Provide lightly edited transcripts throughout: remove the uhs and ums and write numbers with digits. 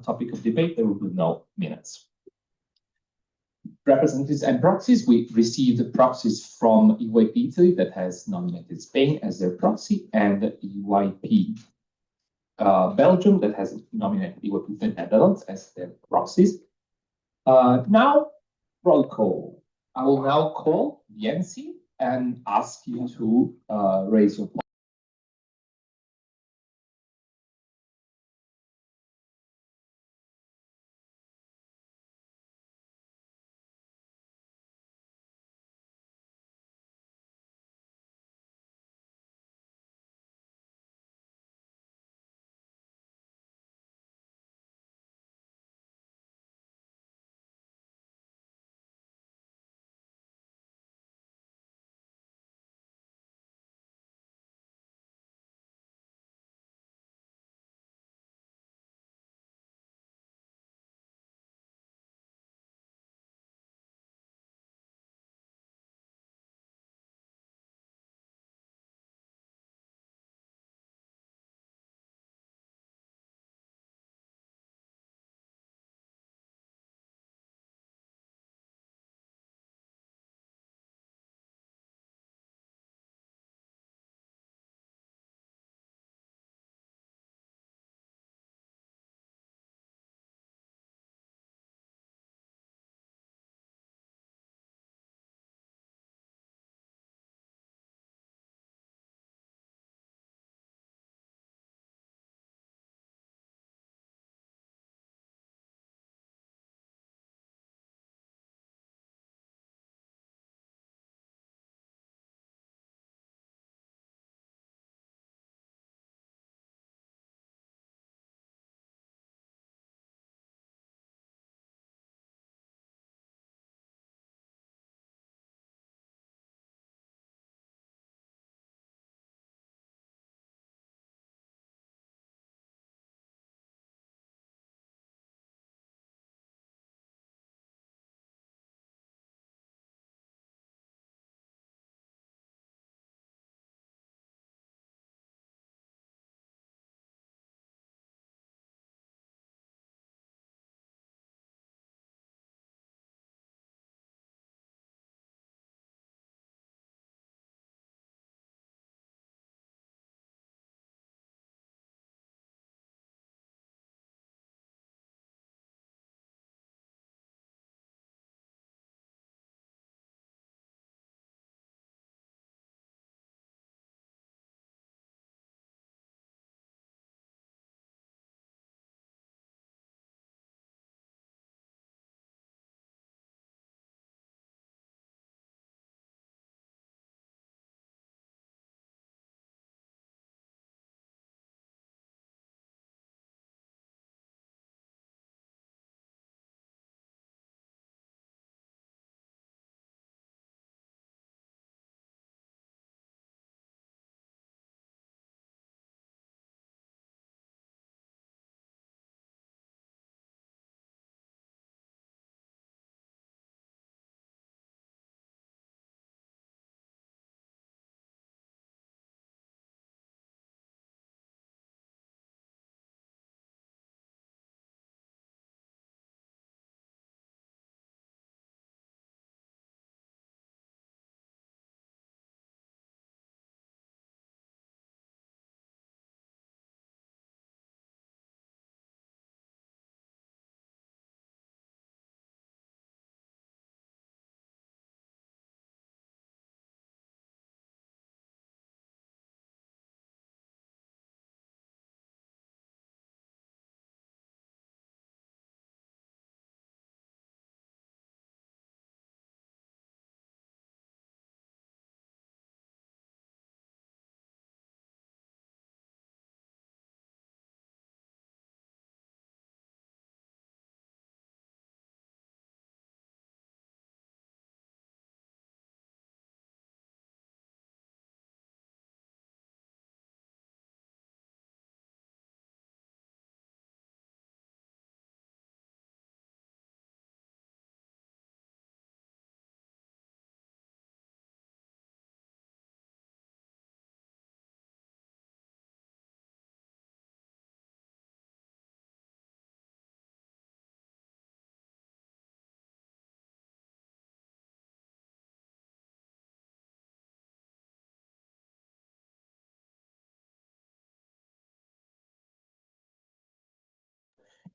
topic of debate, there will be no minutes. Representatives and proxies, we received proxies from EYP Italy that has nominated Spain as their proxy, and EYP Belgium that has nominated EYP the Netherlands as their proxies. Now, roll call. I will now call BNC and ask you to raise your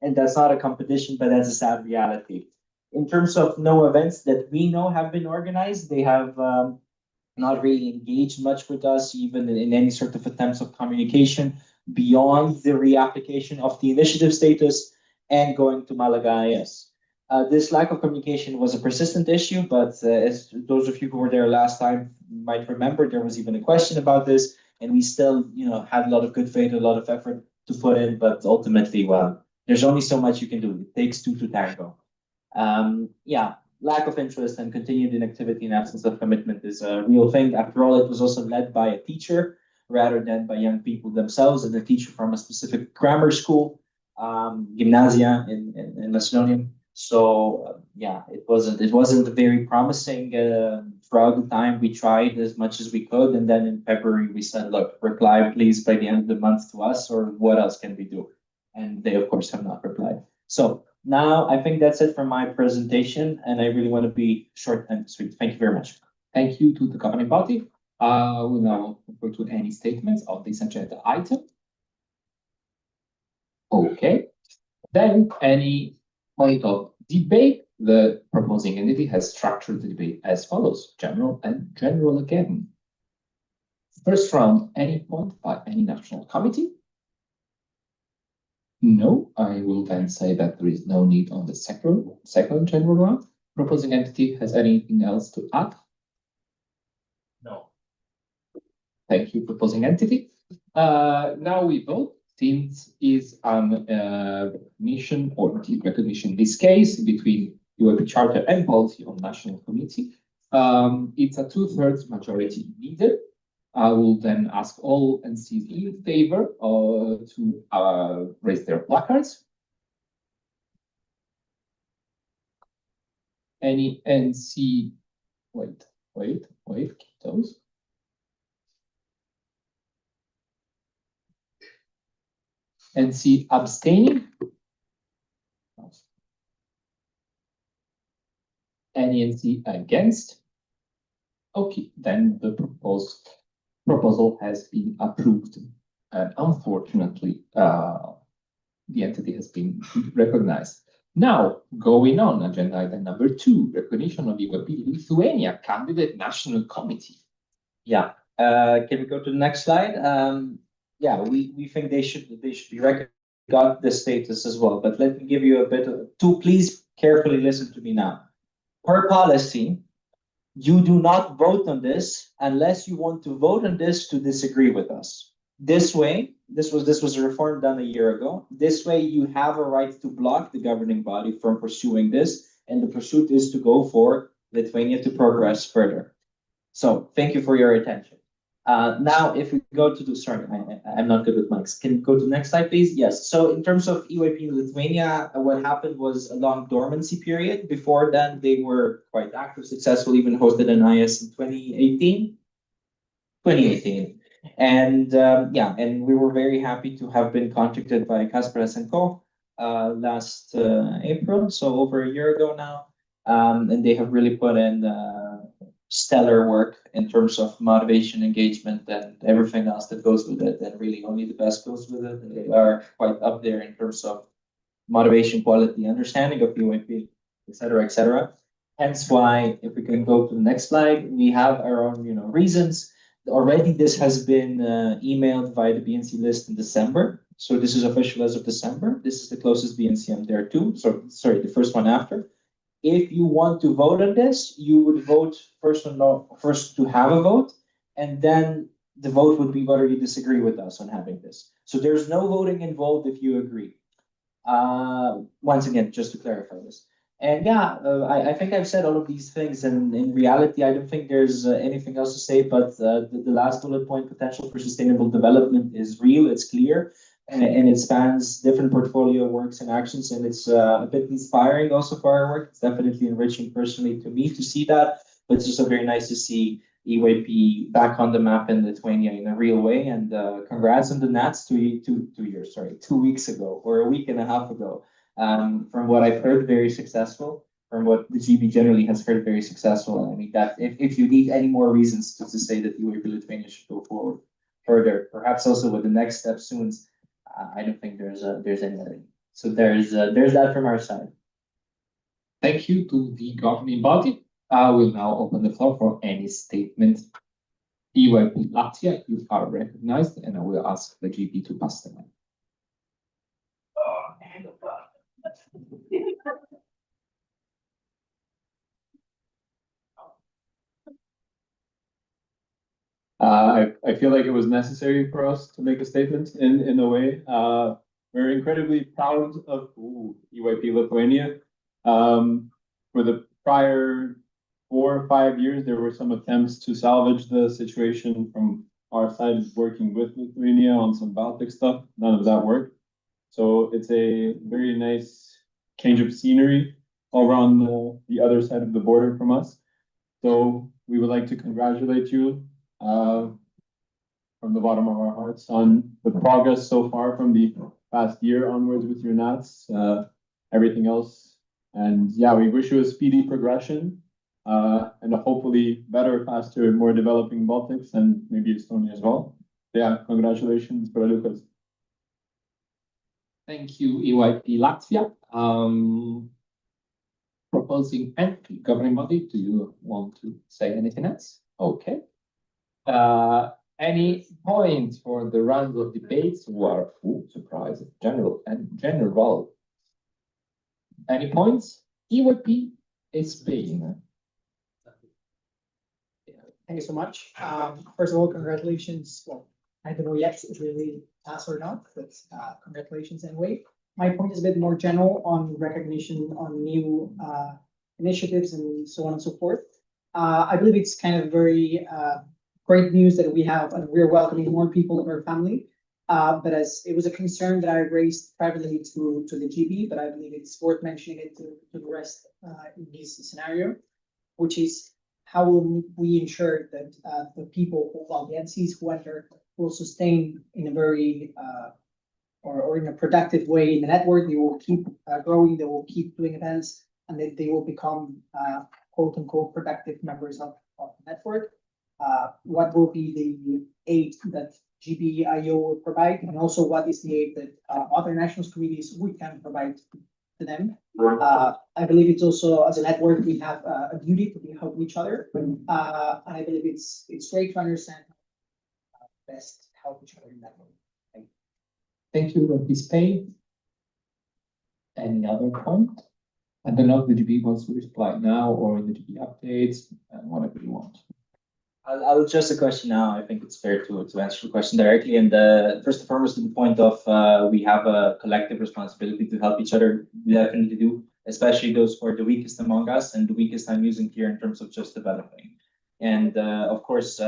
And that's not a competition, but that's a sad reality. In terms of no events that we know have been organized, they have not really engaged much with us, even in any sort of attempts of communication beyond the reapplication of the initiative status and going to Malaga IS. This lack of communication was a persistent issue, but as those of you who were there last time might remember, there was even a question about this, and we still, had a lot of good faith, a lot of effort to put in, but ultimately, well, there's only so much you can do. It takes two to tango. Yeah, lack of interest and continued inactivity and absence of commitment is a real thing. After all, it was also led by a teacher rather than by young people themselves, and a teacher from a specific grammar school, gymnasia in Macedonian. So yeah, it wasn't very promising. Throughout the time, we tried as much as we could, and then in February we said, "Look, reply please by the end of the month to us, or what else can we do?" And they, of course, have not replied. So now I think that's it for my presentation, and I really want to be short and sweet. Thank you very much. Thank you to the governing body. We'll now go to any statements of this agenda item. Okay. Then any point of debate. The proposing entity has structured the debate as follows: general and general again. First round, any point by any national committee? No, I will then say that there is no need on the second general round. Proposing entity has anything else to add? No. Thank you, proposing entity. Now we vote. Since is recognition or recognition in this case between UAP Charter and policy on national committee. It's a 2/3 majority needed. I will then ask all NCs in favor to raise their placards. Any NC, wait, keep those. NC abstaining? Any NC against? Okay, then the proposal has been approved. And unfortunately, the entity has been recognized. Now, going on, agenda item number 2, recognition of UAP Lithuania Candidate National Committee. Yeah, can we go to the next slide? Yeah, we think they should be recognized, got the status as well. But let me give you a bit of please carefully listen to me now. Per policy, you do not vote on this unless you want to vote on this to disagree with us. This way, this was a reform done a year ago. This way, you have a right to block the governing body from pursuing this, and the pursuit is to go for Lithuania to progress further. So thank you for your attention. Now, if we go to the, sorry, I'm not good with mics. Can you go to the next slide, please? Yes. So in terms of EYP in Lithuania, what happened was a long dormancy period. Before then, they were quite active, successful, even hosted an IS in 2018. And yeah, and we were very happy to have been contacted by Kasper & Co. Last April, so over a year ago now. And they have really put in stellar work in terms of motivation, engagement, and everything else that goes with it. And really only the best goes with it. And they are quite up there in terms of motivation, quality, understanding of UAP, etc., etc. Hence why, if we can go to the next slide, we have our own, reasons. Already this has been emailed via the BNC list in December. So this is official as of December. This is the closest BNCM there too. So sorry, the first one after. If you want to vote on this, you would vote first to have a vote, and then the vote would be whether you disagree with us on having this. So there's no voting involved if you agree. Once again, just to clarify this. And yeah, I think I've said all of these things, and in reality, I don't think there's anything else to say, but the last bullet point, potential for sustainable development, is real, it's clear, and it spans different portfolio works and actions, and it's a bit inspiring also for our work. It's definitely enriching personally to me to see that, but it's also very nice to see EYP back on the map in Lithuania in a real way, and congrats on the Nats 2 weeks ago, or a week and a half ago. From what I've heard, very successful. From what the GB generally has heard, very successful. I mean, that if you need any more reasons to say that UAP Lithuania should go forward further, perhaps also with the next step soon, I don't think there's any other. So there's that from our side. Thank you to the governing body. I will now open the floor for any statement. EYP Latvia, you are recognized, and I will ask the GP to pass the mic. I feel like it was necessary for us to make a statement in a way. We're incredibly proud of EYP Lithuania. For the prior 4 or 5 years, there were some attempts to salvage the situation from our side, working with Lithuania on some Baltic stuff. None of that worked. So it's a very nice change of scenery all around the other side of the border from us. So we would like to congratulate you from the bottom of our hearts on the progress so far from the past year onwards with your NATs, everything else. And yeah, we wish you a speedy progression and a hopefully better, faster, more developing Baltics and maybe Estonia as well. Yeah, congratulations, Lucas. Thank you, EYP Latvia. Proposing entry governing body, do you want to say anything else? Okay. Any points for the round of debates who are surprise, general and general? Any points? EYP Spain. Thank you so much. First of all, congratulations. Well, I don't know yet if really pass or not, but congratulations anyway. My point is a bit more general on recognition on new initiatives and so on and so forth. I believe it's kind of very great news that we have, and we're welcoming more people in our family. But as it was a concern that I raised privately to the GB, but I believe it's worth mentioning it to the rest in this scenario, which is how will we ensure that the people, well, the entities who enter will sustain in a very or in a productive way in the network. They will keep growing, they will keep doing events, and they will become quote unquote productive members of the network. What will be the aid that GBIO will provide, and also what is the aid that other national communities we can provide to them. I believe it's also, as a network, we have a duty to help each other, and I believe it's great to understand how best help each other in that way. Thank you, EYP Spain. Any other point? I don't know if the GB wants to reply now or in the GB updates, whatever you want. I'll address the question now. I think it's fair to answer the question directly. And first and foremost, to the point of we have a collective responsibility to help each other. We definitely do, especially those who are the weakest among us, and the weakest I'm using here in terms of just developing. And of course,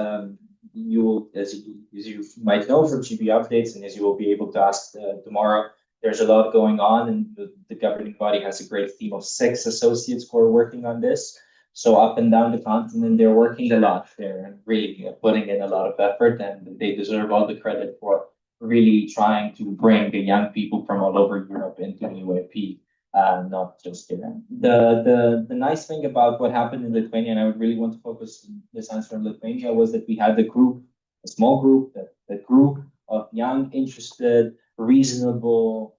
you will, as you might know from GB updates, and as you will be able to ask tomorrow, there's a lot going on, and the governing body has a great team of 6 associates who are working on this. So up and down the continent, they're working a lot. They're really putting in a lot of effort, and they deserve all the credit for really trying to bring the young people from all over Europe into EYP, not just Iran. The nice thing about what happened in Lithuania, and I would really want to focus this answer on Lithuania, was that we had a small group that grew of young, interested, reasonable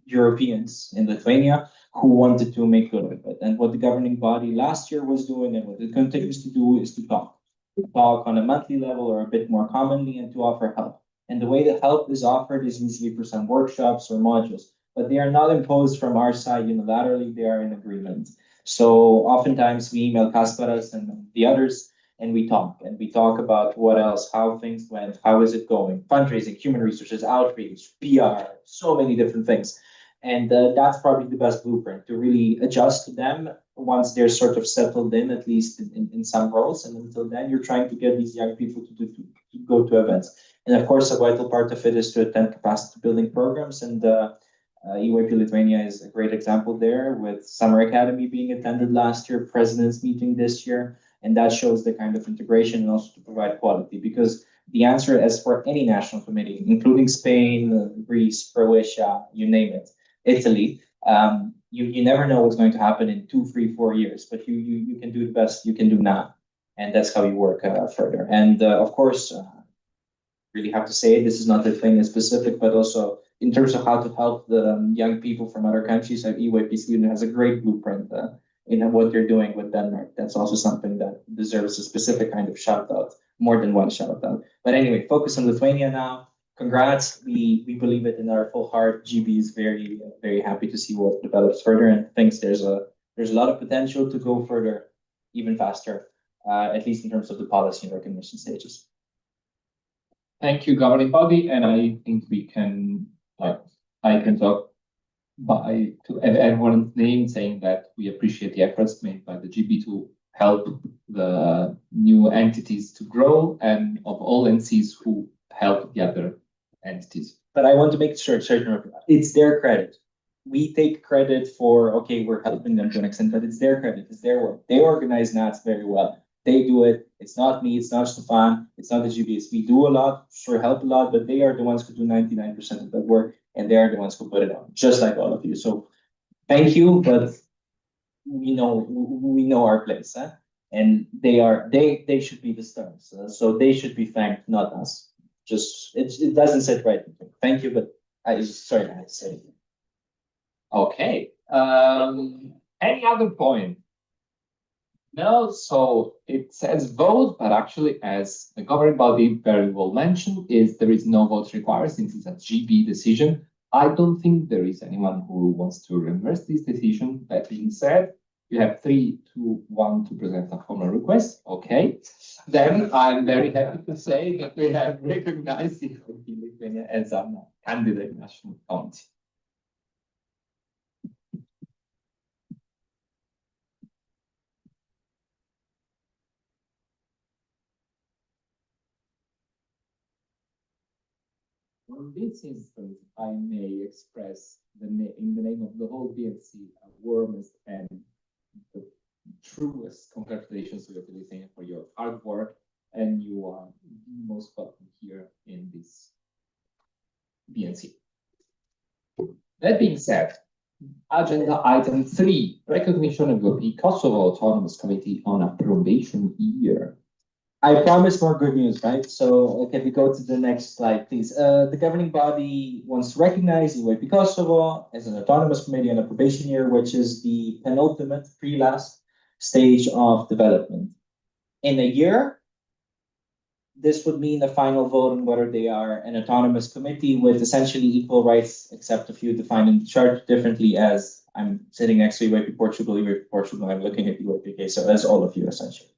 Europeans in Lithuania who wanted to make good of it. And what the governing body last year was doing, and what it continues to do, is to talk on a monthly level or a bit more commonly, and to offer help. And the way the help is offered is usually for some workshops or modules, but they are not imposed from our side unilaterally, they are in agreement. So oftentimes we email Kasparas and the others, and we talk about what else, how things went, how is it going, fundraising, human resources, outreach, PR, so many different things. And that's probably the best blueprint, to really adjust to them once they're sort of settled in, at least in some roles. And until then, you're trying to get these young people to go to events. And of course, a vital part of it is to attend capacity building programs. And EYP Lithuania is a great example there, with Summer Academy being attended last year, President's Meeting this year. And that shows the kind of integration, and also to provide quality. Because the answer, as for any national committee, including Spain, Greece, Croatia, you name it, Italy, you never know what's going to happen in 2, 3, 4 years, but you can do the best you can do now, and that's how you work further. And of course, really have to say, this is not Lithuania specific, but also in terms of how to help the young people from other countries, EYP Sweden has a great blueprint in what they're doing with Denmark. That's also something that deserves a specific kind of shout out, more than one shout out. But anyway, focus on Lithuania now. Congrats. We believe it in our full heart. GB is very, very happy to see what develops further and thinks there's a lot of potential to go further, even faster, at least in terms of the policy and recognition stages. Thank you, governing body, and I think we can, I can talk to everyone's name, saying that we appreciate the efforts made by the GB to help the new entities to grow, and of all NCs who help the other entities. But I want to make sure certain it's their credit. We take credit for, okay, we're helping them to an extent, but it's their credit, it's their work. They organize NATS very well. They do it. It's not me, it's not Stefan, it's not the GBS. We do a lot, sure help a lot, but they are the ones who do 99% of that work, and they are the ones who put it on, just like all of you. So thank you, but we know our place, huh? And they should be the stars. So they should be thanked, not us. Just it doesn't sit right. Thank you, but I said. Okay. Any other point? No, so it says vote, but actually, as the governing body very well mentioned, there is no vote required since it's a GB decision. I don't think there is anyone who wants to reverse this decision. That being said, you have 3, 2, 1 to present a formal request. Okay. Then I'm very happy to say that we have recognized Lithuania as a candidate national county. In this instance, I may express in the name of the whole BNC a warmest and the truest congratulations to Lithuania for your hard work, and you are most welcome here in this BNC. That being said, agenda item 3, recognition of the Kosovo Autonomous Committee on a probation year. I promise more good news, right? So can we go to the next slide, please? The governing body wants to recognize EYP Kosovo as an autonomous committee on a probation year, which is the penultimate, pre-last stage of development. In a year, this would mean a final vote on whether they are an autonomous committee with essentially equal rights, except a few defined in the chart differently, as I'm sitting next to EYP Portugal, I'm looking at EYP, so as all of you essentially.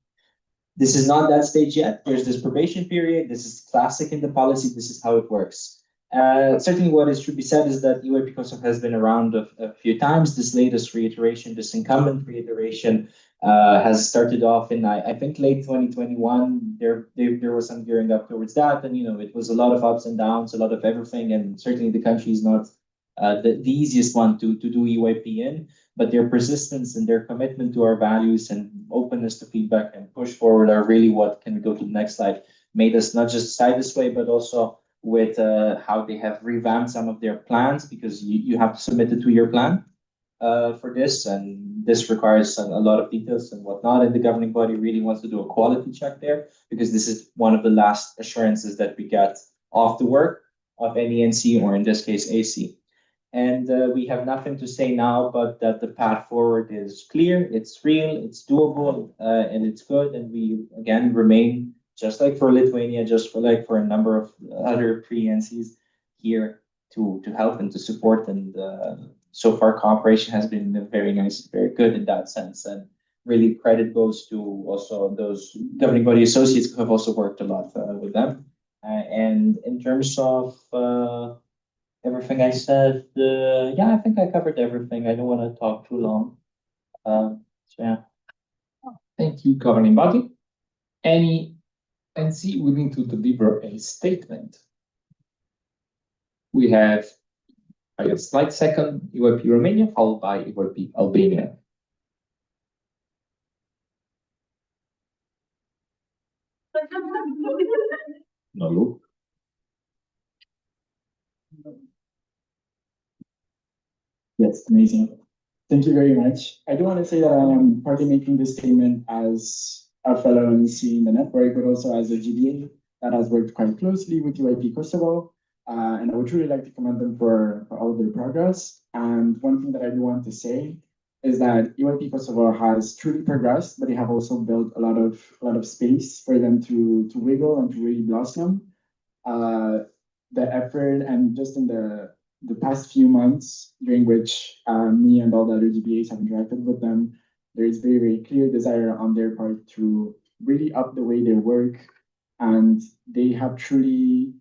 This is not that stage yet. There's this probation period. This is classic in the policy. This is how it works. Certainly what should be said is that EYP Kosovo has been around a few times. This latest reiteration, this incumbent reiteration, has started off in, I think, late 2021. There was some gearing up towards that. And, it was a lot of ups and downs, a lot of everything. And certainly the country is not the easiest one to do EYP in. But their persistence and their commitment to our values and openness to feedback and push forward are really what, can we go to the next slide, made us not just decide this way, but also with how they have revamped some of their plans, because you have to submit a 2-year plan for this, and this requires a lot of details and whatnot, and the governing body really wants to do a quality check there, because this is one of the last assurances that we get off the work of any NC, or in this case, AC. And we have nothing to say now, but that the path forward is clear, it's real, it's doable, and it's good. And we, again, remain, just like for Lithuania, just for a number of other pre-NCs here to help and to support. And so far, cooperation has been very nice, very good in that sense. And really credit goes to also those governing body associates who have also worked a lot with them. And in terms of everything I said, yeah, I think I covered everything. I don't want to talk too long. So yeah. Thank you, governing body. Any NC willing to deliver a statement? We have a slight second, EYP Romania, followed by EYP Albania. No look. Yes, amazing. Thank you very much. I do want to say that I am partly making this statement as a fellow NC in the network, but also as a GBA that has worked quite closely with EYP Kosovo. And I would really like to commend them for all of their progress. And one thing that I do want to say is that EYP Kosovo has truly progressed, but they have also built a lot of space for them to wiggle and to really blossom. Uh, the effort and just in the past few months during which me and all the other GBAs have interacted with them, there is very, very clear desire on their part to really up the way they work. And they have truly,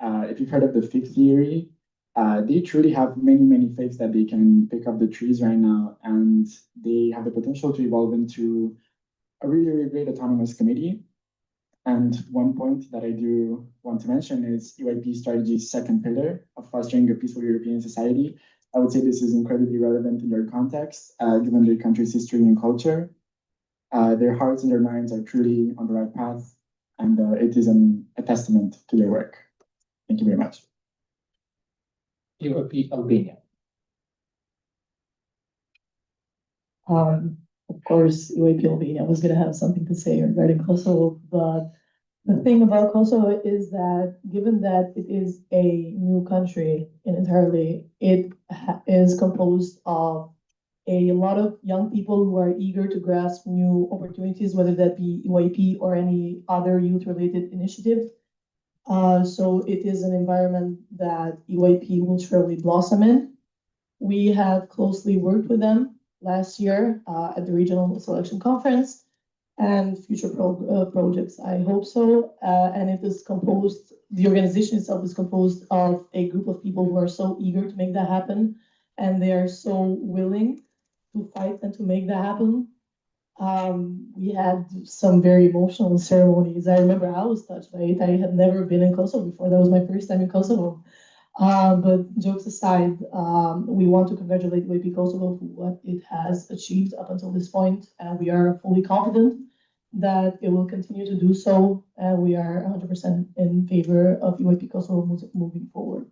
if you've heard of the fig theory, they truly have many, many figs that they can pick up the trees right now. And they have the potential to evolve into a really, really great autonomous committee. And one point that I do want to mention is EYP strategy's second pillar of fostering a peaceful European society. I would say this is incredibly relevant in their context, given their country's history and culture. Their hearts and their minds are truly on the right path, and it is a testament to their work. Thank you very much. EYP Albania. Of course, EYP Albania was going to have something to say regarding Kosovo, but the thing about Kosovo is that given that it is a new country entirely, it is composed of a lot of young people who are eager to grasp new opportunities, whether that be EYP or any other youth-related initiative. So it is an environment that EYP will surely blossom in. We have closely worked with them last year at the regional selection conference and future projects. I hope so. And it is composed, the organization itself is composed of a group of people who are so eager to make that happen. And they are so willing to fight and to make that happen. We had some very emotional ceremonies. I remember I was touched by it. I had never been in Kosovo before. That was my first time in Kosovo. But jokes aside, we want to congratulate WP Kosovo for what it has achieved up until this point, and we are fully confident that it will continue to do so, and we are 100% in favor of UAP Kosovo moving forward.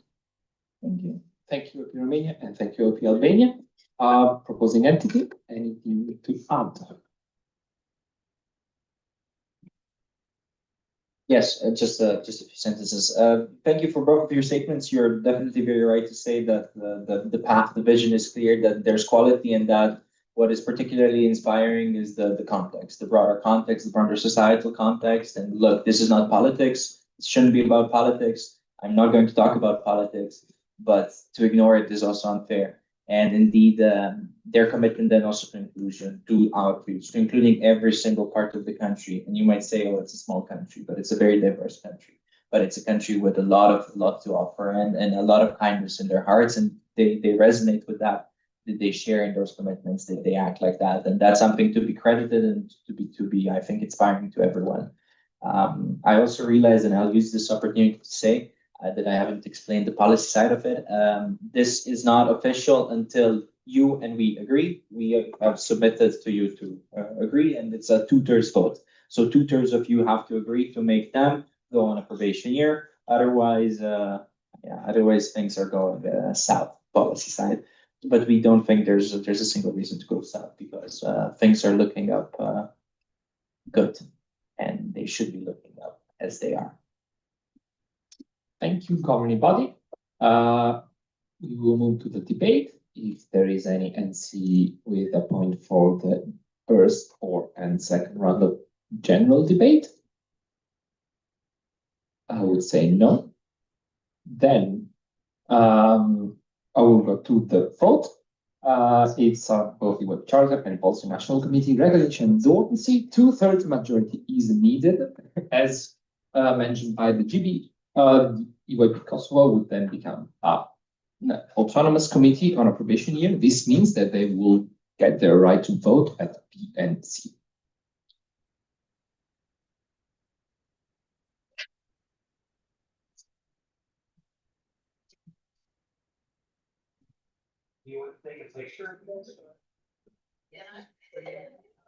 Thank you. Thank you, EYP Romania, and thank you, EYP Albania. Proposing entity, anything to add? Yes, just a few sentences. Thank you for both of your statements. You're definitely very right to say that the path, the vision is clear, that there's quality, and that what is particularly inspiring is the context, the broader context, the broader societal context. And look, this is not politics. It shouldn't be about politics. I'm not going to talk about politics, but to ignore it is also unfair. And indeed, their commitment then also to inclusion, to outreach, to including every single part of the country. And you might say, oh, it's a small country, but it's a very diverse country. But it's a country with a lot to offer and a lot of kindness in their hearts. And they resonate with that. They share in those commitments, that they act like that. And that's something to be credited and to be, I think, inspiring to everyone. I also realize, and I'll use this opportunity to say, that I haven't explained the policy side of it. This is not official until you and we agree. We have submitted to you to agree, and it's a 2/3 vote. So 2/3 of you have to agree to make them go on a probation year. Otherwise, otherwise things are going south policy side. But we don't think there's a single reason to go south, because things are looking up good, and they should be looking up as they are. Thank you, governing body. We will move to the debate. If there is any NC with a point for the first and second round of general debate, I would say no. Then I will go to the vote. It's both the web charter and also national committee regulation and dormancy. 2/3 majority is needed, as mentioned by the GB. EYP Kosovo would then become an autonomous committee on a probation year. This means that they will get their right to vote at BNC. You want to take a picture of this? Yeah.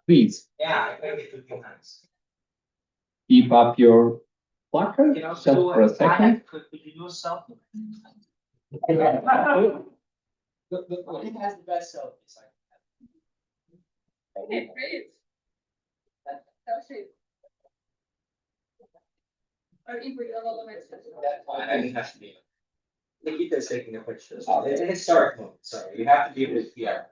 Please Yeah, I think it would be nice. keep up your placard You know, just for a second. could you do a selfie? It has the best selfies. Okay, great. That's it. That's fine, I think that should be. Nikita's taking a picture. It's an historic moment, sorry, you have to be with PR.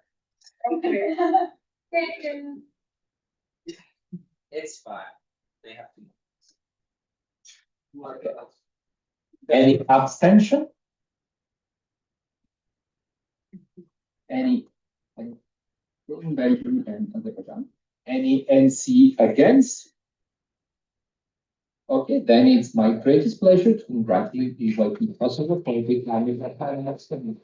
It's fine. They have to. Any abstention? Any? Belgium and Azerbaijan. Any NC against? Okay, then it's my greatest pleasure to congratulate the YP Kosovo for the climate that has happened.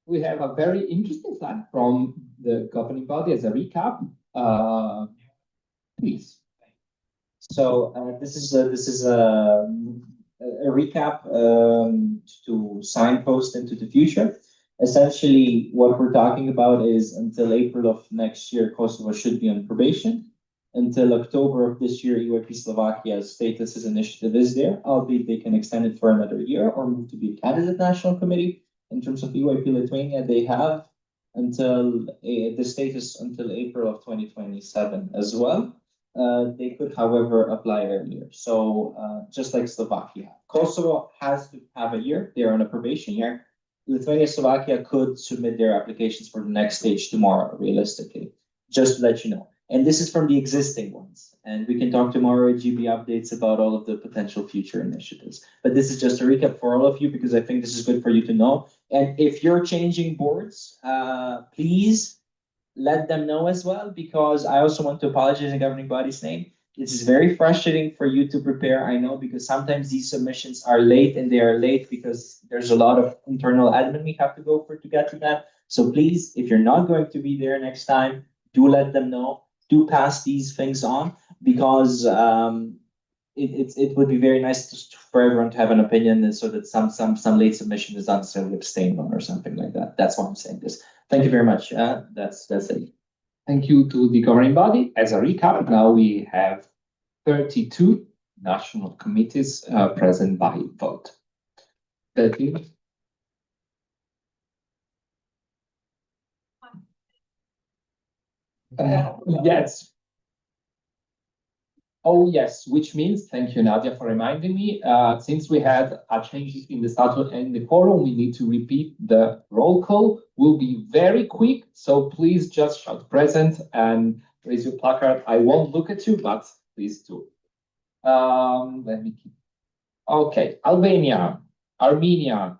We have a very interesting slide from the governing body as a recap. Please. So this is a recap to signpost into the future. Essentially, what we're talking about is until April of next year, Kosovo should be on probation. Until October of this year, EYP Slovakia's status as initiative is there, albeit they can extend it for another year or move to be a candidate national committee. In terms of EYP Lithuania, they have until the status until April of 2027 as well. They could, however, apply earlier. So just like Slovakia, Kosovo has to have a year. They're on a probation year. Lithuania, Slovakia could submit their applications for the next stage tomorrow, realistically, just to let you know. And this is from the existing ones. And we can talk tomorrow at GB updates about all of the potential future initiatives. But this is just a recap for all of you because I think this is good for you to know. And if you're changing boards, please let them know as well, because I also want to apologize in the governing body's name. This is very frustrating for you to prepare, I know, because sometimes these submissions are late, and they are late because there's a lot of internal admin we have to go for to get to that. So please, if you're not going to be there next time, do let them know. Do pass these things on, because it would be very nice for everyone to have an opinion, and so that some late submission is not necessarily abstained on or something like that. That's why I'm saying this. Thank you very much. That's it. Thank you to the governing body. As a recap, now we have 32 national committees present by vote. 13. Yes. Oh, yes, which means, thank you, Nadia, for reminding me, since we had a change in the statute and the quorum, we need to repeat the roll call. We'll be very quick, so please just shout present and raise your placard. I won't look at you, but please do. Let me keep. Okay, Albania, Armenia,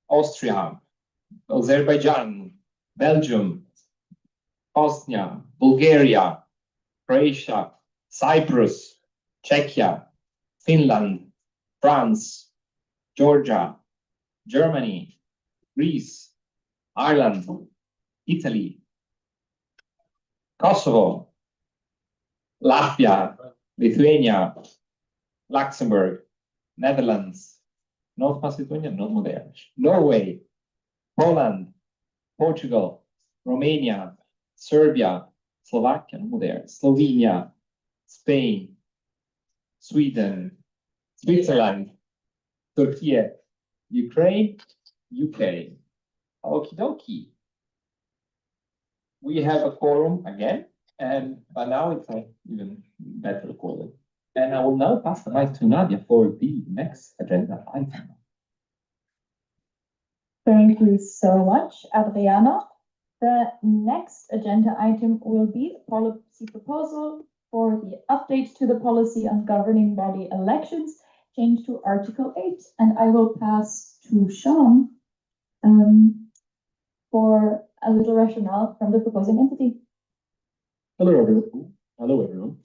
Austria, Azerbaijan, Belgium, Bosnia, Bulgaria, Croatia, Cyprus, Czechia, Finland, France, Georgia, Germany, Greece, Ireland, Italy, Kosovo, Latvia, Lithuania, Luxembourg, Netherlands, North Macedonia, not modern, Norway, Poland, Portugal, Romania, Serbia, Slovakia, not modern, Slovenia, Spain, Sweden, Switzerland, Turkey, Ukraine, UK. Okie dokie. We have a quorum again, but now it's an even better quorum. And I will now pass the mic to Nadia for the next agenda item. Thank you so much, Adriana. The next agenda item will be a policy proposal for the update to the policy on governing body elections, change to Article 8. And I will pass to Sean for a little rationale from the proposing entity. Hello, everyone. Hello, everyone.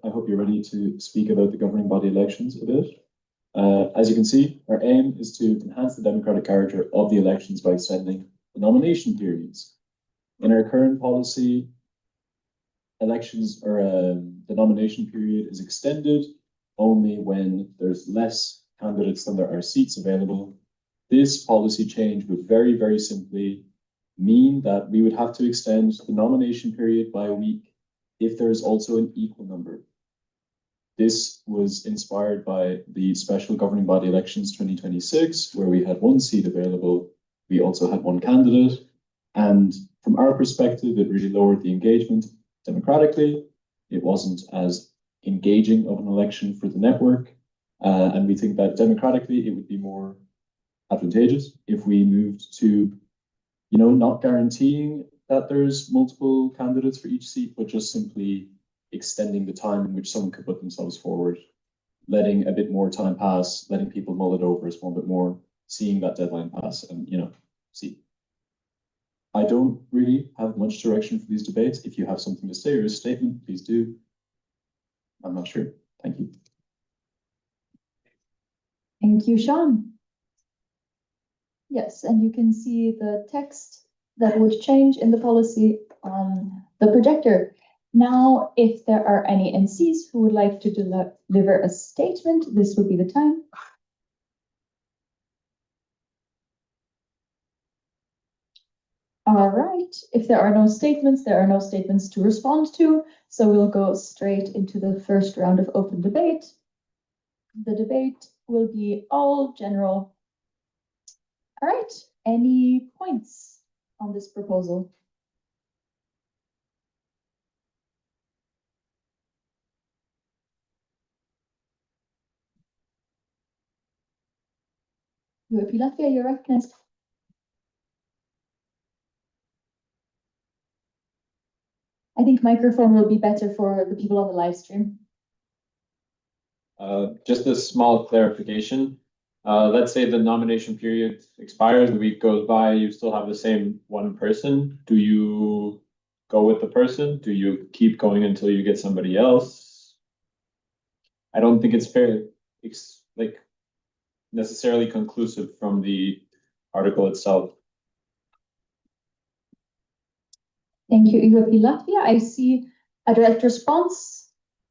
I hope you're ready to speak about the governing body elections a bit. As you can see, our aim is to enhance the democratic character of the elections by extending the nomination periods. In our current policy, elections or the nomination period is extended only when there's less candidates than there are seats available. This policy change would very, very simply mean that we would have to extend the nomination period by a week if there is also an equal number. This was inspired by the special governing body elections 2026, where we had one seat available We also had one candidate. And from our perspective, it really lowered the engagement democratically. It wasn't as engaging of an election for the network. And we think that democratically, it would be more advantageous if we moved to, not guaranteeing that there's multiple candidates for each seat, but just simply extending the time in which someone could put themselves forward, letting a bit more time pass, letting people mull it over a small bit more, seeing that deadline pass, and see. I don't really have much direction for these debates. If you have something to say or a statement, please do. I'm not sure. Thank you. Thank you, Sean. Yes, and you can see the text that would change in the policy on the projector. Now, if there are any NCs who would like to deliver a statement, this would be the time. All right, if there are no statements, there are no statements to respond to. So we'll go straight into the first round of open debate. The debate will be all general. All right, any points on this proposal? UAP Latvia, you're recognized. I think microphone will be better for the people on the live stream. Just a small clarification. Let's say the nomination period expires, the week goes by, you still have the same one person. Do you go with the person? Do you keep going until you get somebody else? I don't think it's fair, like necessarily conclusive from the article itself. Thank you, UAP Latvia. I see a direct response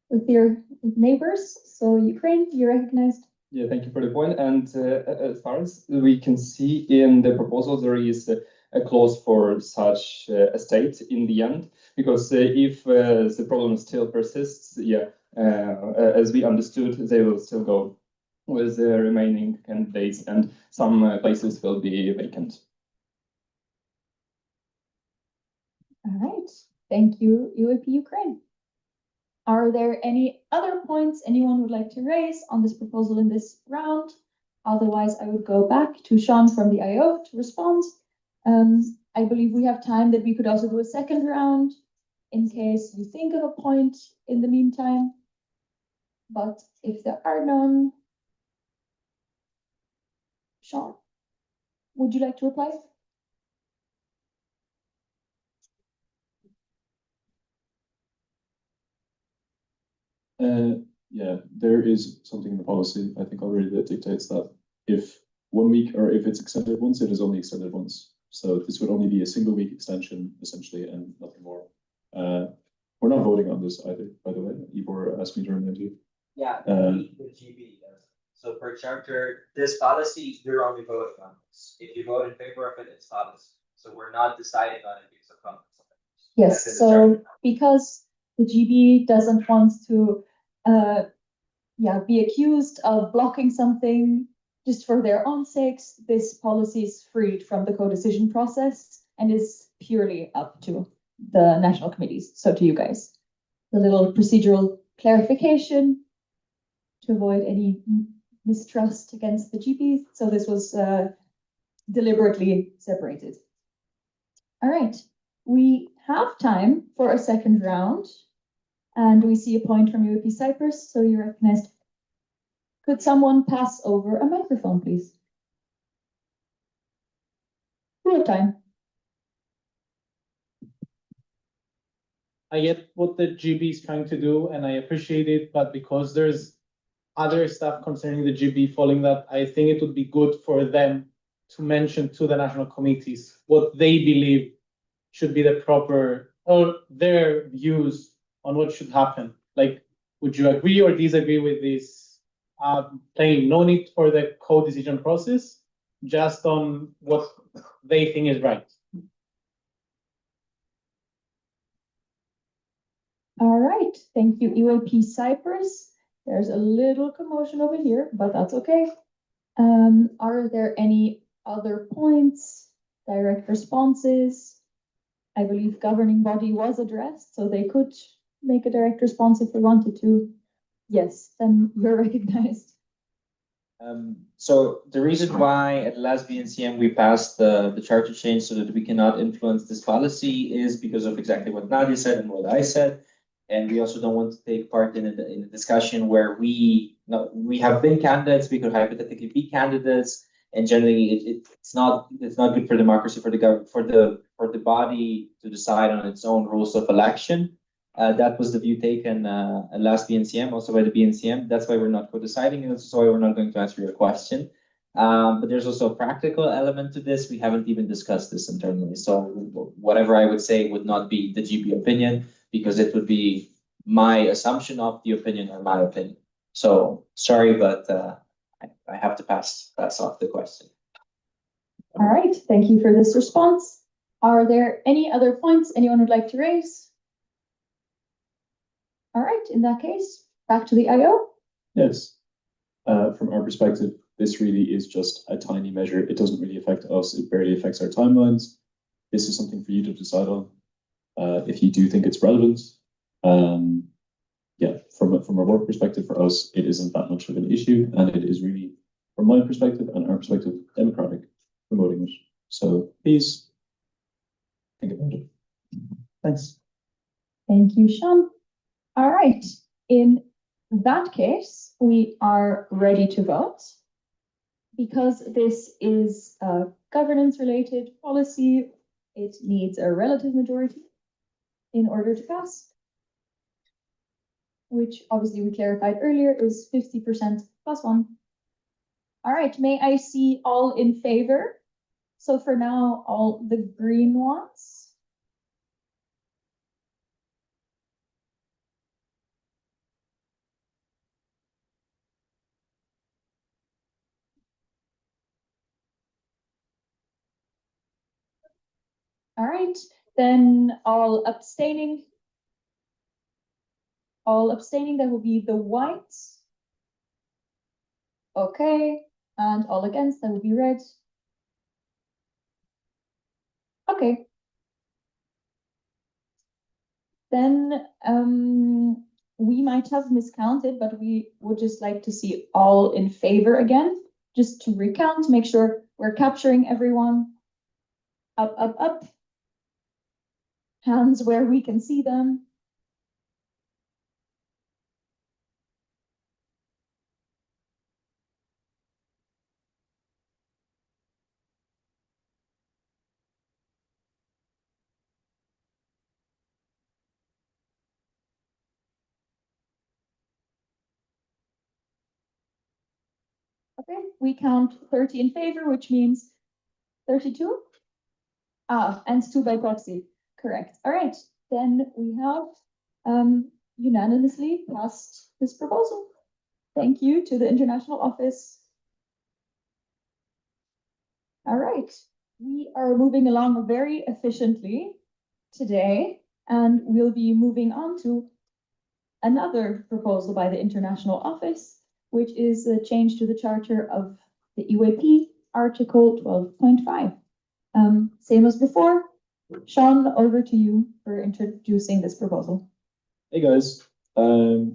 with your neighbors. So Ukraine, you're recognized. Yeah, thank you for the point. And as far as we can see in the proposal, there is a clause for such a state in the end, because if the problem still persists, as we understood, they will still go with the remaining candidates, and some places will be vacant. All right, thank you, UAP Ukraine. Are there any other points anyone would like to raise on this proposal in this round? Otherwise, I would go back to Sean from the IO to respond. I believe we have time that we could also do a second round in case you think of a point in the meantime. But if there are none, Sean, would you like to reply? Yeah, there is something in the policy, I think already, that dictates that if 1 week or if it's extended once, it is only extended once. So this would only be a single week extension essentially and nothing more. We're not voting on this either, by the way. Ivor asked me to remind you. Yeah, the GB does. So per charter, this policy, you're only voting on this. If you vote in favor of it, it's policy. So we're not deciding on it because of conflicts of interest. That's in Yes, the so charter. because the GB doesn't want to be accused of blocking something just for their own sakes, this policy is freed from the co-decision process and is purely up to the national committees, so to you guys. The little procedural clarification to avoid any mistrust against the GPs. So this was deliberately separated. All right, we have time for a second round. And we see a point from UAP Cyprus, so you're recognized. Could someone pass over a microphone, please? Real time. I get what the GB is trying to do, and I appreciate it, but because there's other stuff concerning the GB following that, I think it would be good for them to mention to the national committees what they believe should be the proper, or their views on what should happen. Like, would you agree or disagree with this claim? No need for the co-decision process, just on what they think is right. All right, thank you, UAP Cyprus. There's a little commotion over here, but that's okay. Are there any other points, direct responses. I believe governing body was addressed, so they could make a direct response if they wanted to. Yes, then you're recognized. So the reason why at last BNCM we passed the charter change so that we cannot influence this policy is because of exactly what Nadia said and what I said. And we also don't want to take part in a discussion where we have been candidates, we could hypothetically be candidates, and generally it's not good for democracy for the body to decide on its own rules of election. That was the view taken at last BNCM, also by the BNCM. That's why we're not co-deciding, and that's why we're not going to answer your question. But there's also a practical element to this. We haven't even discussed this internally. So whatever I would say would not be the GB opinion, because it would be my assumption of the opinion or my opinion. So sorry, but I have to pass off the question. All right, thank you for this response. Are there any other points anyone would like to raise? All right, in that case, back to the IO. Yes. From our perspective, this really is just a tiny measure. It doesn't really affect us. It barely affects our timelines. This is something for you to decide on. If you do think it's relevant, yeah, from a work perspective for us, it isn't that much of an issue, and it is really, from my perspective and our perspective, democratic promoting it. So please think about it. Thanks. Thank you, Sean. All right, in that case, we are ready to vote. Because this is a governance-related policy, it needs a relative majority in order to pass, which obviously we clarified earlier is 50% plus 1. All right, may I see all in favor? So for now, all the green ones. All right, then all abstaining. All abstaining, that will be the whites. Okay, and all against, that will be red. Okay. Then we might have miscounted, but we would just like to see all in favor again, just to recount, make sure we're capturing everyone. Up, up, up. Hands where we can see them. Okay, we count 30 in favor, which means 32. And 2 by proxy. Correct. All right, then we have unanimously passed this proposal. Thank you to the International Office. All right, we are moving along very efficiently today, and we'll be moving on to another proposal by the International Office, which is a change to the charter of the EYP, Article 12.5. Same as before, Sean, over to you for introducing this proposal. Hey guys, so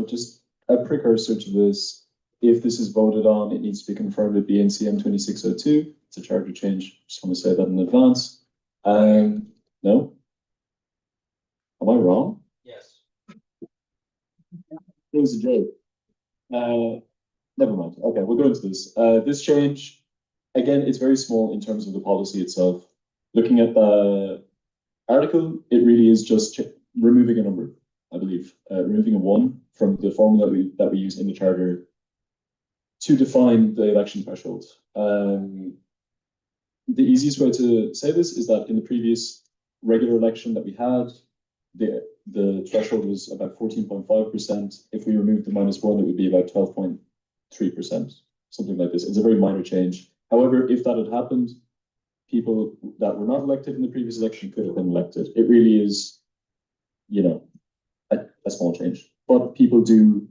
just a precursor to this. If this is voted on, it needs to be confirmed with BNCM 2602. It's a charter change. Just want to say that in advance. No? Am I wrong? Yes. It was a joke. Never mind. Okay, we'll go into this. This change, again, it's very small in terms of the policy itself. Looking at the article, it really is just removing a number, I believe. Removing a 1 from the formula that we use in the charter to define the election threshold. The easiest way to say this is that in the previous regular election that we had, the threshold was about 14.5%. If we removed the -1, it would be about 12.3%, something like this. It's a very minor change. However, if that had happened, people that were not elected in the previous election could have been elected. It really is, you know, a small change. But people do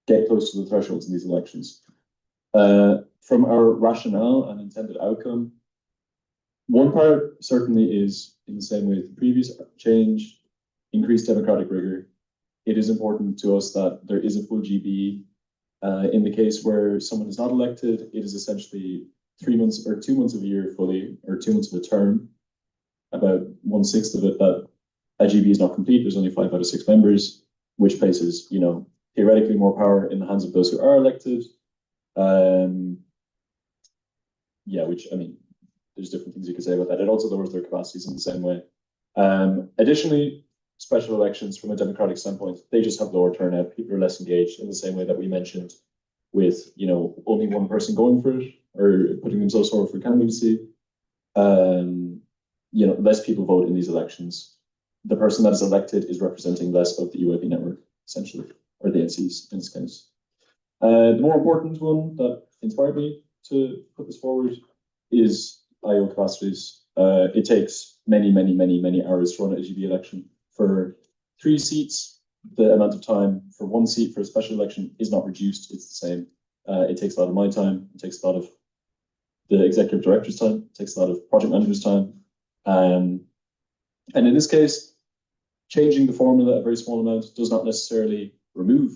get close to the thresholds in these elections. from our rationale and intended outcome, one part certainly is in the same way as the previous change, increased democratic rigor. It is important to us that there is a full GB. In the case where someone is not elected, it is essentially 3 months or 2 months of a year fully, or 2 months of a term. About 1/6 of it that a GB is not complete. There's only 5 out of 6 members, which places, theoretically more power in the hands of those who are elected. Which, I mean, there's different things you could say about that. It also lowers their capacities in the same way. Additionally, special elections from a democratic standpoint, they just have lower turnout. People are less engaged in the same way that we mentioned with, only one person going for it or putting themselves forward for candidacy. Less people vote in these elections. The person that is elected is representing less of the EYP network, essentially, or the NCs in this case. The more important one that inspired me to put this forward is IO capacities. It takes many, many, many, many hours to run a GB election. For 3 seats, the amount of time for 1 seat for a special election is not reduced, it's the same. It takes a lot of my time, it takes a lot of the executive director's time, it takes a lot of project manager's time. And in this case, changing the formula a very small amount does not necessarily remove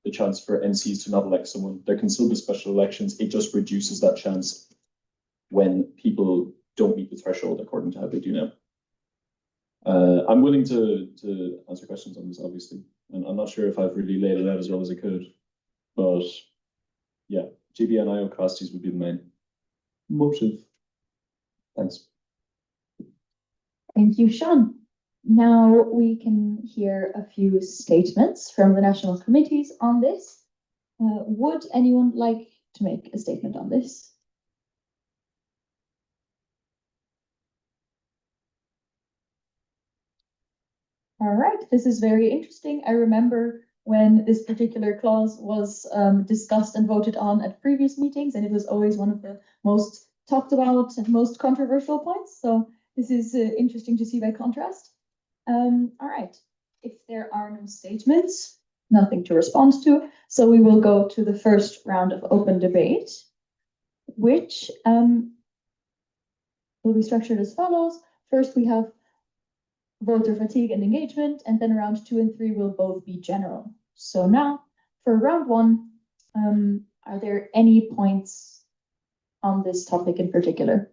the chance for NCs to not elect someone. There can still be special elections. It just reduces that chance when people don't meet the threshold according to how they do now. I'm willing to answer questions on this, obviously, and I'm not sure if I've really laid it out as well as I could, but yeah, GB and IO capacities would be the main motive. Thanks. Thank you, Sean. Now we can hear a few statements from the national committees on this. Would anyone like to make a statement on this? All right, this is very interesting. I remember when this particular clause was discussed and voted on at previous meetings, and it was always one of the most talked about and most controversial points. So this is interesting to see by contrast. All right, if there are no statements, nothing to respond to, so we will go to the first round of open debate, which will be structured as follows. First, we have voter fatigue and engagement, and then round 2 and 3 will both be general. So now, for round 1, are there any points on this topic in particular?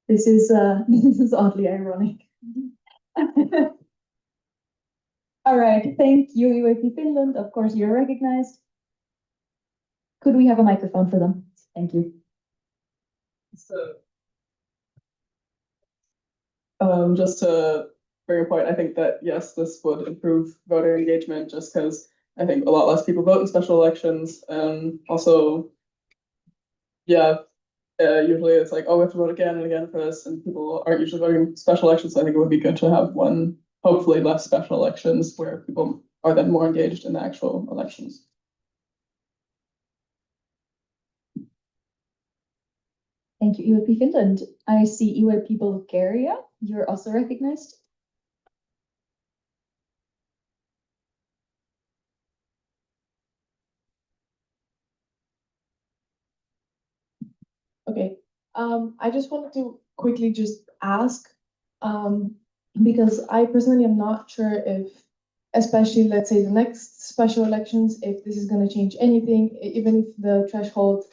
This is oddly ironic. All right, thank you, EYP Finland. Of course, you're recognized. Could we have a microphone for them? Thank you. Just to bring a point, I think that yes, this would improve voter engagement just because I think a lot less people vote in special elections. Also, yeah, usually it's like, oh, we have to vote again and again for this, and people aren't usually voting in special elections. So I think it would be good to have one, hopefully less special elections where people are then more engaged in the actual elections. Thank you, EYP Finland. I see EYP Bulgaria. You're also recognized. Okay, I just wanted to quickly just ask, because I personally am not sure if, especially let's say the next special elections, if this is going to change anything, even if the threshold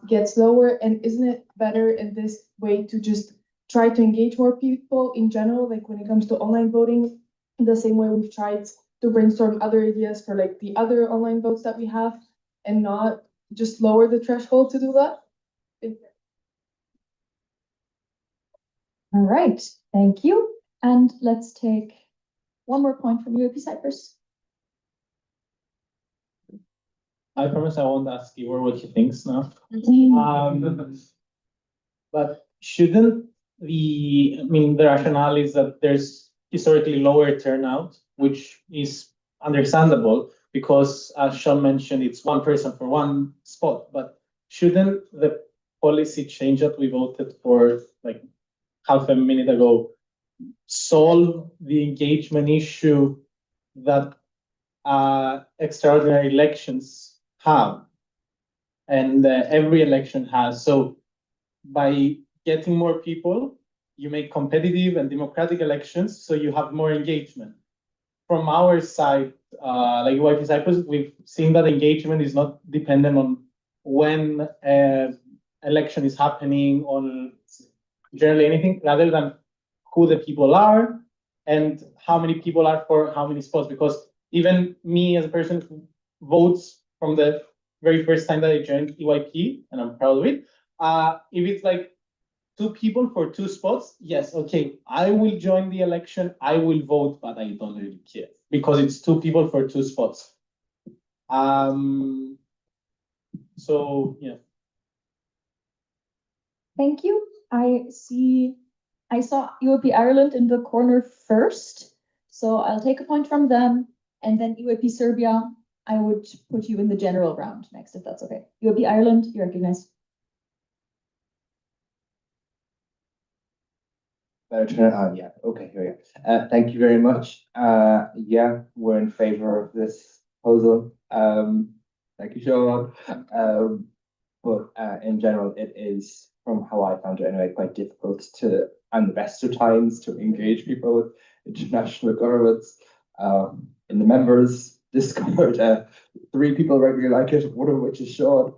gets lower, and isn't it better in this way to just try to engage more people in general, like when it comes to online voting, the same way we've tried to brainstorm other ideas for like the other online votes that we have, and not just lower the threshold to do that? All right, thank you. And let's take one more point from EYP Cyprus. I promise I won't ask Igor what he thinks now. But shouldn't the rationale is that there's historically lower turnout, which is understandable because, as Sean mentioned, it's one person for one spot. But shouldn't the policy change that we voted for like half a minute ago, solve the engagement issue that extraordinary elections have, and every election has. So by getting more people, you make competitive and democratic elections, so you have more engagement. From our side, like YP Cyprus, we've seen that engagement is not dependent on when election is happening, on generally anything, rather than who the people are and how many people are for how many spots. Because even me as a person who votes from the very first time that I joined EYP, and I'm proud of it, if it's like 2 people for 2 spots, yes, okay, I will join the election, I will vote, but I don't really care because it's 2 people for 2 spots. So yeah. Thank you. I saw UAP Ireland in the corner first, so I'll take a point from them, and then UAP Serbia, I would put you in the general round next, if that's okay. UAP Ireland, you're recognized. Yeah, okay, here we go. Thank you very much. Yeah, we're in favor of this proposal. Thank you, Sean. But in general, it is, from how I found it anyway, quite difficult to, and the best of times, to engage people with international governments. In the members Discord, 3 people regularly like it, one of which is Sean.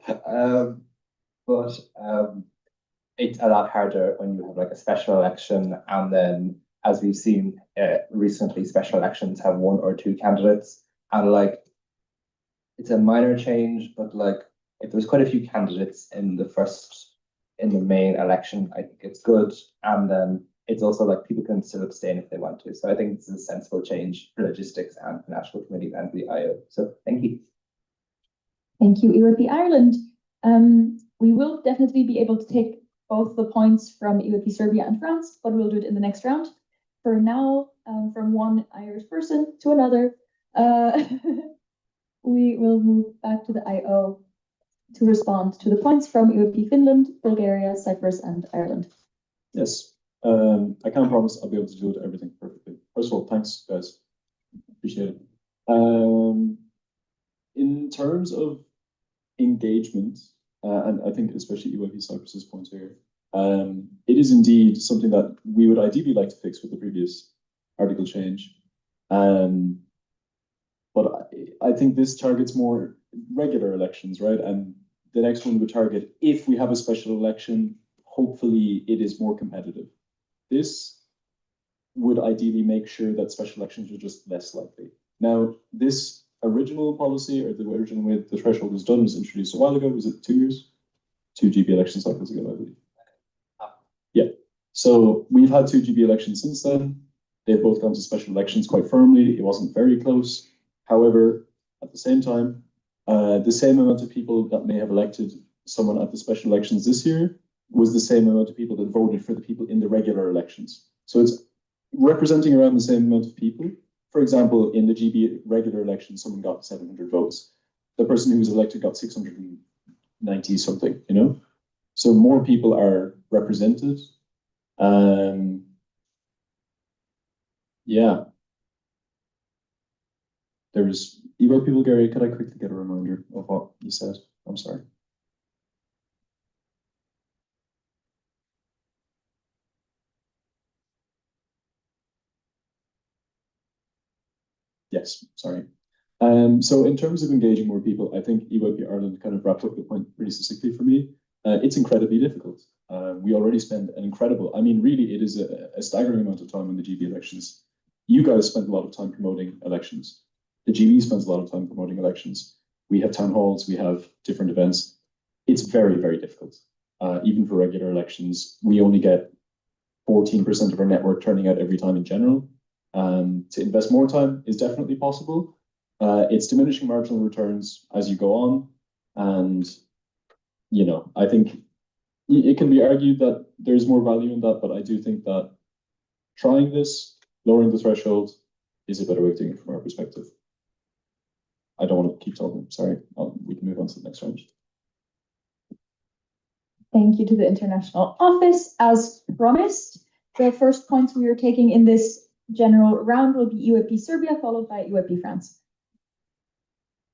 But it's a lot harder when you have like a special election, and then, as we've seen recently, special elections have 1 or 2 candidates, and like it's a minor change, but like if there's quite a few candidates in the main election, I think it's good, and then it's also like people can still abstain if they want to. So I think this is a sensible change for logistics and for National Committee and the IO. So thank you. Thank you, EYP Ireland. We will definitely be able to take both the points from EYP Serbia and France, but we'll do it in the next round. For now, from one Irish person to another, we will move back to the IO to respond to the points from EYP Finland, Bulgaria, Cyprus, and Ireland. Yes, I can't promise I'll be able to do everything perfectly. First of all, thanks, guys. Appreciate it. In terms of engagement, and I think especially EYP Cyprus's point here, it is indeed something that we would ideally like to fix with the previous article change. But I think this targets more regular elections, right? And the next one would target, if we have a special election, hopefully it is more competitive. This would ideally make sure that special elections are just less likely. Now, this original policy, or the original way the threshold was done, was introduced a while ago. Was it 2 years? 2 GB election cycles ago, I believe. Yeah. So we've had 2 GB elections since then. They've both gone to special elections quite firmly. It wasn't very close. However, at the same time, the same amount of people that may have elected someone at the special elections this year was the same amount of people that voted for the people in the regular elections. So it's representing around the same amount of people. For example, in the GB regular election, someone got 700 votes. The person who was elected got 690 something, you know? So more people are represented. Yeah. There was EYP Bulgaria. Could I quickly get a reminder of what you said? I'm sorry. Yes, sorry. So in terms of engaging more people, I think EYP Ireland kind of wrapped up the point pretty succinctly for me. It's incredibly difficult. We already spend an incredible, I mean, really, it is a staggering amount of time on the GB elections. You guys spent a lot of time promoting elections. The GB spends a lot of time promoting elections. We have town halls, we have different events. It's very, very difficult. Even for regular elections, we only get 14% of our network turning out every time in general. To invest more time is definitely possible. It's diminishing marginal returns as you go on. And, you know, I think it can be argued that there's more value in that, but I do think that trying this, lowering the threshold, is a better way of doing it from our perspective. I don't want to keep talking, sorry. We can move on to the next round. Thank you to the International Office. As promised, the first points we are taking in this general round will be UAP Serbia, followed by UAP France.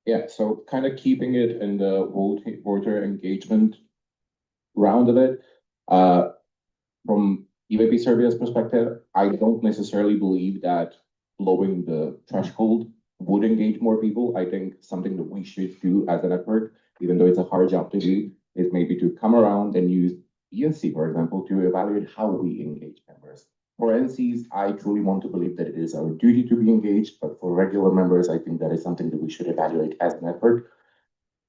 Yeah, so kind of keeping it in the voter engagement round of it. From UAP Serbia's perspective, I don't necessarily believe that lowering the threshold would engage more people. I think something that we should do as a network, even though it's a hard job to do, is maybe to come around and use BNC, for example, to evaluate how we engage members. For NCs, I truly want to believe that it is our duty to be engaged, but for regular members, I think that is something that we should evaluate as a network.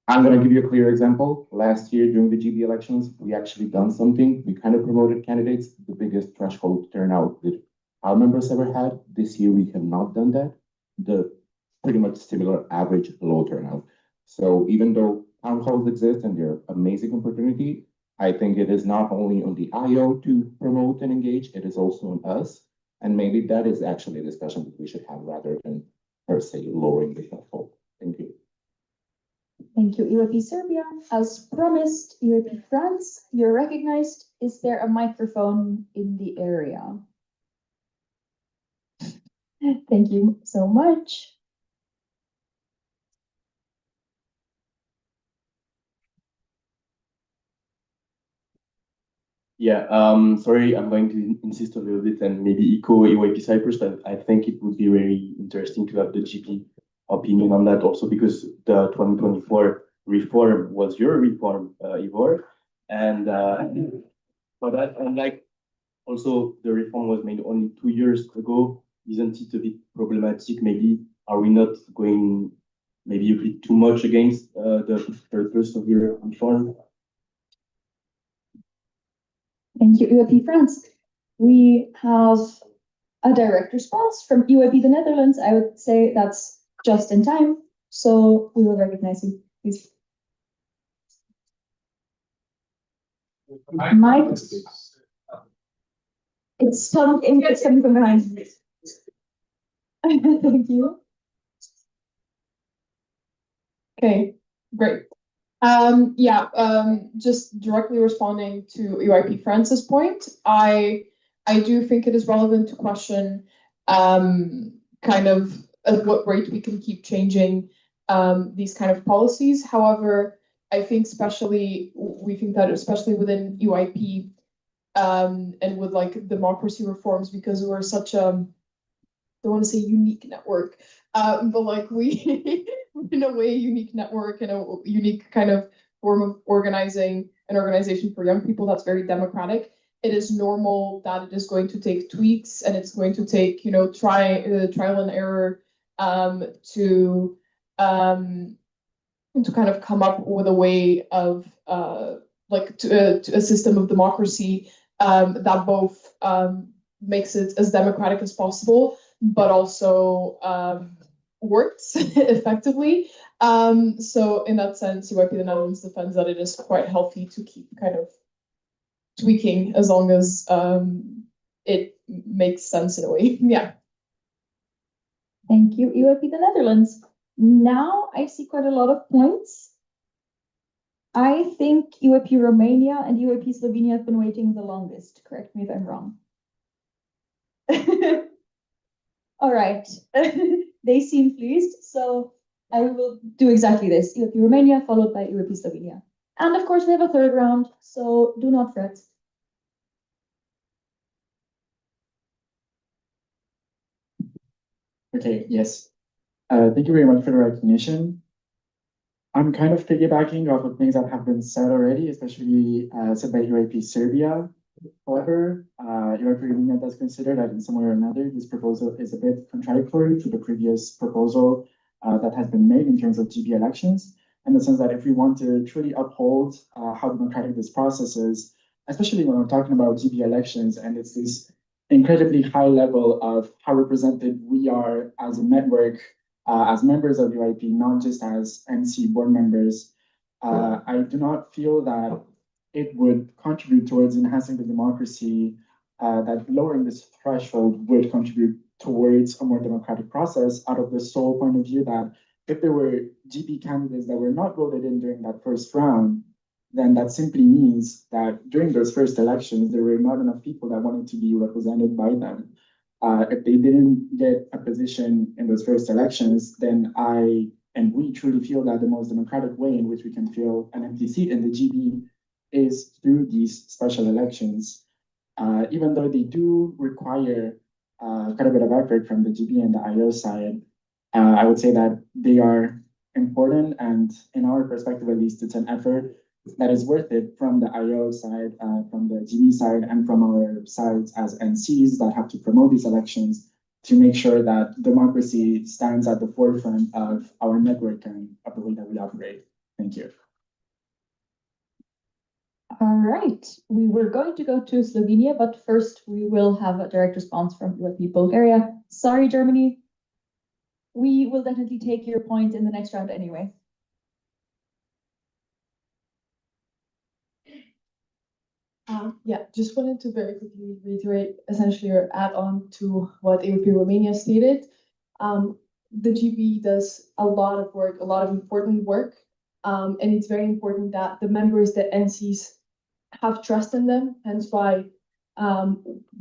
I'm going to give you a clear example. Last year during the GB elections, we actually done something. We kind of promoted candidates, the biggest threshold turnout that our members ever had. This year, we have not done that. The pretty much similar average low turnout. So even though town halls exist and they're amazing opportunity, I think it is not only on the IO to promote and engage, it is also on us. And maybe that is actually a discussion that we should have rather than per se lowering the threshold. Thank you. Thank you, UAP Serbia. As promised, UAP France, you're recognized. Is there a microphone in the area? Thank you so much. Yeah, sorry, I'm going to insist a little bit and maybe echo UAP Cyprus, but I think it would be very interesting to have the GP opinion on that also because the 2024 reform was your reform, Ivor. And for that, and like also the reform was made only 2 years ago. Isn't it a bit problematic? Maybe are we not going maybe a bit too much against the purpose of your reform? Thank you, UAP France. We have a direct response from UAP the Netherlands. I would say that's just in time. So we will recognize you, please. Mike, it's coming from behind. Thank you. Okay, great. Just directly responding to UIP France's point, I do think it is relevant to question kind of at what rate we can keep changing these kind of policies. However, I think we think that especially within UIP and with like democracy reforms, because we're such a, I don't want to say unique network, but like we in a way unique network and a unique kind of form of organizing an organization for young people that's very democratic. It is normal that it is going to take tweaks and it's going to take, trial and error to kind of come up with a way of to a system of democracy that both makes it as democratic as possible, but also works effectively. So in that sense, UIP the Netherlands defends that it is quite healthy to keep kind of tweaking as long as it makes sense in a way. Yeah. Thank you, UIP the Netherlands. Now I see quite a lot of points. I think UIP Romania and UIP Slovenia have been waiting the longest. Correct me if I'm wrong. All right. They seem pleased, so I will do exactly this. UIP Romania followed by UIP Slovenia. And of course, we have a third round, so do not fret. Okay, yes. Thank you very much for the recognition. I'm kind of piggybacking off of things that have been said already, especially said by UIP Serbia. However, UIP Romania does consider that in some way or another, this proposal is a bit contradictory to the previous proposal that has been made in terms of GB elections, in the sense that if we want to truly uphold how democratic this process is, especially when we're talking about GB elections, and it's this incredibly high level of how represented we are as a network, as members of UIP, not just as MC board members, I do not feel that it would contribute towards enhancing the democracy, that lowering this threshold would contribute towards a more democratic process, out of the sole point of view that if there were GB candidates that were not voted in during that first round, then that simply means that during those first elections, there were not enough people that wanted to be represented by them. If they didn't get a position in those first elections, then we truly feel that the most democratic way in which we can fill an empty seat in the GB is through these special elections. Even though they do require quite a bit of effort from the GB and the IO side, I would say that they are important, and in our perspective at least, it's an effort that is worth it from the IO side, from the GB side, and from our sides as NCs that have to promote these elections to make sure that democracy stands at the forefront of our network and of the way that we operate. Thank you. All right, we were going to go to Slovenia, but first we will have a direct response from UIP Bulgaria. Sorry, Germany. We will definitely take your point in the next round anyway. Yeah, just wanted to very quickly reiterate essentially or add on to what AOP Romania stated. The GB does a lot of work, a lot of important work, and it's very important that the members, the NCs, have trust in them. Hence why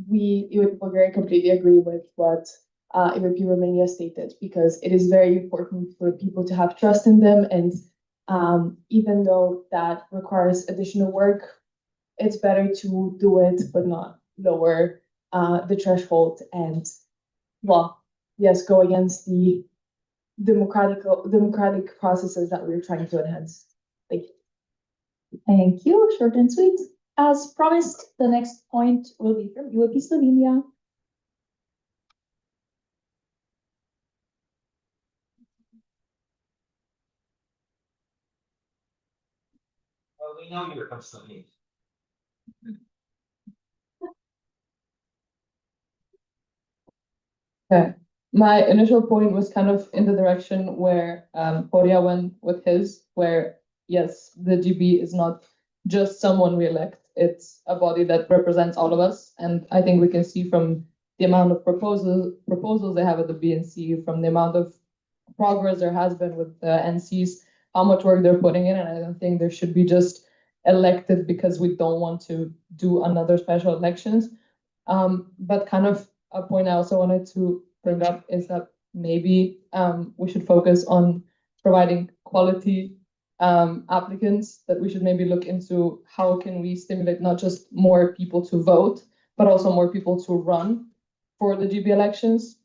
we, AOP Bulgaria, completely agree with what AOP Romania stated, because it is very important for people to have trust in them, and even though that requires additional work, it's better to do it but not lower the threshold and, well, yes, go against the democratic processes that we're trying to enhance. Thank you. Thank you, short and sweet. As promised, the next point will be from UIP Slovenia. Well, we know you're from Slovenia. Okay. My initial point was kind of in the direction where Horia went with his, where yes, the GB is not just someone we elect, it's a body that represents all of us. And I think we can see from the amount of proposals they have at the BNC, from the amount of progress there has been with the NCs, how much work they're putting in. And I don't think there should be just elected because we don't want to do another special elections. But kind of a point I also wanted to bring up is that maybe we should focus on providing quality applicants, that we should maybe look into how can we stimulate not just more people to vote, but also more people to run for the GB elections.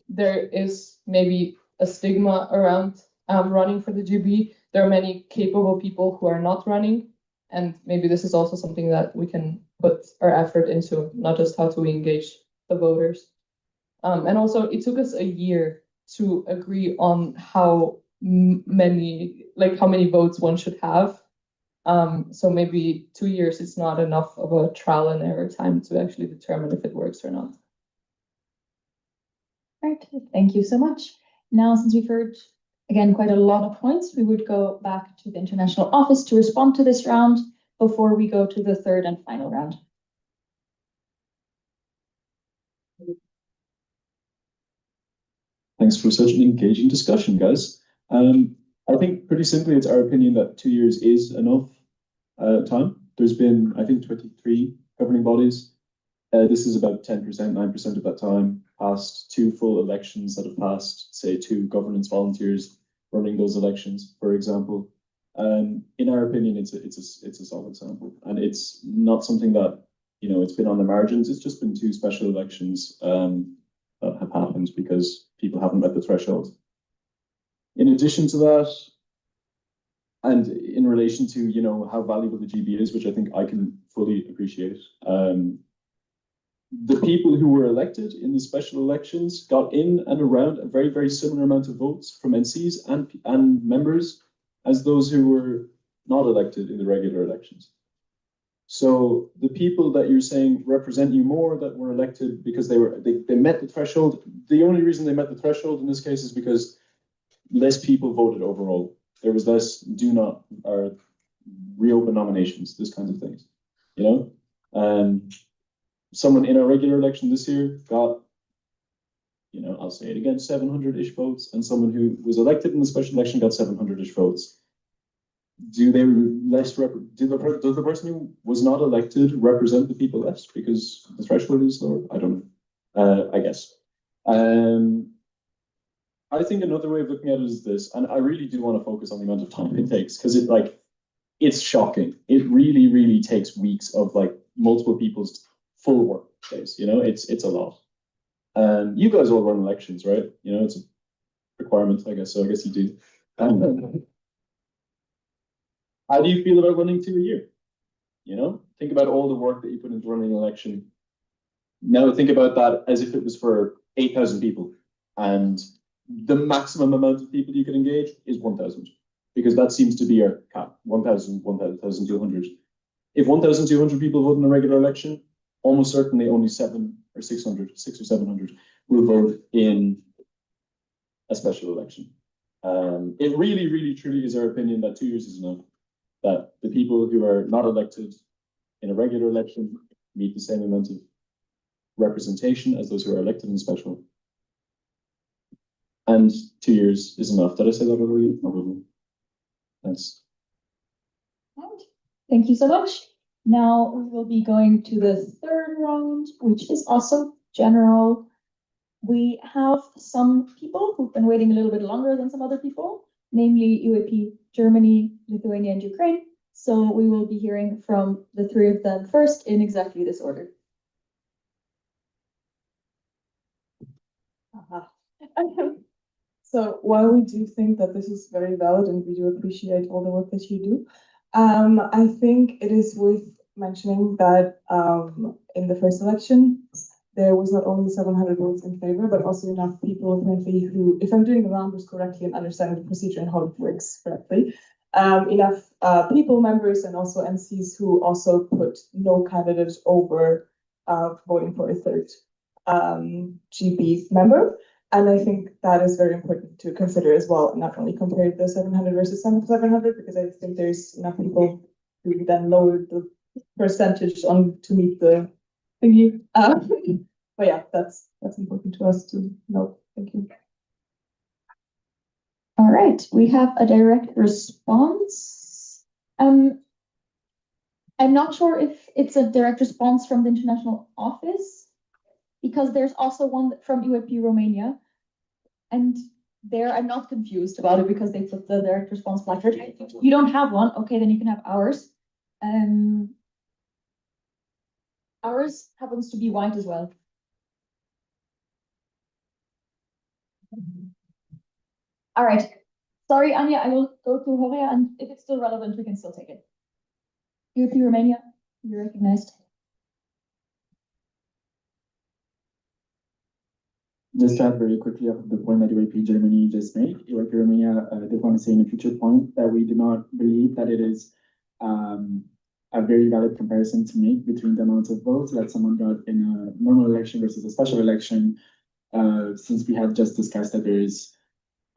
There is maybe a stigma around running for the GB. There are many capable people who are not running, and maybe this is also something that we can put our effort into, not just how to engage the voters. And also, it took us a year to agree on how many votes one should have. So maybe 2 years is not enough of a trial and error time to actually determine if it works or not. Right, thank you so much. Now, since we've heard, again, quite a lot of points, we would go back to the international office to respond to this round before we go to the third and final round. Thanks for such an engaging discussion, guys. I think pretty simply, it's our opinion that 2 years is enough time. There's been, I think, 23 governing bodies. This is about 10%, 9% of that time, past 2 full elections that have passed, say 2 governance volunteers running those elections, for example. In our opinion, it's a solid sample, and it's not something that, you know, it's been on the margins. It's just been 2 special elections that have happened because people haven't met the threshold. In addition to that, and in relation to, you know, how valuable the GB is, which I think I can fully appreciate, the people who were elected in the special elections got in and around a very, very similar amount of votes from NCs and members as those who were not elected in the regular elections. So the people that you're saying represent you more, that were elected because they met the threshold, the only reason they met the threshold in this case is because less people voted overall. There was less reopen nominations, this kind of things, you know? Someone in a regular election this year got, you know, I'll say it again, 700-ish votes, and someone who was elected in the special election got 700-ish votes. do they less does the person who was not elected represent the people less because the threshold is lower? I don't know. I guess. I think another way of looking at it is this, and I really do want to focus on the amount of time it takes because it's shocking. It really, really takes weeks of like multiple people's full work days. You know, it's a lot. You guys all run elections, right? You know, it's a requirement, I guess. So I guess you do. How do you feel about running 2 a year? You know, think about all the work that you put into running an election. Now think about that as if it was for 8,000 people, and the maximum amount of people you can engage is 1,000, because that seems to be our cap, 1,000, 1,200. If 1,200 people vote in a regular election, almost certainly only 600 or 700 will vote in a special election. It really, really, truly is our opinion that 2 years is enough, that the people who are not elected in a regular election meet the same amount of representation as those who are elected in special. And 2 years is enough. Did I say that already? Probably. Thanks. Thank you so much. Now we will be going to the third round, which is also general. We have some people who've been waiting a little bit longer than some other people, namely UAP, Germany, Lithuania, and Ukraine. So we will be hearing from the three of them first in exactly this order. So while we do think that this is very valid and we do appreciate all the work that you do, I think it is worth mentioning that in the first election, there was not only 700 votes in favor, but also enough people apparently who, if I'm doing the numbers correctly and understanding the procedure and how it works correctly, enough people, members, and also NCs who also put no candidate over voting for a third GB member. And I think that is very important to consider as well, not only compare the 700 versus 700, because I think there's enough people who then lowered the percentage on to meet the thingy. But yeah, that's important to us to know. Thank you. All right, we have a direct response. I'm not sure if it's a direct response from the international office, because there's also one from UAP Romania. And there I'm not confused about it because they put the direct response placard. You don't have one, okay, then you can have ours. Ours happens to be white as well. All right. Sorry, Anya, I will go to Horia, and if it's still relevant, we can still take it. UAP Romania, you're recognized. Just to add very quickly of the point that UAP Germany just made, UAP Romania did want to say in a future point that we do not believe that it is a very valid comparison to make between the amount of votes that someone got in a normal election versus a special election, since we had just discussed that there is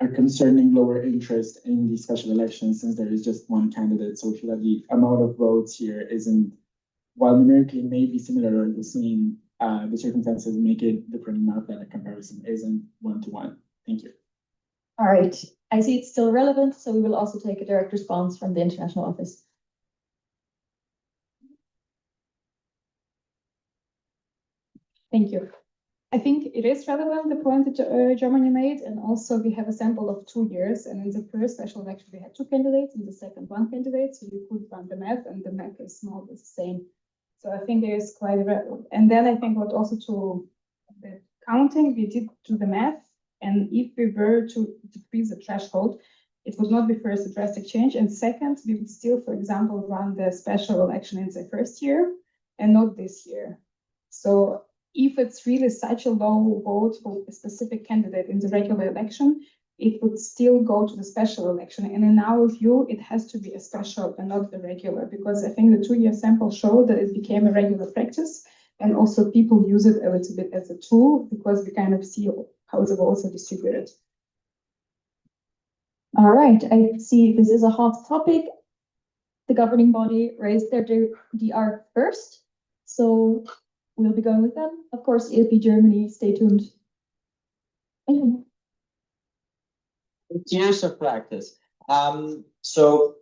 a concerning lower interest in the special elections since there is just one candidate. So we feel that the amount of votes here isn't, while numerically may be similar or the same, the circumstances make it different enough that a comparison isn't one-to-one. Thank you. All right, I see it's still relevant, so we will also take a direct response from the international office. Thank you. I think it is relevant, the point that Germany made, and also we have a sample of 2 years, and in the first special election we had 2 candidates, in the second 1 candidate, so you could run the math, and the math is more or less the same. So I think there is quite a, and then I think what also to the counting, we did do the math, and if we were to decrease the threshold, it would not be first a drastic change, and second, we would still, for example, run the special election in the first year and not this year. So if it's really such a low vote for a specific candidate in the regular election, it would still go to the special election. And in our view, it has to be a special and not the regular, because I think the 2-year sample showed that it became a regular practice. And also people use it a little bit as a tool because we kind of see how the votes are distributed. All right, I see this is a hot topic. The governing body raised their DR first. So we'll be going with them. Of course, ELP Germany, stay tuned. Years of practice. So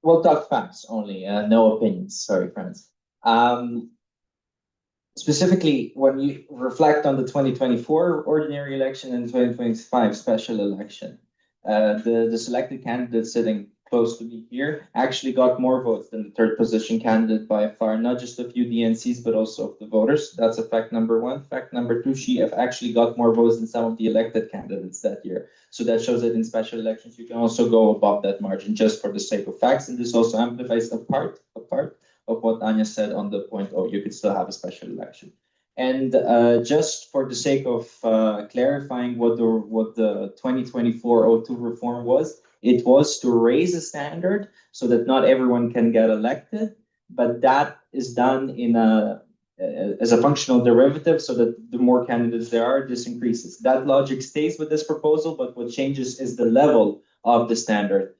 we'll talk facts only, no opinions. Sorry, friends. Specifically, when you reflect on the 2024 ordinary election and 2025 special election, the selected candidate sitting close to me here actually got more votes than the third position candidate by far, not just a few DNCs, but also of the voters. That's a fact number one. Fact number two, she have actually got more votes than some of the elected candidates that year. So that shows that in special elections, you can also go above that margin just for the sake of facts. And this also amplifies a part of what Anya said on the point, oh, you could still have a special election. And just for the sake of clarifying what the 2024 O2 reform was, it was to raise a standard so that not everyone can get elected, but that is done in as a functional derivative so that the more candidates there are, this increases. That logic stays with this proposal, but what changes is the level of the standard,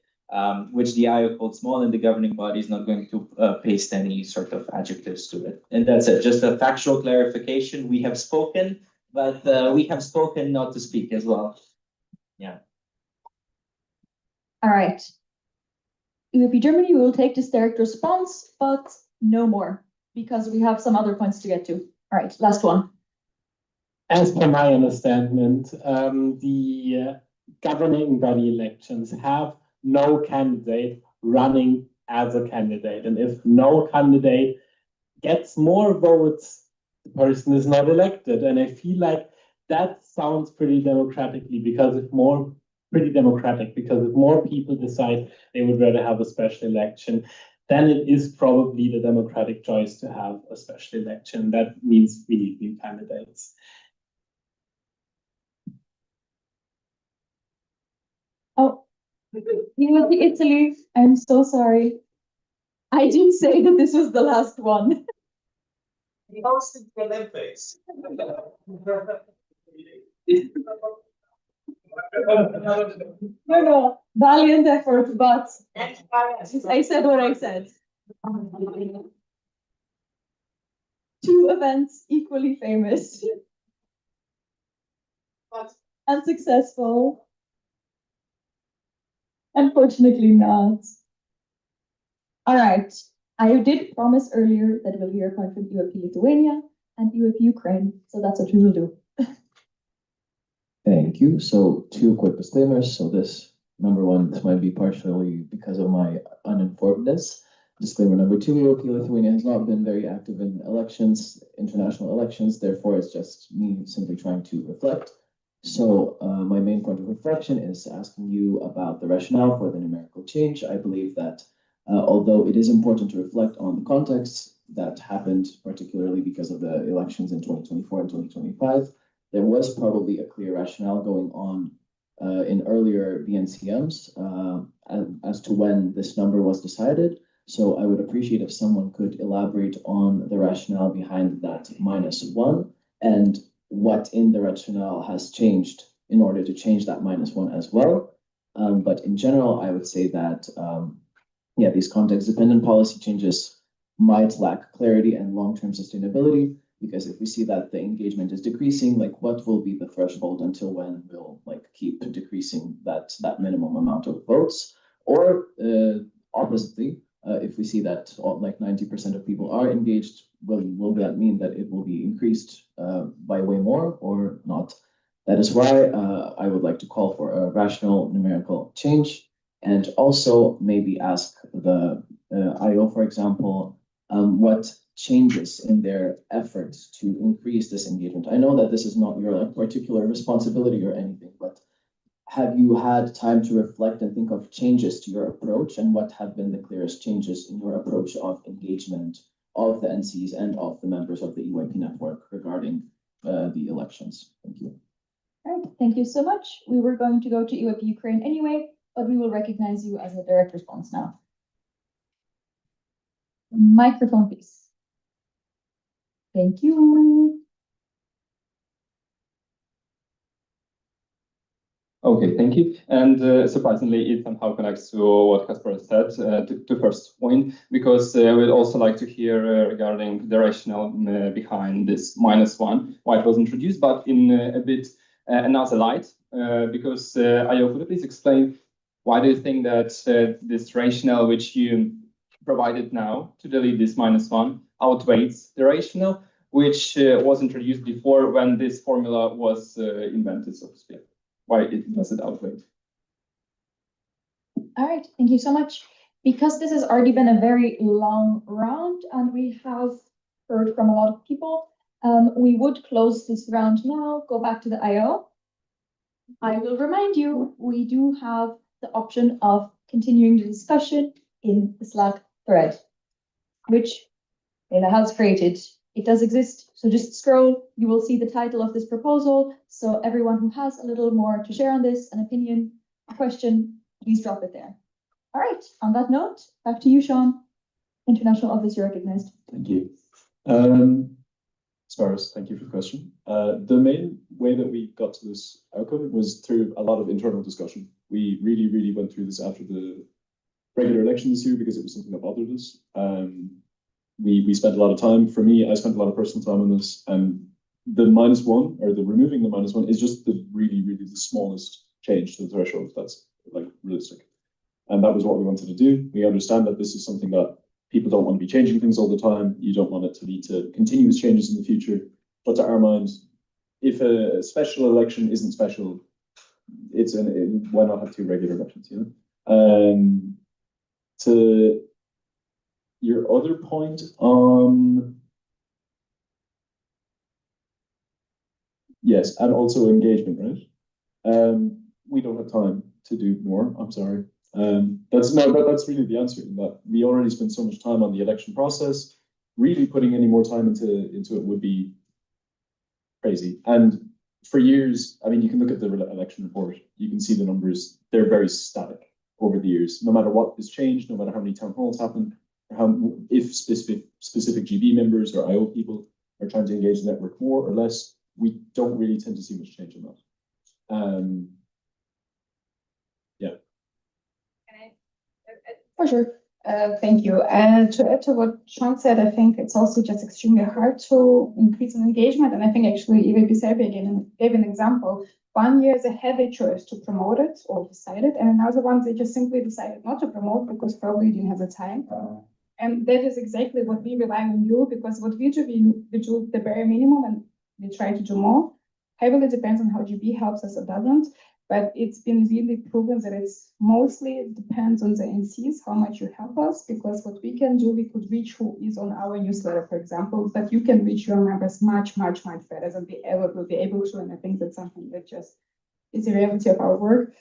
which the IO called small, and the governing body is not going to paste any sort of adjectives to it. And that's it, just a factual clarification. We have spoken, but we have spoken not to speak as well. Yeah. All right. EUP Germany, we will take this direct response, but no more, because we have some other points to get to. All right, last one. As per my understanding, the governing body elections have no candidate running as a candidate. And if no candidate gets more votes, the person is not elected. And I feel like that sounds pretty democratic because if more people decide they would rather have a special election, then it is probably the democratic choice to have a special election. That means we need new candidates. Oh, Italy, I'm so sorry. I did say that this was the last one. He hosted the Olympics. No, valiant effort, but I said what I said. 2 events equally famous. Unsuccessful. Unfortunately not. All right. I did promise earlier that we'll hear a point from EUP Lithuania and EUP Ukraine, so that's what we will do. Thank you. So 2 quick disclaimers. So this, number 1, this might be partially because of my uninformedness. Disclaimer number 2, EUP Lithuania has not been very active in elections, international elections. Therefore, it's just me simply trying to reflect. So my main point of reflection is asking you about the rationale for the numerical change. I believe that although it is important to reflect on the context that happened, particularly because of the elections in 2024 and 2025, there was probably a clear rationale going on in earlier BNCMs as to when this number was decided. So I would appreciate if someone could elaborate on the rationale behind that -1 and what in the rationale has changed in order to change that -1 as well. But in general, I would say that, yeah, these context-dependent policy changes might lack clarity and long-term sustainability, because if we see that the engagement is decreasing, like what will be the threshold until when we'll like keep decreasing that minimum amount of votes? Or oppositely, if we see that like 90% of people are engaged, will that mean that it will be increased by way more or not? That is why I would like to call for a rational numerical change, and also maybe ask the IO, for example, what changes in their efforts to increase this engagement. I know that this is not your particular responsibility or anything, but have you had time to reflect and think of changes to your approach, and what have been the clearest changes in your approach of engagement of the NCs and of the members of the EYP network regarding the elections? Thank you. All right, thank you so much. We were going to go to EYP Ukraine anyway, but we will recognize you as a direct response now. Microphone, please. Thank you. Okay, thank you. And surprisingly, it somehow connects to what Kasper said, to first point, because we'd also like to hear regarding the rationale behind this -1, why it was introduced, but in a bit another light, because Ayo, could you please explain why do you think that this rationale which you provided now to delete this -1 outweighs the rationale which was introduced before when this formula was invented, so to speak? Why does it outweigh? All right, thank you so much. Because this has already been a very long round and we have heard from a lot of people, we would close this round now, go back to the IO. I will remind you, we do have the option of continuing the discussion in the Slack thread, which Leila has created. It does exist, so just scroll, you will see the title of this proposal. So everyone who has a little more to share on this, an opinion, a question, please drop it there. All right, on that note, back to you, Sean. International Office, you're recognized. Thank you. Sparrows, thank you for the question. The main way that we got to this outcome was through a lot of internal discussion. We really went through this after the regular election this year because it was something that bothered us. We spent a lot of time. For me, I spent a lot of personal time on this, and the -1 or the removing the -1 is just the really the smallest change to the threshold that's like realistic. And that was what we wanted to do. We understand that this is something that people don't want to be changing things all the time. You don't want it to lead to continuous changes in the future. But to our mind, if a special election isn't special, why not have 2 regular elections, you know? To your other point on, yes, and also engagement, right? We don't have time to do more, I'm sorry. That's really the answer, in that we already spent so much time on the election process. Really putting any more time into it would be crazy. And for years, I mean, you can look at the election report, you can see the numbers, they're very static over the years. No matter what has changed, no matter how many town halls happen, if specific GB members or IO people are trying to engage the network more or less, we don't really tend to see much change in that. Yeah. For sure. Thank you. And to add to what Sean said, I think it's also just extremely hard to increase engagement. And I think actually EVP Serbia gave an example. 1 year they had a choice to promote it or decide it, and another one they just simply decided not to promote because probably didn't have the time. And that is exactly what we rely on you, because what we do, we do the bare minimum and we try to do more. Heavily depends on how GB helps us or doesn't. But it's been really proven that it's mostly depends on the NCs, how much you help us, because what we can do, we could reach who is on our newsletter, for example, but you can reach your members much better than we ever will be able to. And I think that's something that just is a reality of our work.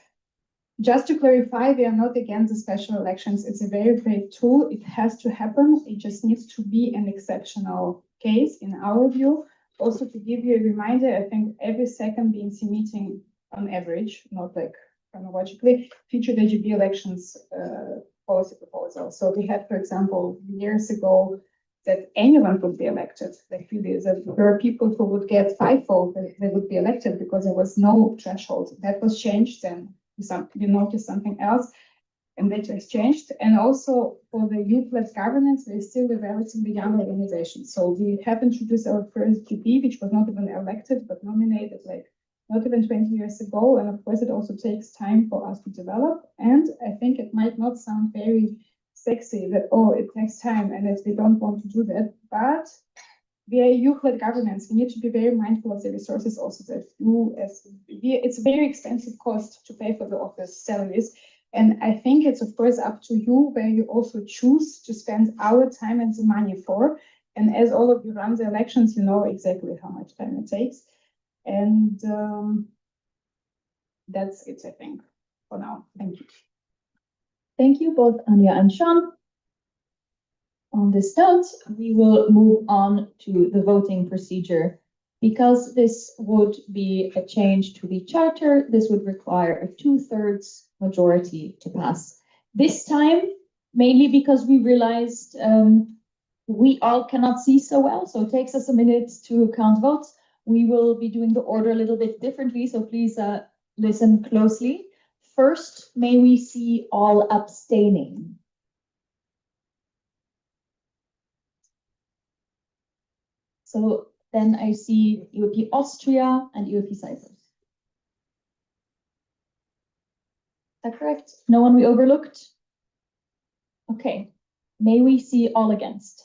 Just to clarify, we are not against the special elections. It's a very great tool. It has to happen. It just needs to be an exceptional case in our view. Also, to give you a reminder, I think every second BNC meeting on average, not like chronologically, featured the GB elections policy proposal. So we had, for example, years ago that anyone could be elected. Like really, that there are people who would get 5-fold, they would be elected because there was no threshold. That was changed, and we noticed something else, and that has changed. And also for the youth-led governance, we're still a relatively young organization. So we have introduced our first GB, which was not even elected, but nominated like not even 20 years ago. And of course, it also takes time for us to develop. And I think it might not sound very sexy that, oh, it takes time and that we don't want to do that. But we are youth-led governance. We need to be very mindful of the resources also that it's a very expensive cost to pay for the office salaries. And I think it's, of course, up to you where you also choose to spend our time and the money for. And as all of you run the elections, you know exactly how much time it takes. And that's it, I think, for now. Thank you. Thank you, both Anya and Sean. On this note, we will move on to the voting procedure. Because this would be a change to the charter, this would require a 2/3 majority to pass. This time, mainly because we realized we all cannot see so well, so it takes us a minute to count votes. We will be doing the order a little bit differently, so please listen closely. First, may we see all abstaining? So then I see EOP Austria and EOP Cyprus. that correct? No one we overlooked? Okay, may we see all against?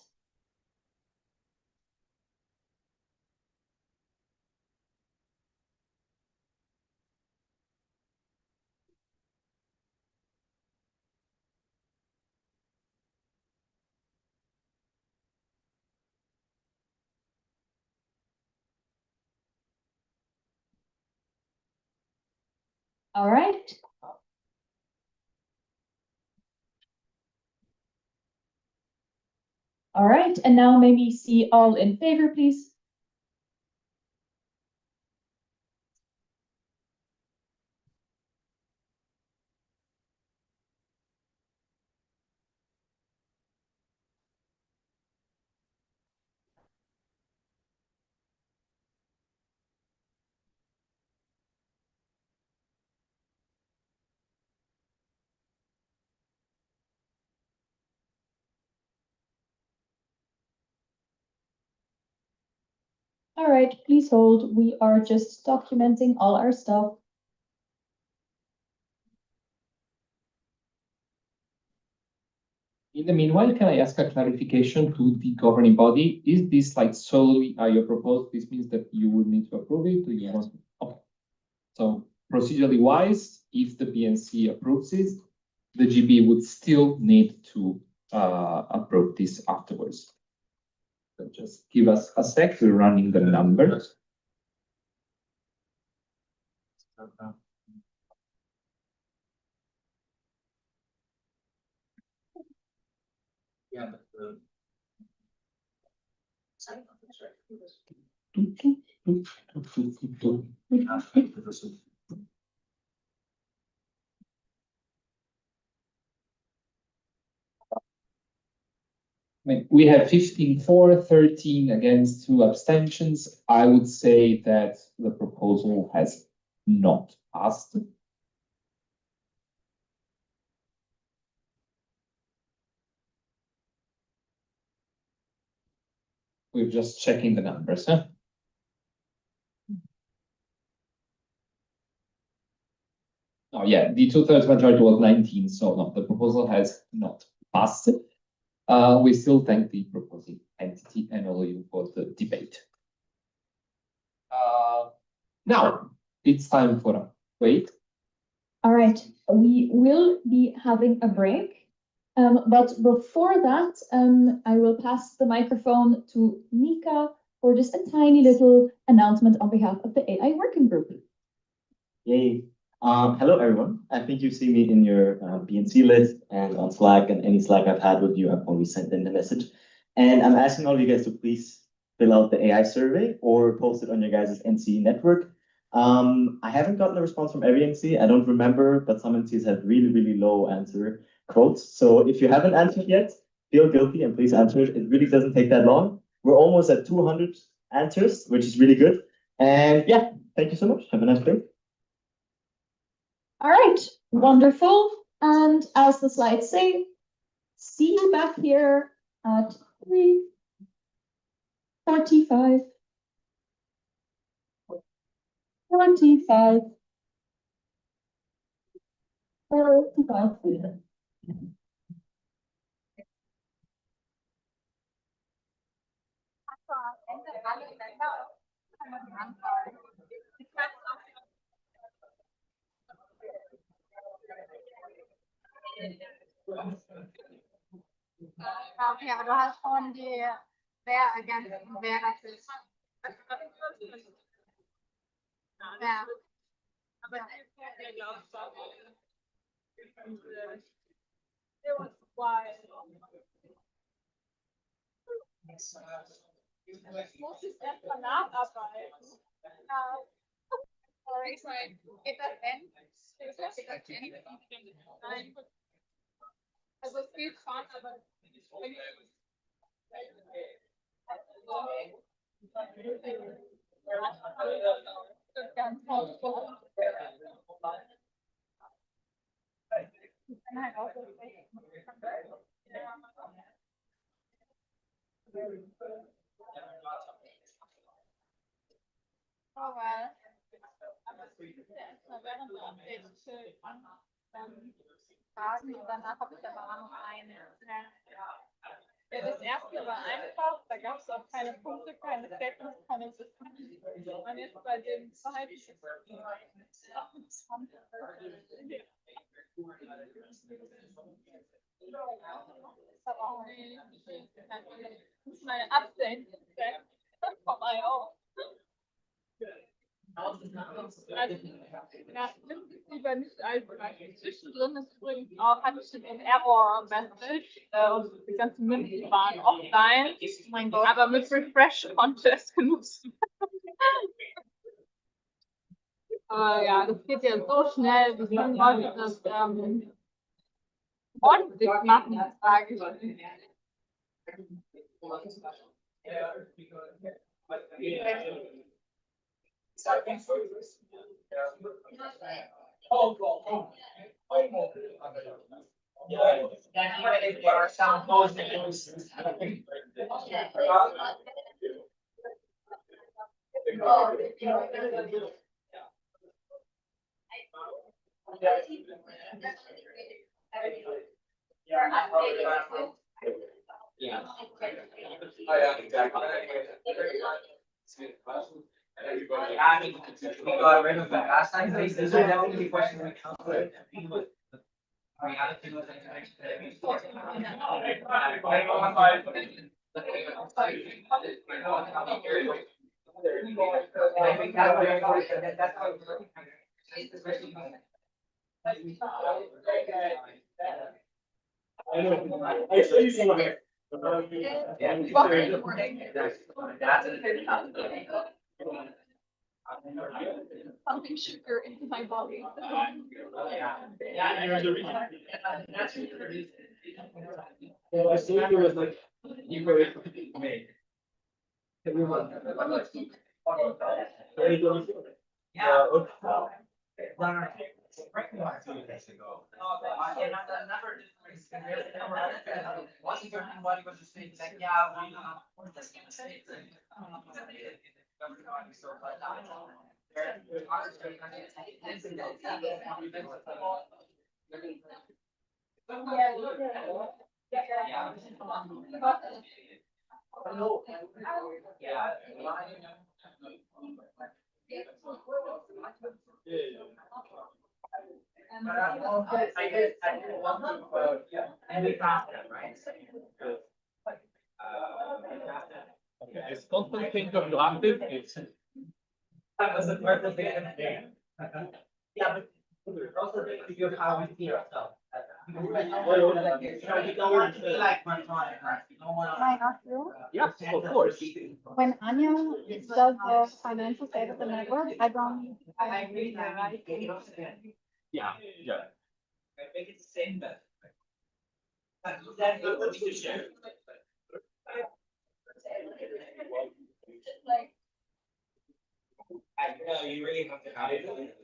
All right. All right, and now maybe see all in favor, please. All right, please hold. We are just documenting all our stuff. In the meanwhile, can I ask a clarification to the governing body? Is this like solely your proposed? This means that you would need to approve it? Do you want? Okay. So procedurally wise, if the BNC approves it, the GB would still need to approve this afterwards. So just give us a sec. We're running the numbers. Yeah, but We have 15 for, 13 against, 2 abstentions. I would say that the proposal has not passed. We're just checking the numbers, huh? Oh yeah, the 2/3 majority was 19, so no, the proposal has not passed. We still thank the proposing entity and all you for the debate. Now it's time for a wait. All right, we will be having a break. But before that, I will pass the microphone to Nika for just a tiny little announcement on behalf of the AI working group. Yay. Hello, everyone. I think you see me in your BNC list and on Slack, and any Slack I've had with you, I've always sent in the message. And I'm asking all of you guys to please fill out the AI survey or post it on your guys' NC network. I haven't gotten a response from every NC. I don't remember, but some NCs have really, really low answer quotes. So if you haven't answered yet, feel guilty and please answer it. It really doesn't take that long. We're almost at 200 answers, which is really good. And yeah, thank you so much. Have a nice day. All right, wonderful. And as the slides say, see you back here at 3:45. 45. 45. Okay, aber du hast schon die, wer ergänzt und wer das ist. Ja. Aber ich muss es erstmal nacharbeiten. Sorry, geht das N? Nein. Also es geht schon, aber oh well. Aber es ist ja erstmal während der Updates schön. Fragen und danach habe ich aber auch noch eine. Ja, das erste war einfach, da gab es auch keine Punkte, keine Statements, keine Systeme. Und jetzt bei dem zweiten ist es aber auch meine Update vom IO. Also, ja, lieber nicht allzu lang. Zwischendrin ist übrigens auch, hatte ich ein Error-Message und die ganzen Münzen waren offline. Oh mein Gott. Aber mit Refresh konnte es genutzt werden. Aber ja, das geht ja so schnell, wie können Leute das ordentlich machen, das sage ich. Pumping sugar into my body. It's constant change of directive. It's That was the part of the yeah, but also the figure of how we see ourselves. You don't feel like one time, right? You don't want Can I ask you? yes, of course. When Anya does the financial state of the network, I don't. I agree that I Yeah, yeah. make it the same method. Then it would be to share. I know you really have to have it.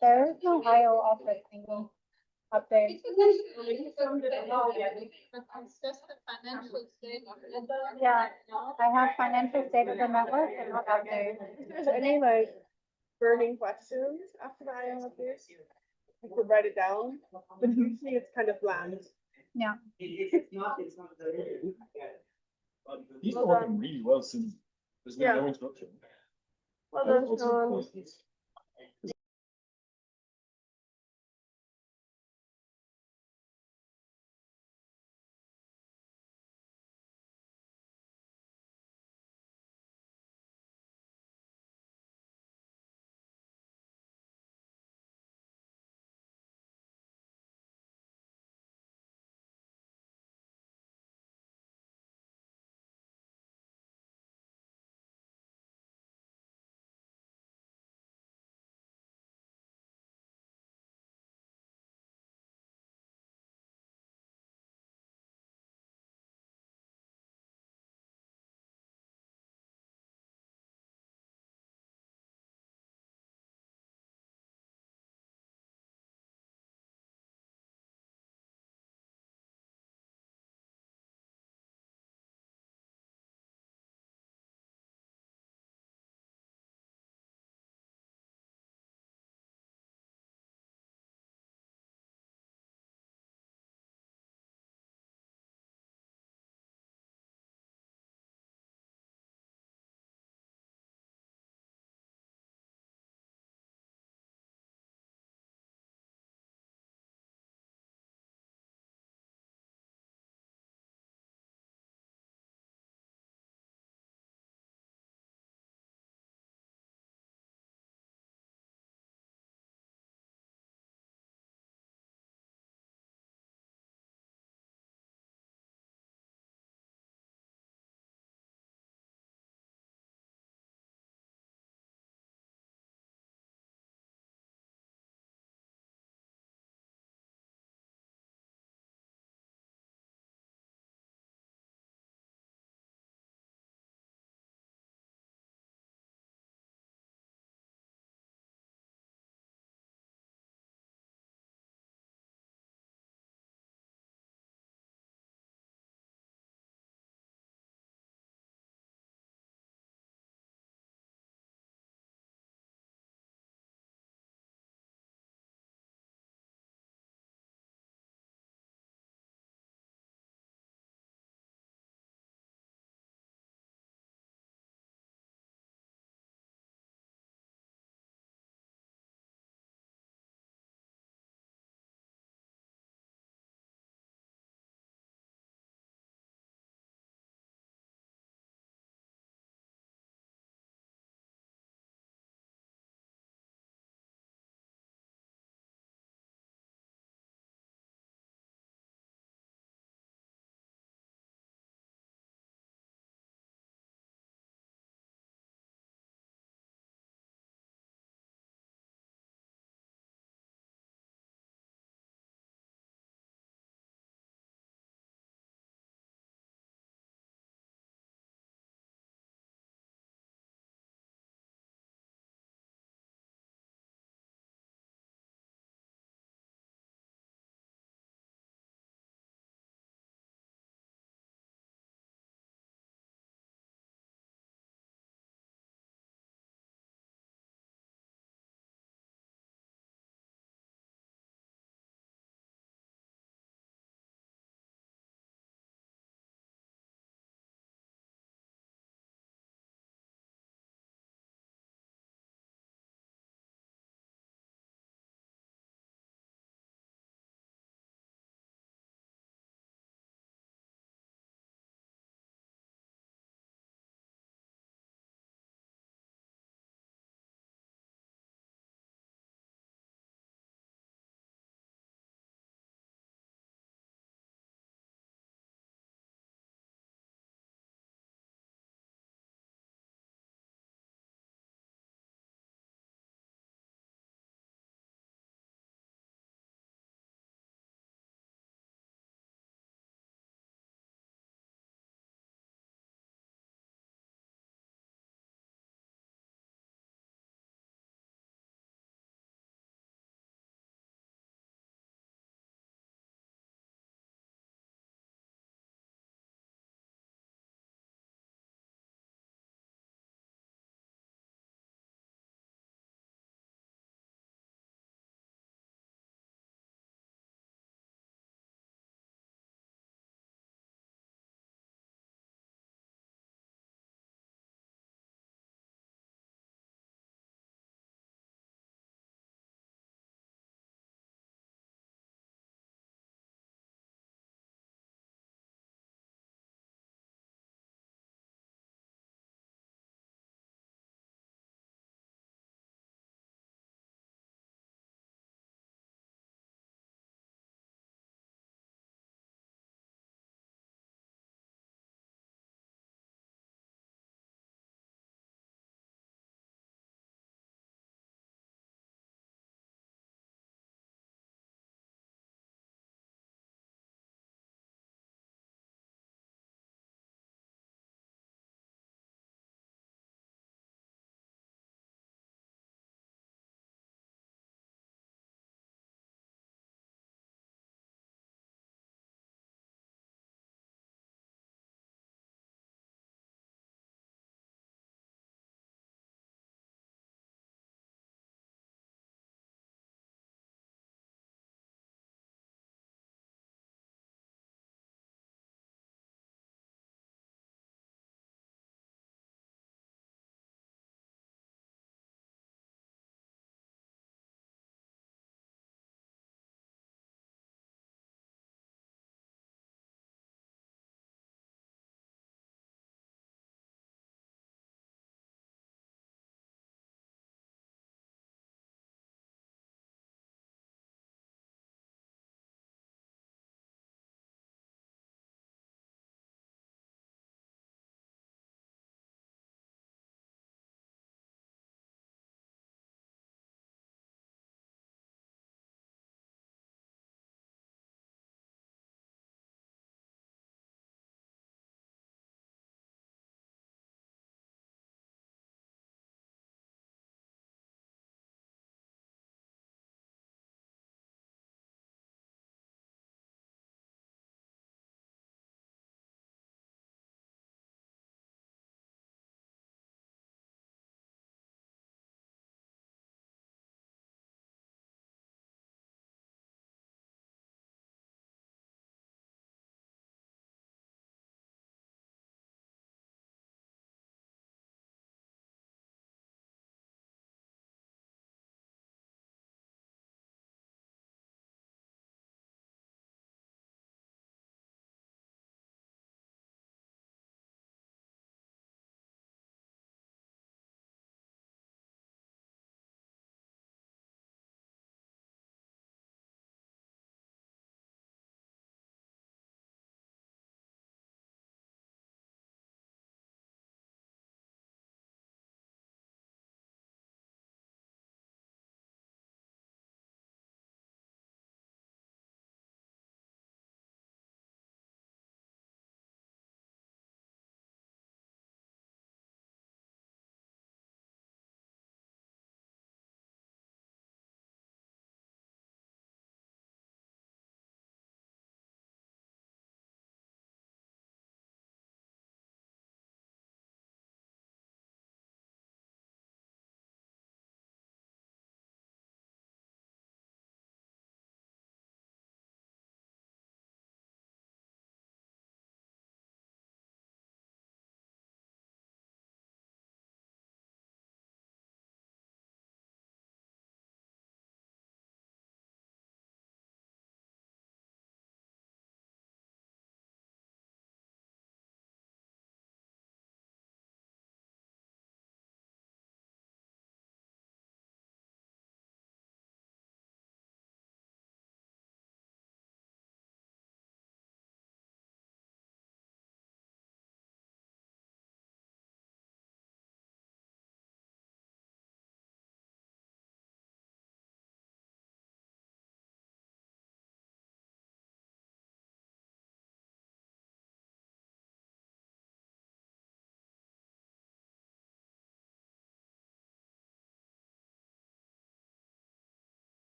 There is no IO office single update. It's just the financial state of the network. Yeah, I have financial state of the network and not update. If there's any like burning questions after the IO updates, you could write it down, but usually it's kind of bland. Yeah. It's not. These are working really well since there's been no interruption. Well, there's Also, no.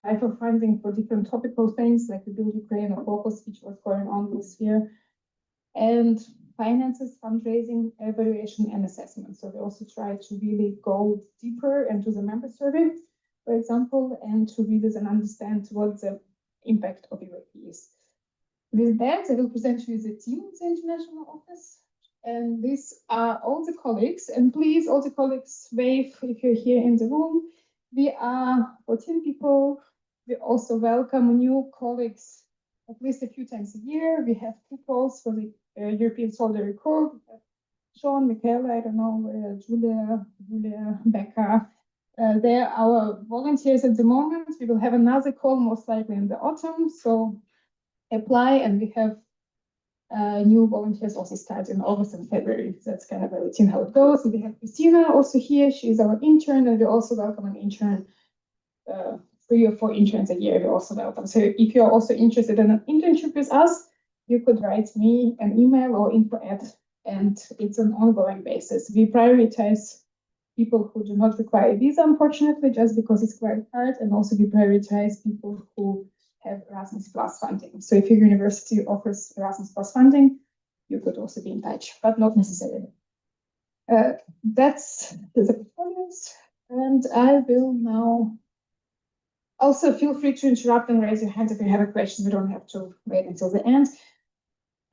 apply for funding for different topical things like the Build Ukraine or Focus, which was going on this year, and finances, fundraising, evaluation, and assessment. So we also try to really go deeper into the member survey, for example, and to really then understand what the impact of UAP is. With that, I will present you the team of the International Office. And these are all the colleagues. And please, all the colleagues, wave if you're here in the room. We are 14 people. We also welcome new colleagues at least a few times a year. We have kickoffs for the European Solidarity Corps. Sean, Michaela, I don't know, Julia, Becca. They're our volunteers at the moment. We will have another call most likely in the autumn. So apply, and we have new volunteers also start in August and February. So that's kind of a routine how it goes. And we have Christina also here. She's our intern, and we also welcome an intern, 3 or 4 interns a year. We also welcome. So if you're also interested in an internship with us, you could write me an email or info at, and it's an ongoing basis. We prioritize people who do not require a visa, unfortunately, just because it's quite hard, and also we prioritize people who have Erasmus Plus funding. So if your university offers Erasmus Plus funding, you could also be in touch, but not necessarily. That's the portfolios, and I will now also feel free to interrupt and raise your hands if you have a question. You don't have to wait until the end.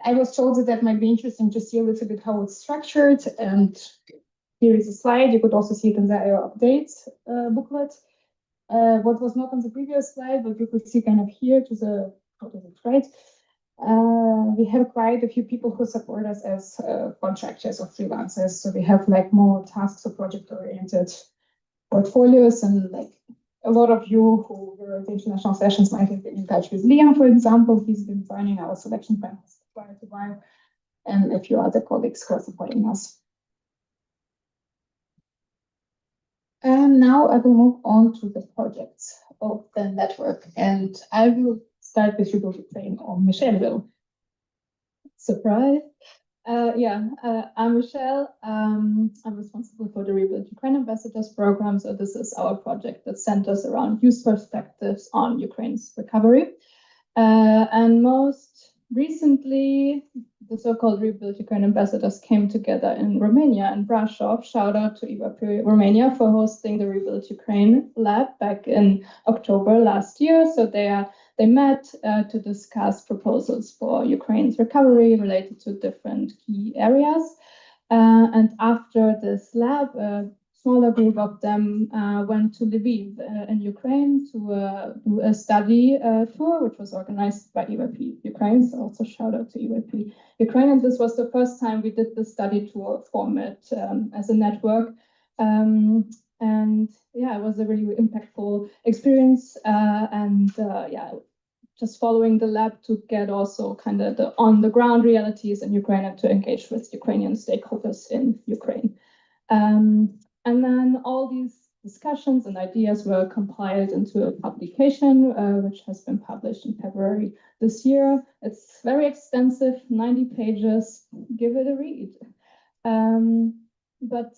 I was told that might be interesting to see a little bit how it's structured, and here is a slide. You could also see it in the IO updates booklet. What was not on the previous slide, but you could see kind of here to the right. We have quite a few people who support us as contractors or freelancers. So we have like more tasks or project-oriented portfolios, and like a lot of you who were at the international sessions might have been in touch with Liam, for example. He's been running our selection panels for quite a while, and a few other colleagues who are supporting us. And now I will move on to the projects of the network, and I will start with Rebuild Ukraine, or Michelle will. Surprise. I'm Michelle. I'm responsible for the Rebuild Ukraine Ambassadors program. So this is our project that centers around youth perspectives on Ukraine's recovery. And most recently, the so-called Rebuild Ukraine Ambassadors came together in Romania and Brasov. Shout out to IWAP Romania for hosting the Rebuild Ukraine Lab back in October last year. So they met to discuss proposals for Ukraine's recovery related to different key areas. And after this lab, a smaller group of them went to Lviv in Ukraine to do a study tour, which was organized by IWAP Ukraine. So also shout out to IWAP Ukraine. And this was the first time we did the study tour format as a network. And yeah, it was a really impactful experience. Just following the lab to get also kind of the on-the-ground realities in Ukraine and to engage with Ukrainian stakeholders in Ukraine. And then all these discussions and ideas were compiled into a publication, which has been published in February this year. It's very extensive, 90 pages. Give it a read. But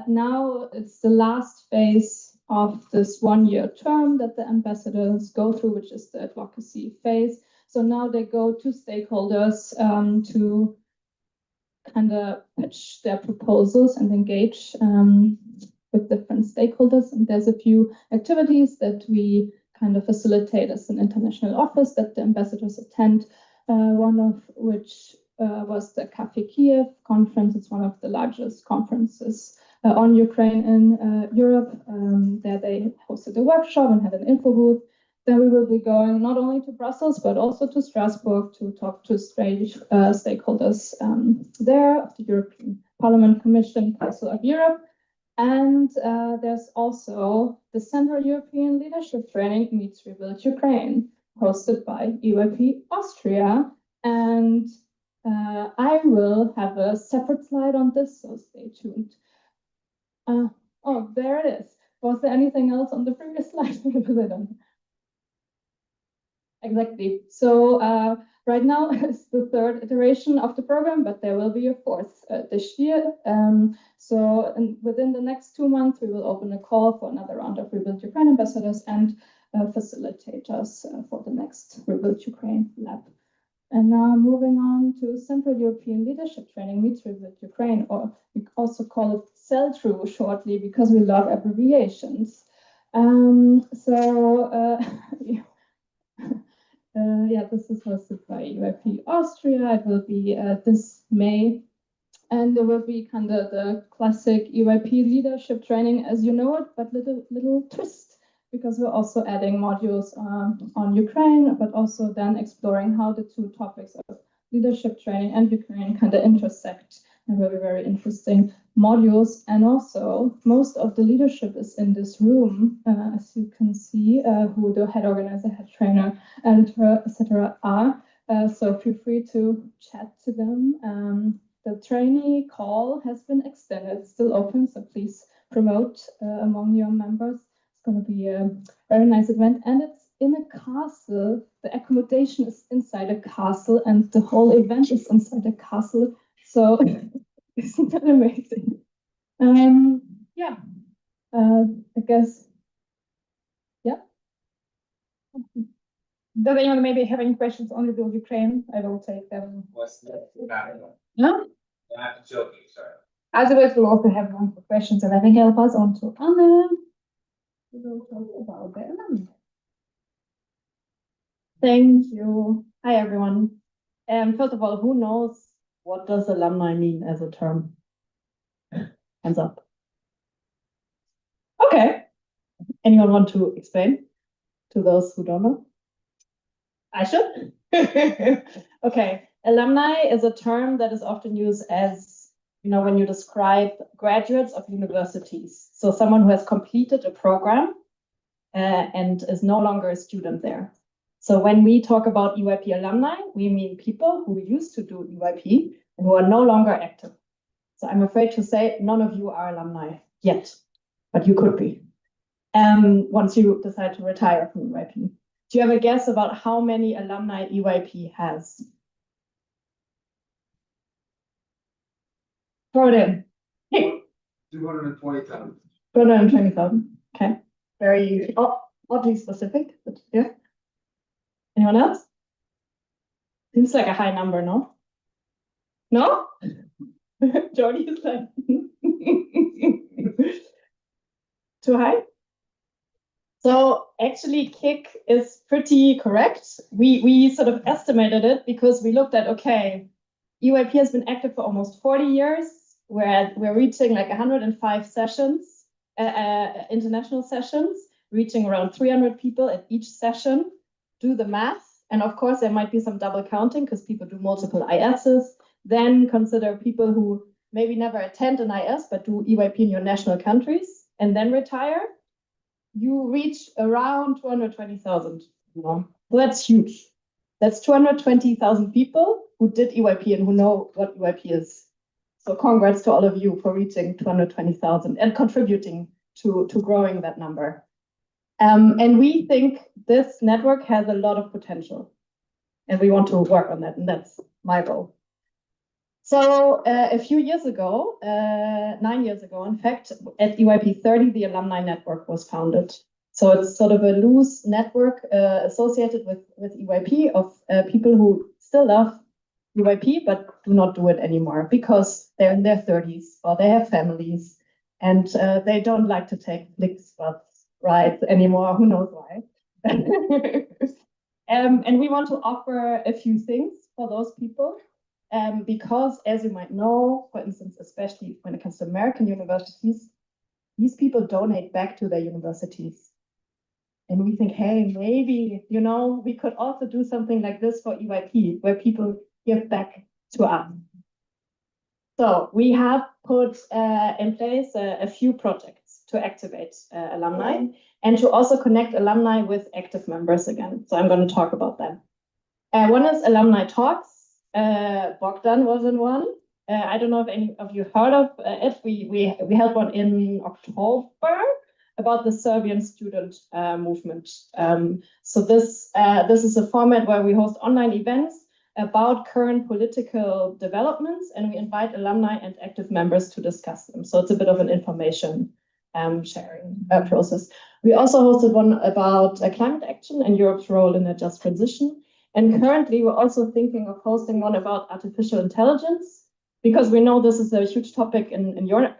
now it's the last phase of this 1-year term that the ambassadors go through, which is the advocacy phase. So now they go to stakeholders to kind of pitch their proposals and engage with different stakeholders. And there's a few activities that we kind of facilitate as an international office that the ambassadors attend, one of which was the Cafe Kiev conference. It's one of the largest conferences on Ukraine in Europe. There they hosted a workshop and had an info booth. Then we will be going not only to Brussels, but also to Strasbourg to talk to stakeholders there of the European Parliament, Commission, Council of Europe. And there's also the Central European Leadership Training Meets Rebuild Ukraine, hosted by IWAP Austria. And I will have a separate slide on this, so stay tuned. Oh, there it is. Was there anything else on the previous slide? Because I don't. Exactly. So right now it's the 3rd iteration of the program, but there will be a 4th this year. Within the next 2 months, we will open a call for another round of Rebuild Ukraine ambassadors, and facilitators for the next Rebuild Ukraine lab. And now moving on to Central European Leadership Training, Meet Rebuild Ukraine, or we also call it CELTRU shortly because we love abbreviations. This is hosted by UIP Austria. It will be this May, and there will be kind of the classic UIP leadership training as you know it, but little twist, because we're also adding modules on Ukraine, but also then exploring how the two topics of leadership training and Ukraine kind of intersect. And will be very interesting modules. And also, most of the leadership is in this room, as you can see, who the head organizer, head trainer, editor, etc. are. So feel free to chat to them. The trainee call has been extended, it's still open, so please promote among your members. It's going to be a very nice event, and it's in a castle. The accommodation is inside a castle, and the whole event is inside a castle. So isn't that amazing? I guess, yeah. Does anyone maybe have any questions on Rebuild Ukraine? I will take them. What's the No? I'm joking, sorry. Otherwise, we'll also have one for questions, and I think I'll pass on to Anna. We will talk about the alumni. Thank you. Hi, everyone. First of all, who knows what does alumni mean as a term? Hands up. Okay. Anyone want to explain to those who don't know? I should? Okay. Alumni is a term that is often used as, when you describe graduates of universities. So someone who has completed a program and is no longer a student there. So when we talk about EYP alumni, we mean people who used to do EYP and who are no longer active. So I'm afraid to say none of you are alumni yet, but you could be. Once you decide to retire from EYP. Do you have a guess about how many alumni EYP has? Throw it in. 220,000. 220,000. Okay. Very oddly specific, but yeah. Anyone else? Seems like a high number, no? No? Jody is like too high? So actually KIC is pretty correct. We sort of estimated it because we looked at, okay, EYP has been active for almost 40 years. We're reaching like 105 sessions, international sessions, reaching around 300 people at each session. Do the math. And of course, there might be some double counting because people do multiple ISs. Then consider people who maybe never attend an IS, but do EYP in your national countries and then retire. You reach around 220,000. So that's huge. That's 220,000 people who did EYP and who know what EYP is. So congrats to all of you for reaching 220,000 and contributing to growing that number. And we think this network has a lot of potential. And we want to work on that, and that's my role. So a few years ago, 9 years ago, in fact, at EYP 30, the alumni network was founded. So it's sort of a loose network associated with EYP of people who still love EYP, but do not do it anymore because they're in their 30s or they have families and they don't like to take Flixbus rides anymore. Who knows why? And we want to offer a few things for those people. Because as you might know, for instance, especially when it comes to American universities, these people donate back to their universities. And we think, hey, maybe, we could also do something like this for EYP, where people give back to us. So we have put in place a few projects to activate alumni and to also connect alumni with active members again. So I'm going to talk about them. One is alumni talks. Bogdan was in one. I don't know if any of you heard of it. We held one in October about the Serbian student movement. So this is a format where we host online events about current political developments, and we invite alumni and active members to discuss them. So it's a bit of an information sharing process. We also hosted one about climate action and Europe's role in a just transition. And currently, we're also thinking of hosting one about artificial intelligence, because we know this is a huge topic in your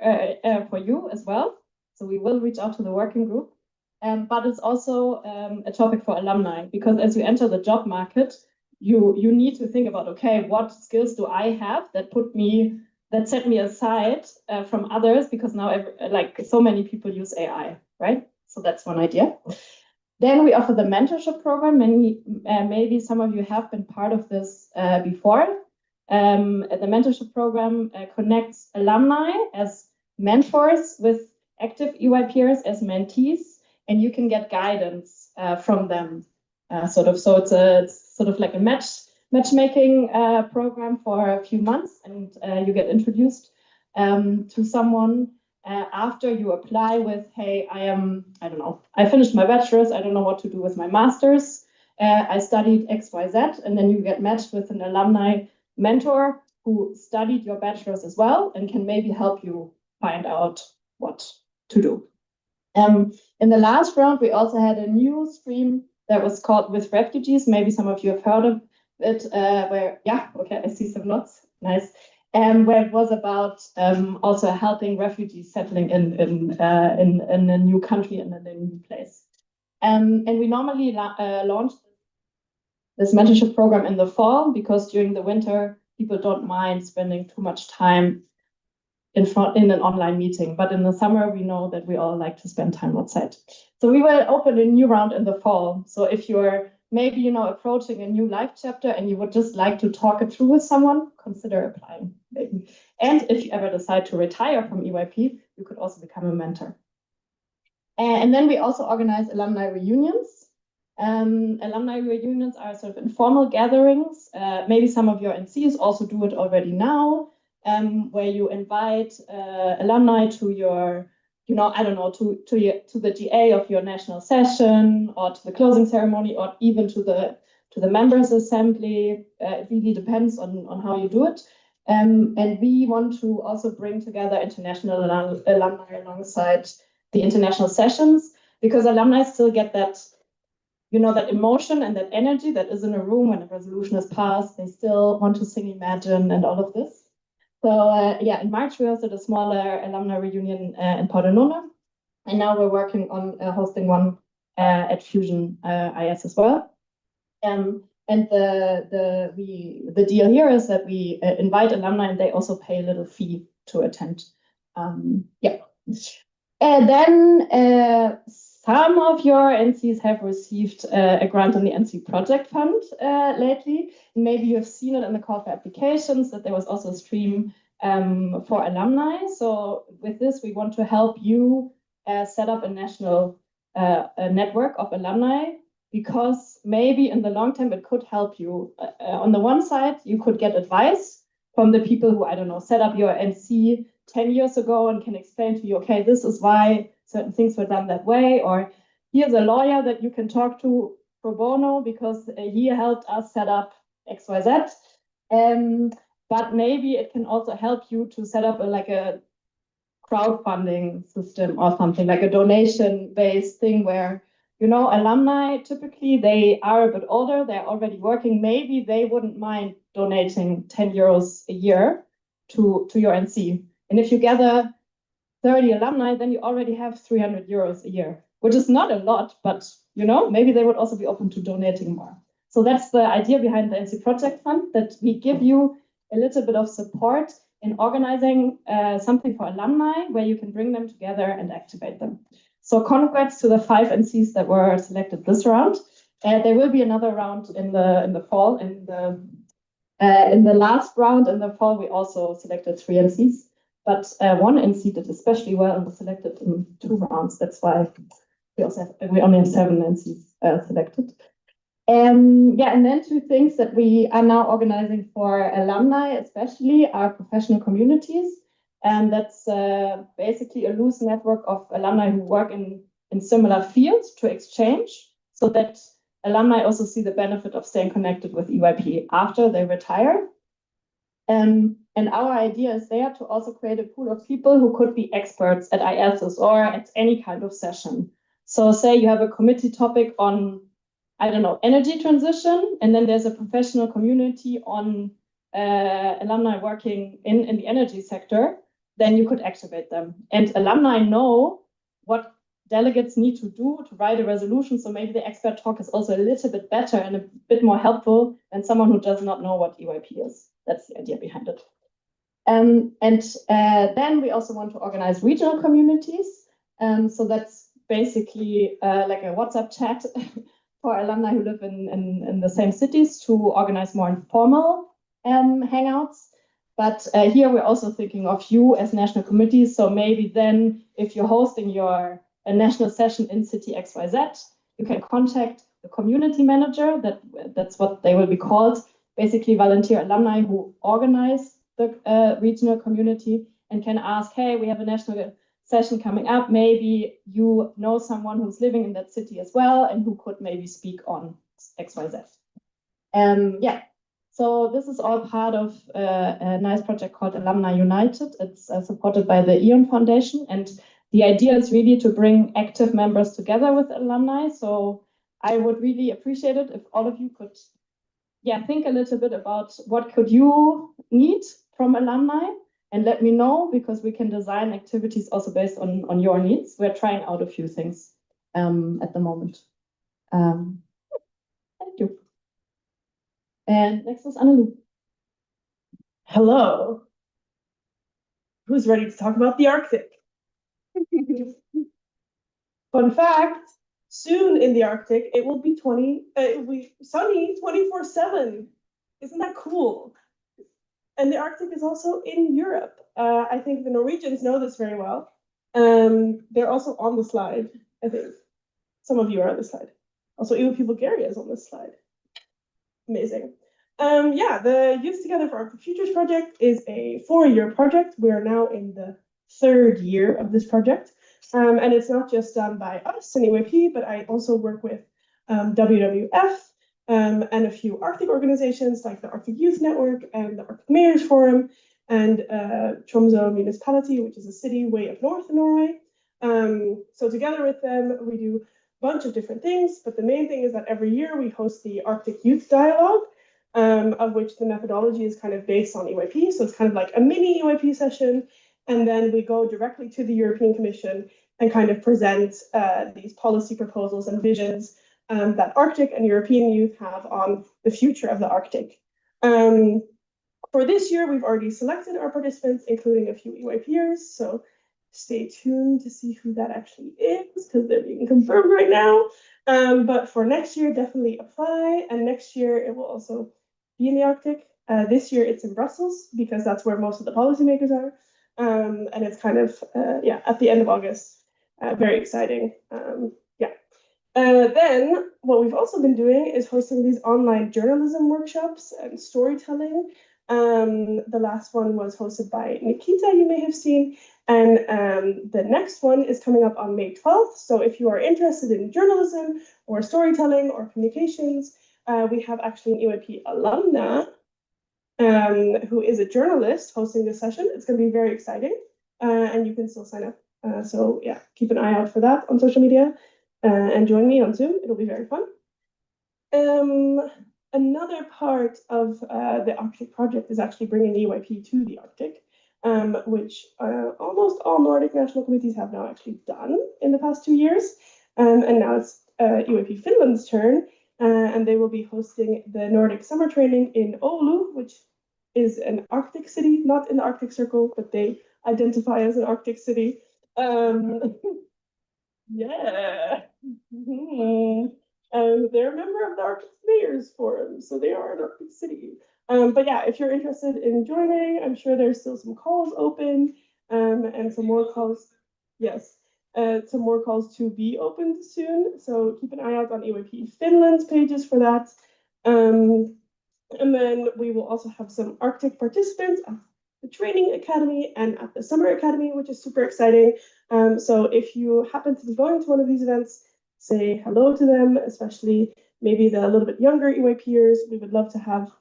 for you as well. So we will reach out to the working group. But it's also a topic for alumni, because as you enter the job market, you need to think about, okay, what skills do I have that set me aside from others, because now like so many people use AI, right? So that's one idea. Then we offer the mentorship program. Maybe some of you have been part of this before. The mentorship program connects alumni as mentors with active EY peers as mentees, and you can get guidance from them. So it's sort of like a matchmaking program for a few months, and you get introduced to someone after you apply with, hey, I don't know, I finished my bachelor's, I don't know what to do with my master's, I studied XYZ, and then you get matched with an alumni mentor who studied your bachelor's as well and can maybe help you find out what to do. In the last round, we also had a new stream that was called With Refugees. Maybe some of you have heard of it, I see some notes, nice. Where it was about also helping refugees settling in a new country and in a new place. And we normally launch this mentorship program in the fall, because during the winter, people don't mind spending too much time in an online meeting. But in the summer, we know that we all like to spend time outside. So we will open a new round in the fall. So if you're maybe, approaching a new life chapter and you would just like to talk it through with someone, consider applying maybe. And if you ever decide to retire from EYP, you could also become a mentor. And then we also organize alumni reunions. Alumni reunions are sort of informal gatherings. Maybe some of your NCs also do it already now, where you invite alumni to your, I don't know, to the GA of your national session, or to the closing ceremony, or even to the members assembly. It really depends on how you do it. And we want to also bring together international alumni alongside the international sessions, because alumni still get that, that emotion and that energy that is in a room when a resolution is passed. They still want to sing Imagine and all of this. So in March, we hosted a smaller alumni reunion in Pordenone, and now we're working on hosting one at Fusion IS as well. And the deal here is that we invite alumni, and they also pay a little fee to attend. And then some of your NCs have received a grant on the NC Project Fund lately. Maybe you have seen it in the call for applications that there was also a stream for alumni. So with this, we want to help you set up a national network of alumni, because maybe in the long term, it could help you. On the one side, you could get advice from the people who, I don't know, set up your NC 10 years ago and can explain to you, okay, this is why certain things were done that way, or here's a lawyer that you can talk to pro bono because he helped us set up XYZ. But maybe it can also help you to set up a crowdfunding system or something, like a donation-based thing where, alumni, typically they are a bit older, they're already working, maybe they wouldn't mind donating 10 euros a year to your NC. And if you gather 30 alumni, then you already have 300 euros a year, which is not a lot, but maybe they would also be open to donating more. So that's the idea behind the NC Project Fund, that we give you a little bit of support in organizing something for alumni where you can bring them together and activate them. So congrats to the 5 NCs that were selected this round. There will be another round in the fall. In the last round in the fall, we also selected 3 NCs. But one NC did especially well and was selected in 2 rounds. That's why we only have 7 NCs selected. And then 2 things that we are now organizing for alumni, especially, are professional communities. And that's basically a loose network of alumni who work in similar fields to exchange, so that alumni also see the benefit of staying connected with EYP after they retire. And our idea is there to also create a pool of people who could be experts at IELTS or at any kind of session. So say you have a committee topic on, I don't know, energy transition, and then there's a professional community on alumni working in the energy sector, then you could activate them. And alumni know what delegates need to do to write a resolution, so maybe the expert talk is also a little bit better and a bit more helpful than someone who does not know what EYP is. That's the idea behind it. And then we also want to organize regional communities. So that's basically like a WhatsApp chat for alumni who live in the same cities to organize more informal hangouts. But here we're also thinking of you as national committees. So maybe then if you're hosting your national session in city XYZ, you can contact the community manager, that's what they will be called, basically volunteer alumni who organize the regional community and can ask, hey, we have a national session coming up. Maybe you know someone who's living in that city as well and who could maybe speak on XYZ. Yeah, so this is all part of a nice project called Alumni United. It's supported by the Ion Foundation. And the idea is really to bring active members together with alumni. So I would really appreciate it if all of you could think a little bit about what could you need from alumni and let me know, because we can design activities also based on your needs. We're trying out a few things at the moment. Thank you. And next is Annalou. Hello. Who's ready to talk about the Arctic? Fun fact, soon in the Arctic, it will be sunny 24/7. Isn't that cool? And the Arctic is also in Europe. I think the Norwegians know this very well. They're also on the slide, I think. Some of you are on the slide. Also, EUP Bulgaria is on this slide. Amazing. Yeah, the Youth Together for Arctic Futures project is a 4-year project. We are now in the 3rd year of this project. And it's not just done by us in EYP, but I also work with WWF and a few Arctic organizations like the Arctic Youth Network and the Arctic Mayors Forum and Tromsø Municipality, which is a city way up north in Norway. So together with them, we do a bunch of different things, but the main thing is that every year we host the Arctic Youth Dialogue, of which the methodology is kind of based on EYP. So it's kind of like a mini EYP session. And then we go directly to the European Commission and kind of present these policy proposals and visions that Arctic and European youth have on the future of the Arctic. For this year, we've already selected our participants, including a few EYPers. So stay tuned to see who that actually is, because they're being confirmed right now. But for next year, definitely apply. And next year, it will also be in the Arctic. This year, it's in Brussels, because that's where most of the policymakers are. And it's kind of, at the end of August. Very exciting. Then what we've also been doing is hosting these online journalism workshops and storytelling. The last one was hosted by Nikita, you may have seen. And the next one is coming up on May 12th. So if you are interested in journalism or storytelling or communications, we have actually an EYP alumna who is a journalist hosting this session. It's going to be very exciting, and you can still sign up. So yeah, keep an eye out for that on social media and join me on Zoom. It'll be very fun. Another part of the Arctic project is actually bringing EYP to the Arctic, which almost all Nordic national committees have now actually done in the past 2 years. And now it's EYP Finland's turn, and they will be hosting the Nordic Summer Training in Oulu, which is an Arctic city, not in the Arctic Circle, but they identify as an Arctic city. Yeah. They're a member of the Arctic Mayors Forum, so they are an Arctic city. But yeah, if you're interested in joining, I'm sure there's still some calls open, and some more calls. Yes, some more calls to be opened soon. So keep an eye out on EYP Finland's pages for that. And then we will also have some Arctic participants at the Training Academy and at the Summer Academy, which is super exciting. So if you happen to be going to one of these events, say hello to them, especially maybe the little bit younger EYPers. We would love to have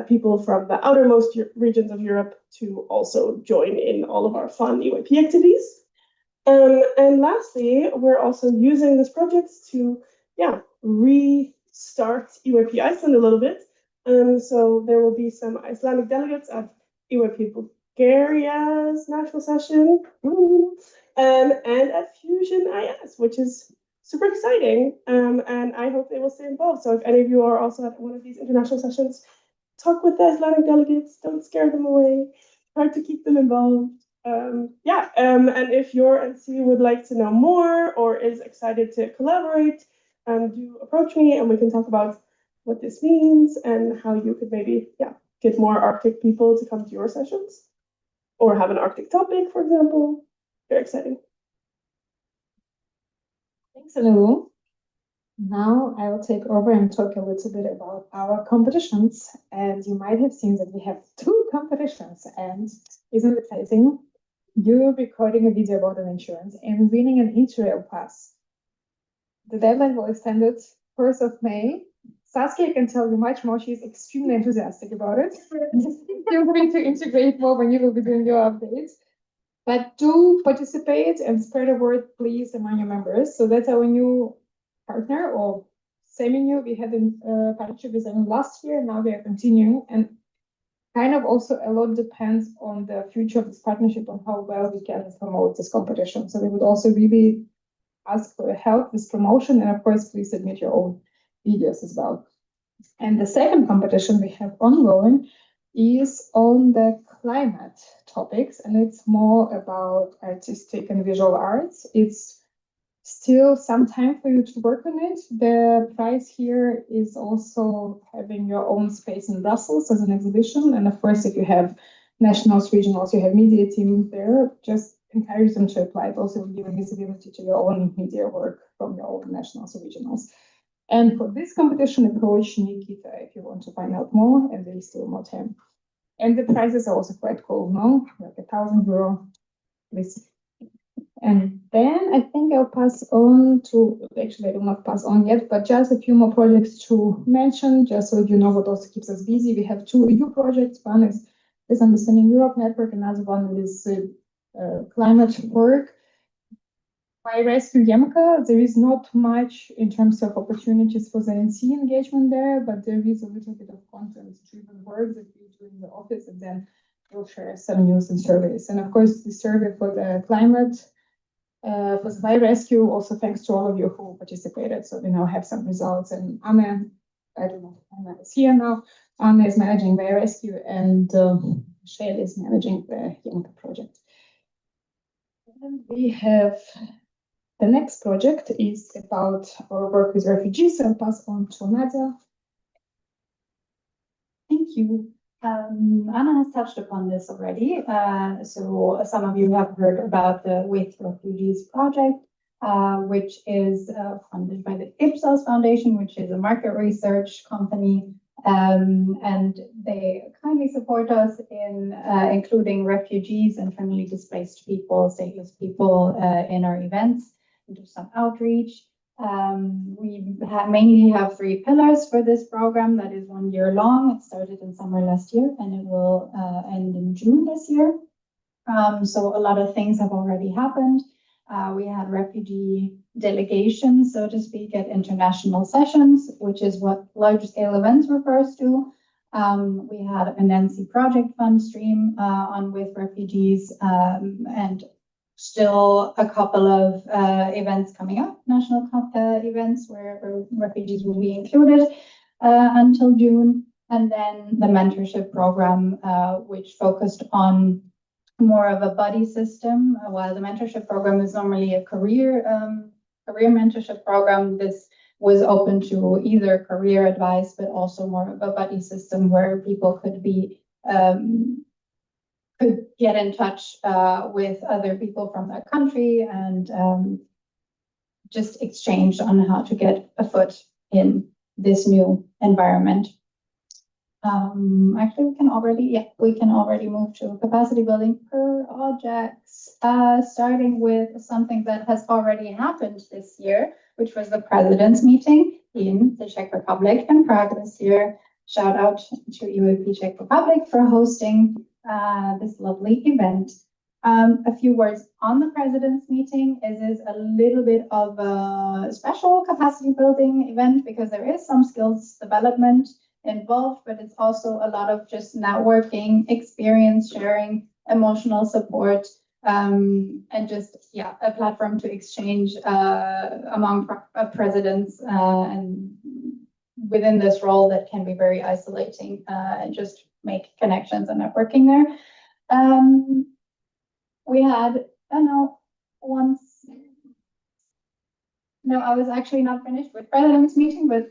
people from the outermost regions of Europe to also join in all of our fun EYP activities. And lastly, we're also using this project to, restart EYP Iceland a little bit. So there will be some Icelandic delegates at EYP Bulgaria's national session, and at Fusion IS, which is super exciting. And I hope they will stay involved. So if any of you are also at one of these international sessions, talk with the Icelandic delegates, don't scare them away, try to keep them involved. And if your NC would like to know more or is excited to collaborate, do approach me and we can talk about what this means and how you could maybe, get more Arctic people to come to your sessions or have an Arctic topic, for example. Very exciting. Thanks, Anu. Now I will take over and talk a little bit about our competitions. And you might have seen that we have 2 competitions, and isn't it exciting? You're recording a video about an insurance and winning an Interrail pass. The deadline will extend it 1st of May. Saskia can tell you much more. She's extremely enthusiastic about it. Feel free to integrate more when you will be doing your updates. But do participate and spread the word, please, among your members. So that's our new partner, or semi-new. We had a partnership with them last year. Now we are continuing. And kind of also a lot depends on the future of this partnership, on how well we can promote this competition. So we would also really ask for help with promotion. And of course, please submit your own videos as well. And the second competition we have ongoing is on the climate topics, and it's more about artistic and visual arts. It's still some time for you to work on it. The prize here is also having your own space in Brussels as an exhibition. And of course, if you have nationals, regionals, you have media team there, just encourage them to apply. It also will give visibility to your own media work from your own nationals or regionals. And for this competition, approach Nikita if you want to find out more, and there is still more time. And the prizes are also quite cool, no? Like €1,000. Please. And then I think I'll pass on to, actually I will not pass on yet, but just a few more projects to mention, just so you know what also keeps us busy. We have 2 EU projects. One is this Understanding Europe Network, another one is climate work. By Rescue Yemka, there is not much in terms of opportunities for the NC engagement there, but there is a little bit of content-driven work that we do in the office, and then we'll share some news and surveys. And of course, the survey for the climate, for the By Rescue, also thanks to all of you who participated. So we now have some results, and Anna, I don't know if Anna is here now. Anna is managing By Rescue, and Shale is managing the Yemka project. And we have the next project is about our work with refugees. I'll pass on to Nadia. Thank you. Anna has touched upon this already. So some of you have heard about the With Refugees project, which is funded by the Ipsos Foundation, which is a market research company. And they kindly support us in including refugees and internally displaced people, stateless people in our events. Do some outreach. We mainly have 3 pillars for this program that is 1 year long. It started in summer last year and it will end in June this year. So a lot of things have already happened. We had refugee delegations, so to speak, at international sessions, which is what large scale events refers to. We had an NC project fund stream on With Refugees, and still a couple of events coming up, national events where refugees will be included until June. And then the mentorship program, which focused on more of a buddy system. While the mentorship program is normally a career mentorship program, this was open to either career advice, but also more of a buddy system where people could be could get in touch with other people from their country and just exchange on how to get a foot in this new environment. Actually, we can already move to capacity building projects, starting with something that has already happened this year, which was the president's meeting in the Czech Republic in Prague this year. shout out to UAP Czech Republic for hosting this lovely event. A few words on the president's meeting. It is a little bit of a special capacity building event because there is some skills development involved, but it's also a lot of just networking, experience sharing, emotional support, and just, yeah, a platform to exchange among presidents and within this role that can be very isolating and just make connections and networking there. We had, I don't know, no, I was actually not finished with president's meeting, but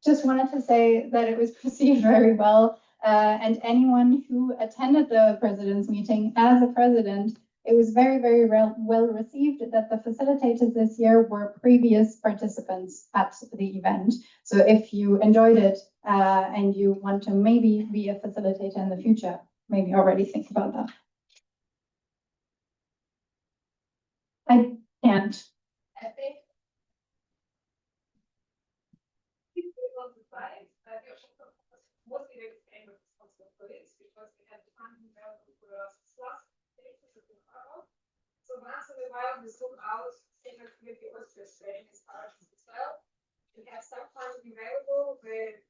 just wanted to say that it was perceived very well. And anyone who attended the president's meeting as a president, it was very, very well received that the facilitators this year were previous participants at the event. So if you enjoyed it and you want to maybe be a facilitator in the future, maybe already think about that. I can't. So once in a while, we zoom out, take a committee was training as partners as well. We have some funding available with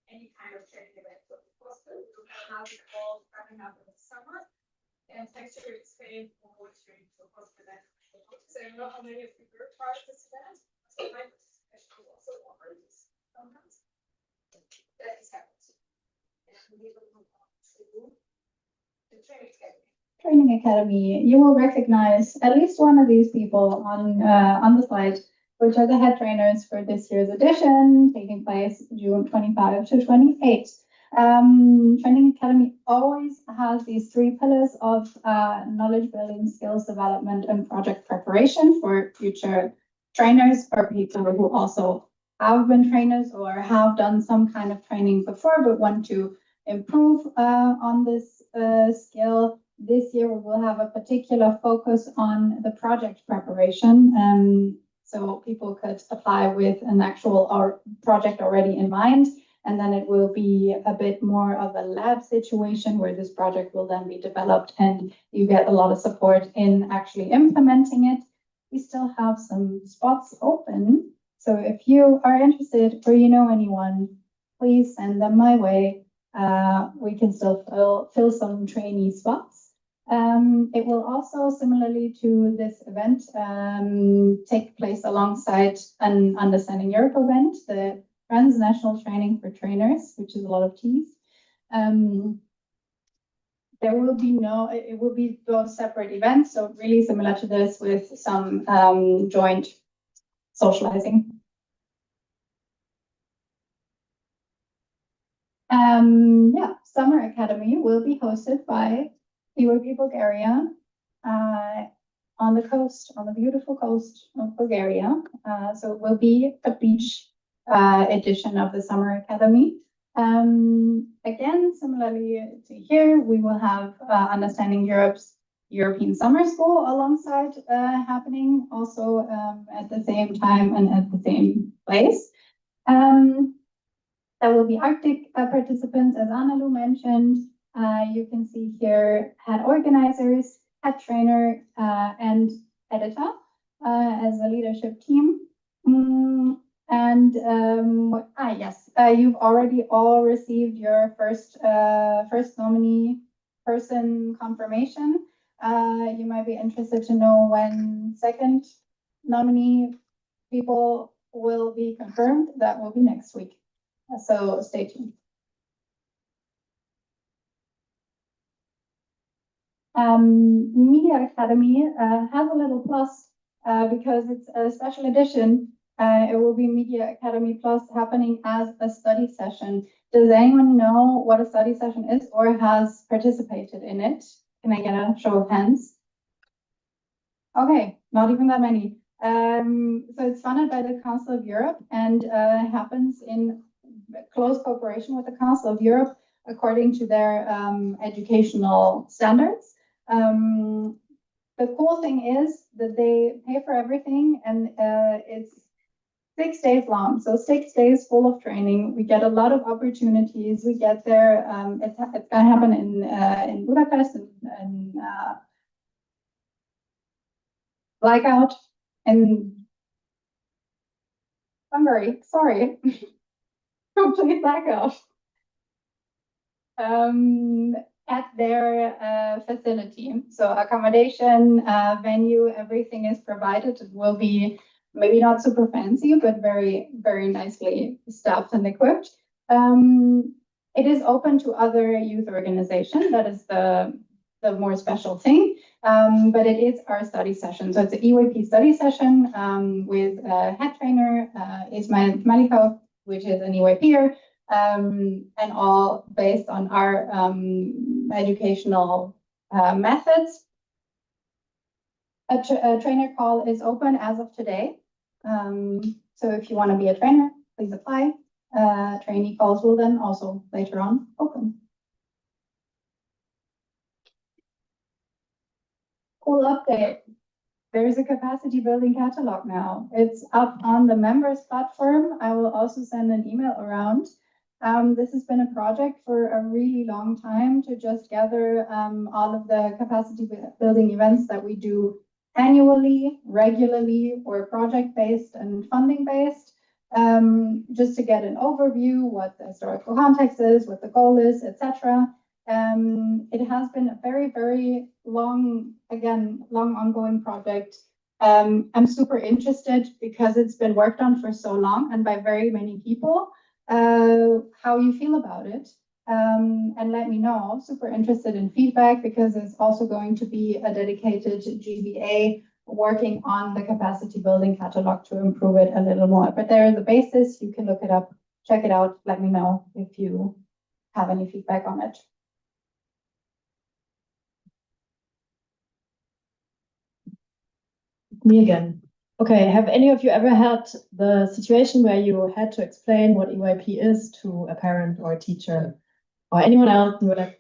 any kind of training event for the possible. We have now the call coming up in the summer. And thanks to your Spain for training for possible event. So I don't know how many of you were part of this event. So my participation was also offered this sometimes. That is happening. And we will move on to the training academy. Training Academy, you will recognize at least one of these people on the slide, which are the head trainers for this year's edition, taking place June 25 to 28. Training Academy always has these three pillars of knowledge building, skills development, and project preparation for future trainers or people who also have been trainers or have done some kind of training before but want to improve on this skill. This year we will have a particular focus on the project preparation. So people could apply with an actual project already in mind, and then it will be a bit more of a lab situation where this project will then be developed and you get a lot of support in actually implementing it. We still have some spots open. So if you are interested or you know anyone, please send them my way. We can still fill some trainee spots. It will also, similarly to this event, take place alongside an Understanding Europe event, the Transnational Training for Trainers, which is a lot of T's. There will be it will be those separate events, so really similar to this with some joint socializing. Yeah, Summer Academy will be hosted by UAP Bulgaria on the coast, on the beautiful coast of Bulgaria. So it will be a beach edition of the Summer Academy. Again, similarly to here, we will have Understanding Europe's European Summer School alongside happening also at the same time and at the same place. There will be Arctic participants, as Annalu mentioned. You can see here head organizers, head trainer, and editor as a leadership team. Yes, you've already all received your first nominee person confirmation. You might be interested to know when second nominee people will be confirmed. That will be next week. So stay tuned. Media Academy has a little plus because it's a special edition. It will be Media Academy Plus happening as a study session. Does anyone know what a study session is or has participated in it? Can I get a show of hands? Okay, not even that many. So it's funded by the Council of Europe and happens in close cooperation with the Council of Europe according to their educational standards. The cool thing is that they pay for everything and it's 6 days long. So 6 days full of training. We get a lot of opportunities. We get there. It's gonna happen in Budapest and Blackout in Hungary. Sorry, complete blackout. At their facility. So accommodation, venue, everything is provided. It will be maybe not super fancy, but very, very nicely staffed and equipped. It is open to other youth organizations. That is the more special thing. But it is our study session. So it's an EYP study session with a head trainer, Ismail Malikov, which is an EYPer. And all based on our educational methods. A trainer call is open as of today. So if you want to be a trainer, please apply. Trainee calls will then also later on open. Cool update. There's a capacity building catalog now. It's up on the members platform. I will also send an email around. This has been a project for a really long time to just gather all of the capacity building events that we do annually, regularly, or project-based and funding-based, just to get an overview, what the historical context is, what the goal is, etc. It has been a very, very long ongoing project. I'm super interested because it's been worked on for so long and by very many people. How you feel about it, and let me know. Super interested in feedback because there's also going to be a dedicated GBA working on the capacity building catalog to improve it a little more. But there is a basis. You can look it up, check it out. Let me know if you have any feedback on it. Me again. Okay, have any of you ever had the situation where you had to explain what EYP is to a parent or a teacher or anyone else, and you were like,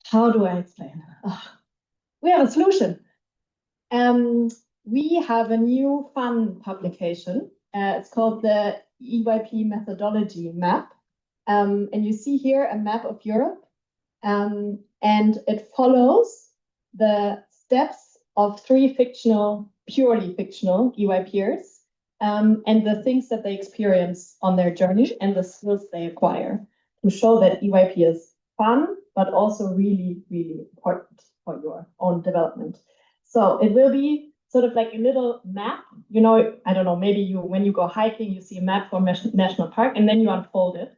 how do I explain? Oh, we have a solution. We have a new fun publication. It's called the EYP Methodology Map. And you see here a map of Europe. And it follows the steps of 3 purely fictional EYPers, and the things that they experience on their journey and the skills they acquire to show that EYP is fun, but also really, really important for your own development. So it will be sort of like a little map, you know, I don't know, maybe when you go hiking, you see a map for national park and then you unfold it.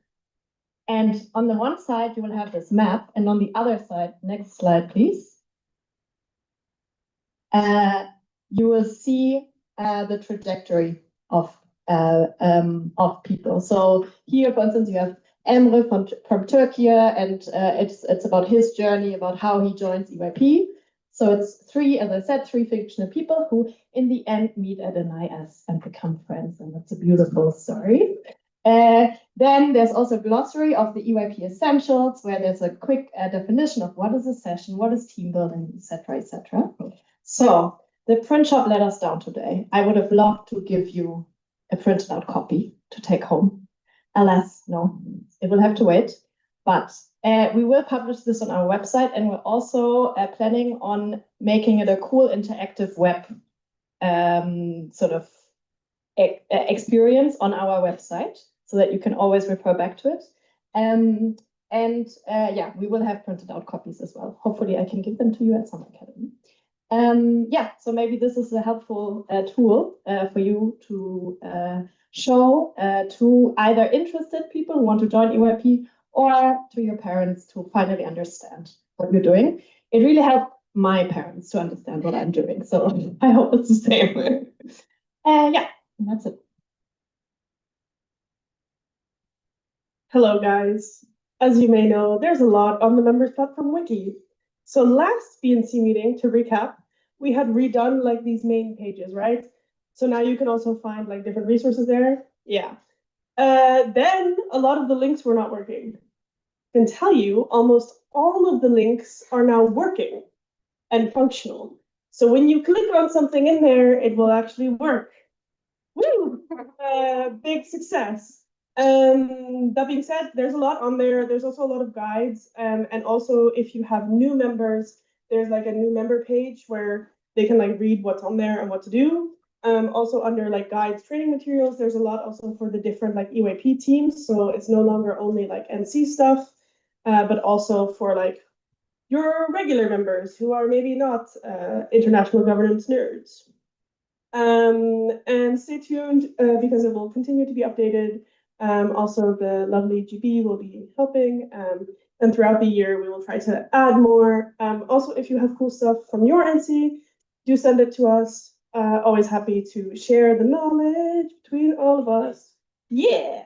And on the one side, you will have this map, and on the other side, next slide, please. You will see the trajectory of people. So here, for instance, you have Emre from Turkey, and it's about his journey, about how he joins EYP. So it's 3, as I said, 3 fictional people who in the end meet at an IS and become friends, and that's a beautiful story. Then there's also a glossary of the EYP essentials, where there's a quick definition of what is a session, what is team building, etc., etc. So the print shop let us down today. I would have loved to give you a printed out copy to take home. Alas, no, it will have to wait. But we will publish this on our website, and we're also planning on making it a cool interactive web sort of experience on our website so that you can always refer back to it. Yeah, we will have printed out copies as well. Hopefully I can give them to you at Summer Academy. Yeah, so maybe this is a helpful tool for you to show to either interested people who want to join EYP or to your parents to finally understand what you're doing. It really helped my parents to understand what I'm doing, so I hope it's the same. Yeah, and that's it. Hello, guys. As you may know, there's a lot on the members platform wiki. So last BNC meeting, to recap, we had redone like these main pages, right? So now you can also find like different resources there. Yeah. Then a lot of the links were not working. I can tell you almost all of the links are now working and functional. So when you click on something in there, it will actually work. Woo! big success. That being said, there's a lot on there. There's also a lot of guides. And also if you have new members, there's like a new member page where they can like read what's on there and what to do. Also under like guides, training materials, there's a lot also for the different like EYP teams. So it's no longer only like NC stuff, but also for like your regular members who are maybe not international governance nerds. And stay tuned because it will continue to be updated. Also, the lovely GB will be helping. And throughout the year, we will try to add more. Also, if you have cool stuff from your NC, do send it to us. Always happy to share the knowledge between all of us. Yeah.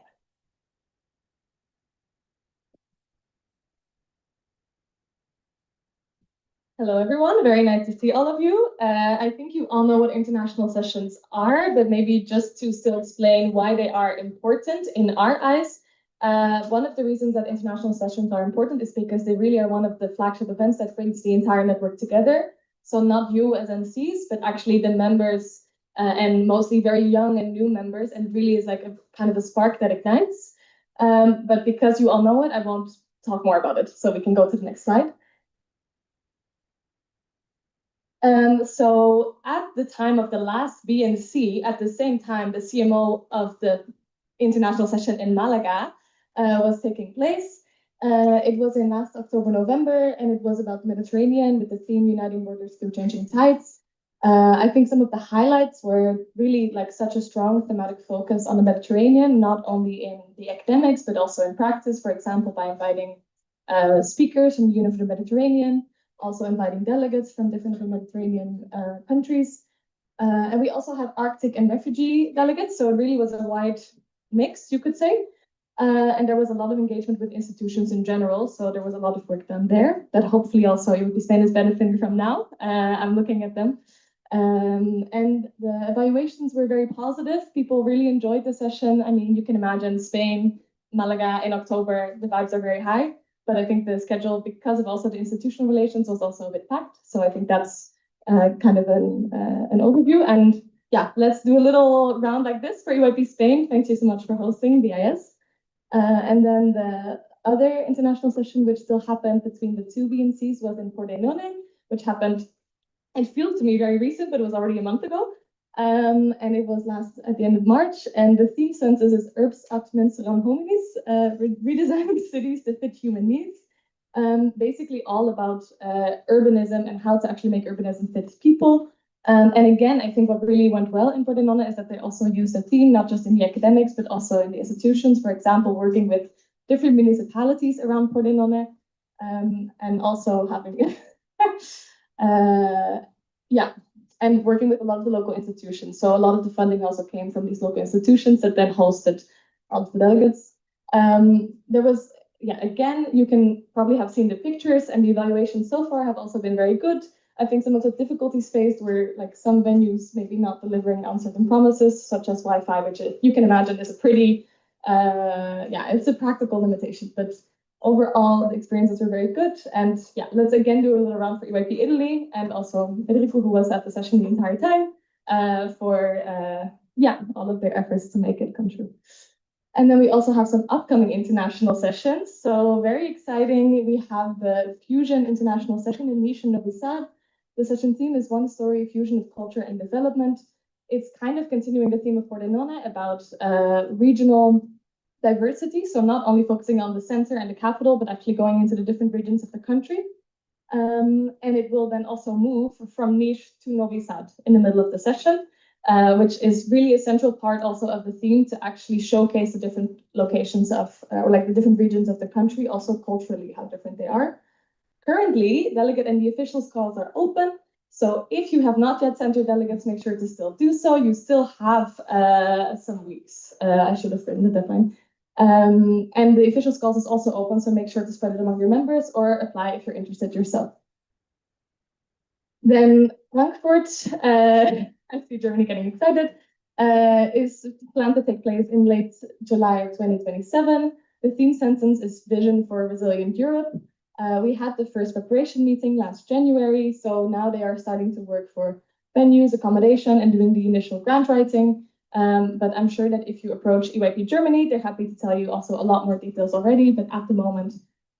Hello, everyone. Very nice to see all of you. I think you all know what international sessions are, but maybe just to still explain why they are important in our eyes. One of the reasons that international sessions are important is because they really are one of the flagship events that brings the entire network together. So not you as MCs, but actually the members and mostly very young and new members, and really is like a kind of a spark that ignites. But because you all know it, I won't talk more about it. So we can go to the next slide. So at the time of the last BNC, at the same time, the CMO of the international session in Malaga was taking place. It was in last October, November, and it was about the Mediterranean with the theme Uniting Borders Through Changing Tides. I think some of the highlights were really like such a strong thematic focus on the Mediterranean, not only in the academics, but also in practice, for example, by inviting speakers from the Union for the Mediterranean, also inviting delegates from different Mediterranean countries. And we also had Arctic and refugee delegates, so it really was a wide mix, you could say. And there was a lot of engagement with institutions in general, so there was a lot of work done there that hopefully also EYP Spain is benefiting from now. I'm looking at them. And the evaluations were very positive. People really enjoyed the session. I mean, you can imagine Spain, Malaga in October, the vibes are very high. But I think the schedule, because of also the institutional relations, was also a bit packed. So I think that's kind of an overview. And yeah, let's do a little round like this for EYP Spain. Thank you so much for hosting the IS. And then the other international session, which still happened between the two BNCs, was in Pordenone, which happened, it feels to me very recent, but it was already a month ago. And it was last at the end of March. And the theme census is Urbs Optimens Ram Hominis, redesigning cities to fit human needs. Basically all about urbanism and how to actually make urbanism fit people. And again, I think what really went well in Pordenone is that they also used the theme, not just in the academics, but also in the institutions, for example, working with different municipalities around Pordenone, and also having, and working with a lot of the local institutions. So a lot of the funding also came from these local institutions that then hosted all of the delegates. There was, again, you can probably have seen the pictures, and the evaluations so far have also been very good. I think some of the difficulties faced were like some venues maybe not delivering on certain promises, such as Wi-Fi, which you can imagine is a pretty, it's a practical limitation. But overall, the experiences were very good. And yeah, let's again do a little round for EYP Italy, and also Federico, who was at the session the entire time, for all of their efforts to make it come true. And then we also have some upcoming international sessions. So very exciting. We have the Fusion International Session in Niš and Novi Sad. The session theme is One Story, Fusion of Culture and Development. It's kind of continuing the theme of Pordenone about regional diversity. So not only focusing on the center and the capital, but actually going into the different regions of the country. And it will then also move from Niš to Novi Sad in the middle of the session, which is really a central part also of the theme to actually showcase the different locations of, or like the different regions of the country, also culturally, how different they are. Currently, delegate and the officials calls are open. So if you have not yet sent your delegates, make sure to still do so. You still have some weeks. I should have written the deadline. And the officials calls is also open, so make sure to spread it among your members or apply if you're interested yourself. Then Frankfurt, I see Germany getting excited, is planned to take place in late July of 2027. The theme sentence is Vision for a Resilient Europe. We had the first preparation meeting last January, so now they are starting to work for venues, accommodation, and doing the initial grant writing. But I'm sure that if you approach EYP Germany, they're happy to tell you also a lot more details already. But at the moment,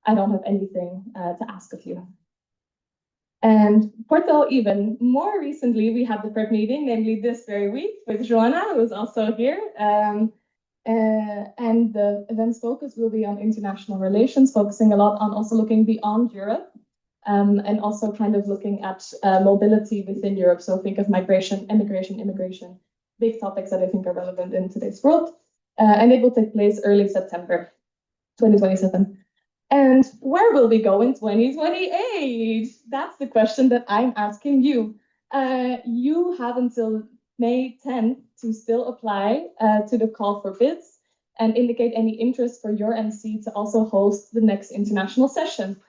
I don't have anything to ask of you. And Porto, even more recently, we had the prep meeting, namely this very week with Joanna, who is also here. And the event's focus will be on international relations, focusing a lot on also looking beyond Europe, and also kind of looking at mobility within Europe. So think of migration, immigration, big topics that I think are relevant in today's world. And it will take place early September 2027. And where will we go in 2028? That's the question that I'm asking you. You have until May 10th to still apply to the call for bids and indicate any interest for your MC to also host the next international session.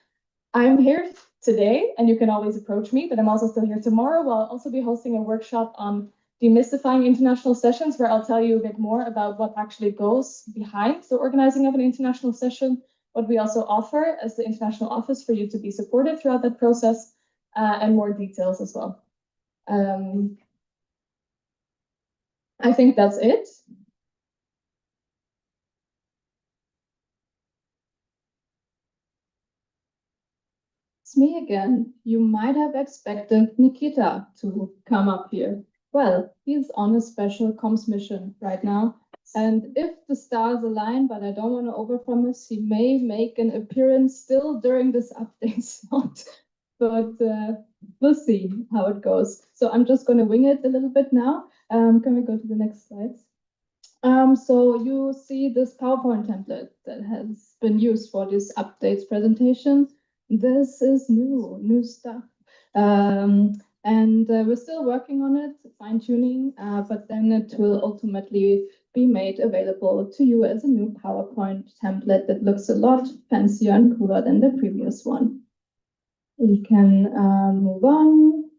I'm here today, and you can always approach me, but I'm also still here tomorrow. I'll also be hosting a workshop on demystifying international sessions, where I'll tell you a bit more about what actually goes behind the organizing of an international session, what we also offer as the international office for you to be supported throughout that process, and more details as well. I think that's it. It's me again. You might have expected Nikita to come up here. Well, he's on a special comms mission right now. And if the stars align, but I don't want to overpromise, he may make an appearance still during this update slot. But we'll see how it goes. So I'm just going to wing it a little bit now. Can we go to the next slides? So you see this PowerPoint template that has been used for this updates presentation. This is new stuff. And we're still working on it, fine-tuning, but then it will ultimately be made available to you as a new PowerPoint template that looks a lot fancier and cooler than the previous one. We can move on.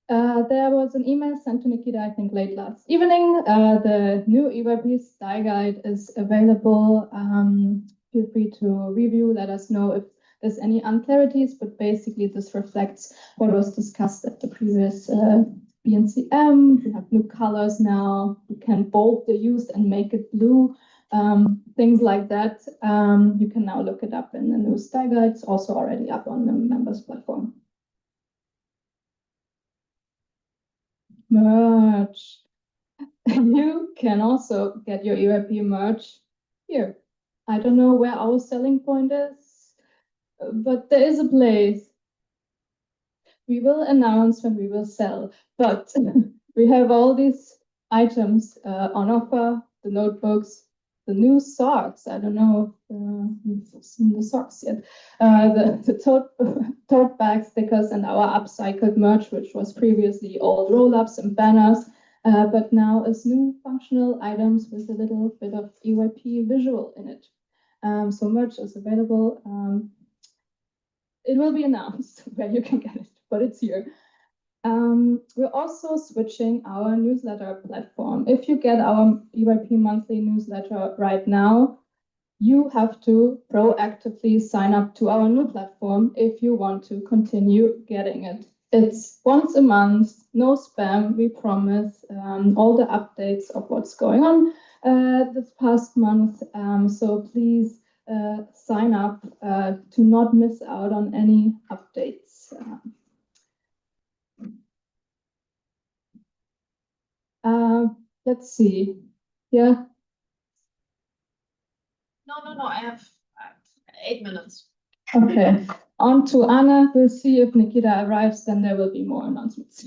There was an email sent to Nikita, I think, late last evening. The new EYP style guide is available. Feel free to review, let us know if there's any unclarities, but basically this reflects what was discussed at the previous BNCM. We have new colors now. We can bold the use and make it blue. Things like that. You can now look it up in the new style guide. It's also already up on the members platform. Merch. You can also get your EYP merch here. I don't know where our selling point is, but there is a place. We will announce when we will sell, but we have all these items on offer, the notebooks, the new socks. I don't know if you've seen the socks yet. The tote bag stickers and our upcycled merch, which was previously all roll-ups and banners, but now as new functional items with a little bit of EYP visual in it. So merch is available. It will be announced where you can get it, but it's here. We're also switching our newsletter platform. If you get our EYP monthly newsletter right now, you have to proactively sign up to our new platform if you want to continue getting it. It's once a month, no spam, we promise, all the updates of what's going on this past month. So please sign up to not miss out on any updates. Let's see. Yeah. No, I have 8 minutes. Okay. On to Anna. We'll see if Nikita arrives, then there will be more announcements.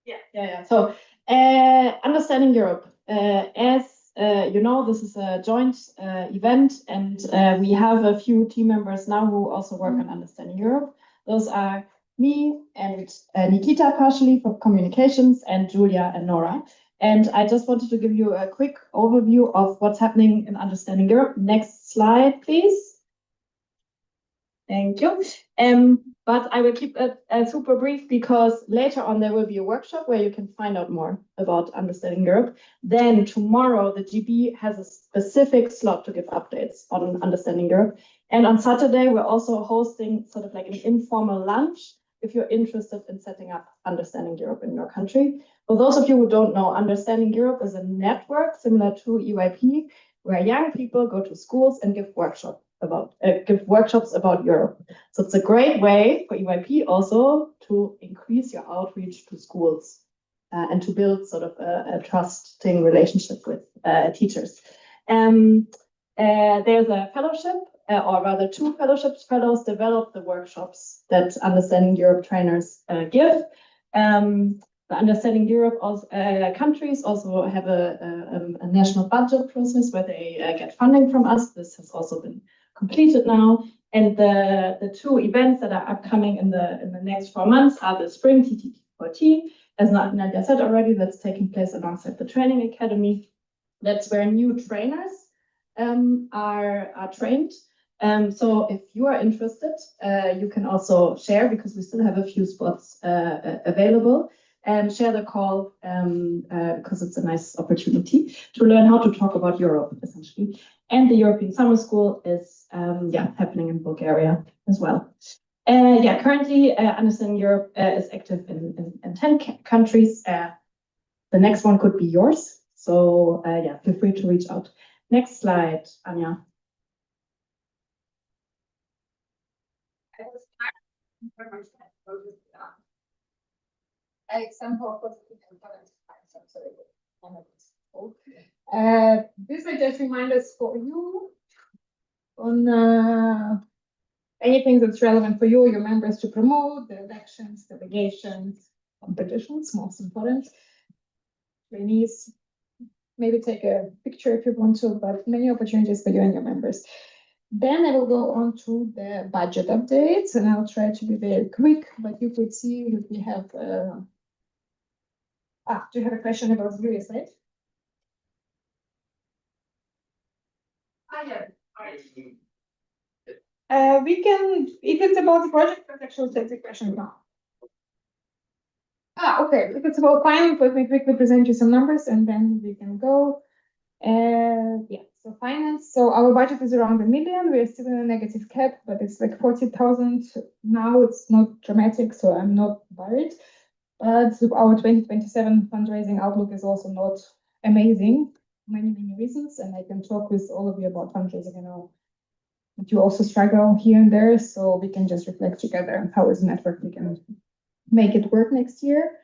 Yeah. So, Understanding Europe. As you know, this is a joint event, and we have a few team members now who also work on Understanding Europe. Those are me and Nikita partially for communications, and Julia and Nora. And I just wanted to give you a quick overview of what's happening in Understanding Europe. Next slide, please. Thank you. But I will keep it super brief because later on there will be a workshop where you can find out more about Understanding Europe. Then tomorrow the GB has a specific slot to give updates on Understanding Europe. And on Saturday we're also hosting sort of like an informal lunch if you're interested in setting up Understanding Europe in your country. For those of you who don't know, Understanding Europe is a network similar to EYP, where young people go to schools and give workshops about Europe. So it's a great way for EYP also to increase your outreach to schools and to build sort of a trusting relationship with teachers. There's a fellowship, or rather 2 fellowships. Fellows develop the workshops that Understanding Europe trainers give. The Understanding Europe countries also have a national budget process where they get funding from us. This has also been completed now. And the 2 events that are upcoming in the next 4 months are the Spring TTT14, as Nadia said already, that's taking place alongside the Training Academy. That's where new trainers are trained. So if you are interested, you can also share, because we still have a few spots available, and share the call because it's a nice opportunity to learn how to talk about Europe, essentially. And the European Summer School is happening in Bulgaria as well. Currently, Understanding Europe is active in 10 countries. The next one could be yours. So feel free to reach out. Next slide, Anja. This are just reminders for you on anything that's relevant for you, your members, to promote the elections, delegations, competitions, most important. Trainees, maybe take a picture if you want to, but many opportunities for you and your members. Then I will go on to the budget updates, and I'll try to be very quick, but you could see that we have do you have a question about the real estate? We can, if it's about the project, let's actually take the question now. Okay. If it's about finance, let me quickly present you some numbers and then we can go. So finance. So our budget is around 1 million. We're still in a negative cap, but it's like 40,000 now. It's not dramatic, so I'm not worried. But our 2027 fundraising outlook is also not amazing. Many reasons, and I can talk with all of you about fundraising. I know that you also struggle here and there, so we can just reflect together on how as a network we can make it work next year.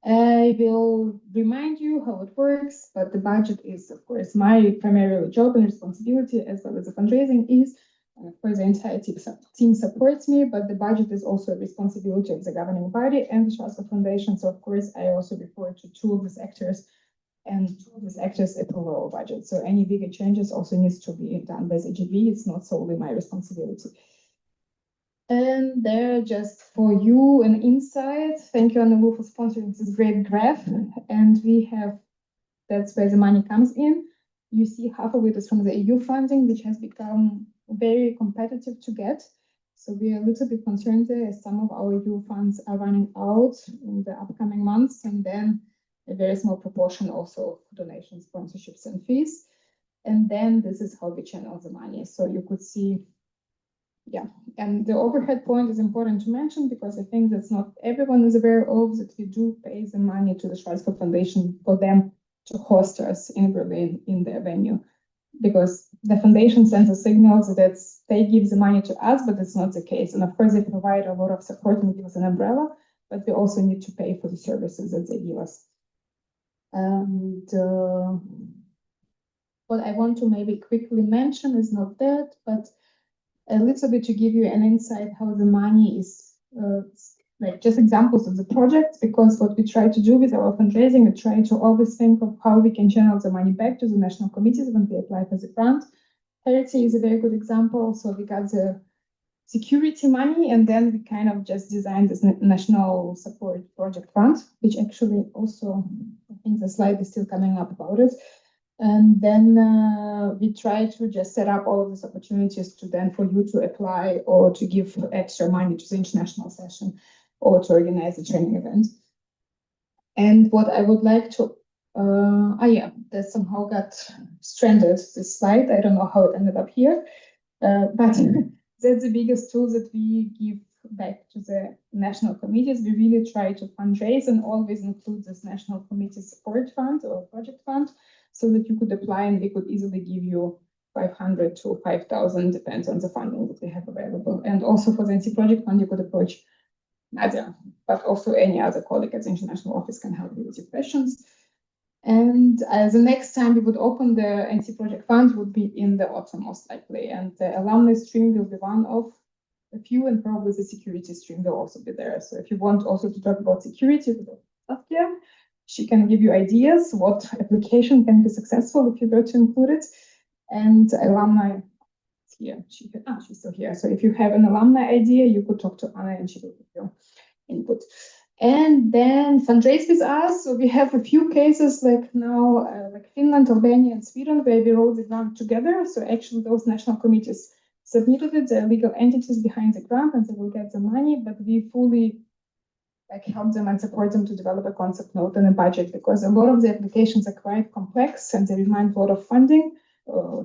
I will remind you how it works, but the budget is, of course, my primary job and responsibility, as well as the fundraising is. And of course, the entire team supports me, but the budget is also a responsibility of the governing body and the Schwarzkopf Foundation. So, of course, I also report to 2 of these actors, and 2 of these actors approve our budget. So any bigger changes also needs to be done by the GB. It's not solely my responsibility. And there, just for you, an insight. Thank you, Anna, for sponsoring this great graph. And we have, that's where the money comes in. You see half of it is from the EU funding, which has become very competitive to get. So we are a little bit concerned there, as some of our EU funds are running out in the upcoming months, and then a very small proportion also of donations, sponsorships, and fees. And then this is how we channel the money. So you could see, and the overhead point is important to mention, because I think that's not everyone is aware of, that we do pay the money to the Schwarzkopf Foundation for them to host us in Berlin in their venue. Because the foundation sends a signal that they give the money to us, but it's not the case. And of course, they provide a lot of support and give us an umbrella, but we also need to pay for the services that they give us. And what I want to maybe quickly mention is not that, but a little bit to give you an insight how the money is, like just examples of the projects, because what we try to do with our fundraising, we try to always think of how we can channel the money back to the national committees when we apply for the grant. Parity is a very good example. So we got the security money, and then we kind of just designed this national support project fund, which actually also, I think the slide is still coming up about it. And then we try to just set up all of these opportunities to then for you to apply or to give extra money to the international session or to organize a training event. And what I would like to, that somehow got stranded, this slide. I don't know how it ended up here, but that's the biggest tool that we give back to the national committees, we really try to fundraise and always include this national committee support fund or project fund so that you could apply and they could easily give you 500 to 5,000, depends on the funding that they have available. And also for the NC project fund, you could approach Nadia, but also any other colleague at the international office can help you with your questions. And the next time we would open the NC project fund would be in the autumn most likely. And the alumni stream will be one of a few, and probably the security stream will also be there. So if you want also to talk about security with Saskia, she can give you ideas what application can be successful if you were to include it. And alumni here, she's still here. So if you have an alumni idea, you could talk to Anna and she will give you input. And then fundraise with us. So we have a few cases like now, like Finland, Albania, and Sweden, where we rolled the grant together. So actually those national committees submitted it, the legal entities behind the grant, and they will get the money, but we fully like help them and support them to develop a concept note and a budget, because a lot of the applications are quite complex and they demand a lot of funding,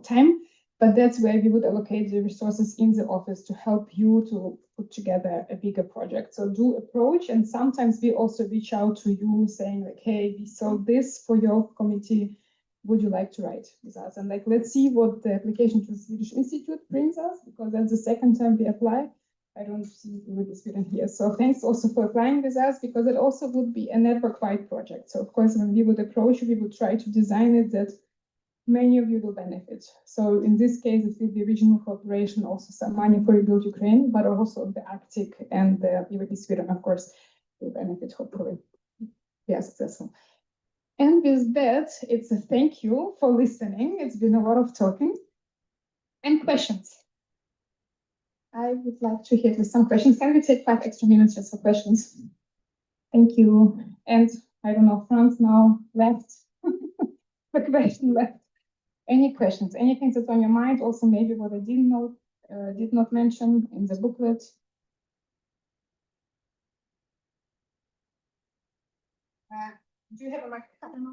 time. But that's where we would allocate the resources in the office to help you to put together a bigger project. So do approach, and sometimes we also reach out to you saying like, hey, we saw this for your committee. Would you like to write with us? And like, let's see what the application to the Swedish Institute brings us, because that's the second time we apply. I don't see the Sweden here. So thanks also for applying with us, because it also would be a network-wide project. So of course, when we would approach you, we would try to design it that many of you will benefit. So in this case, it will be regional cooperation, also some money for Rebuild Ukraine, but also the Arctic and the EVP Sweden, of course, will benefit, hopefully. We are successful. And with that, it's a thank you for listening. It's been a lot of talking and questions. I would like to hear some questions. Can we take 5 extra minutes just for questions? Thank you. And I don't know, Franz now left. The question left. Any questions? Anything that's on your mind? Also, maybe what I didn't know, did not mention in the booklet. Do you have a microphone?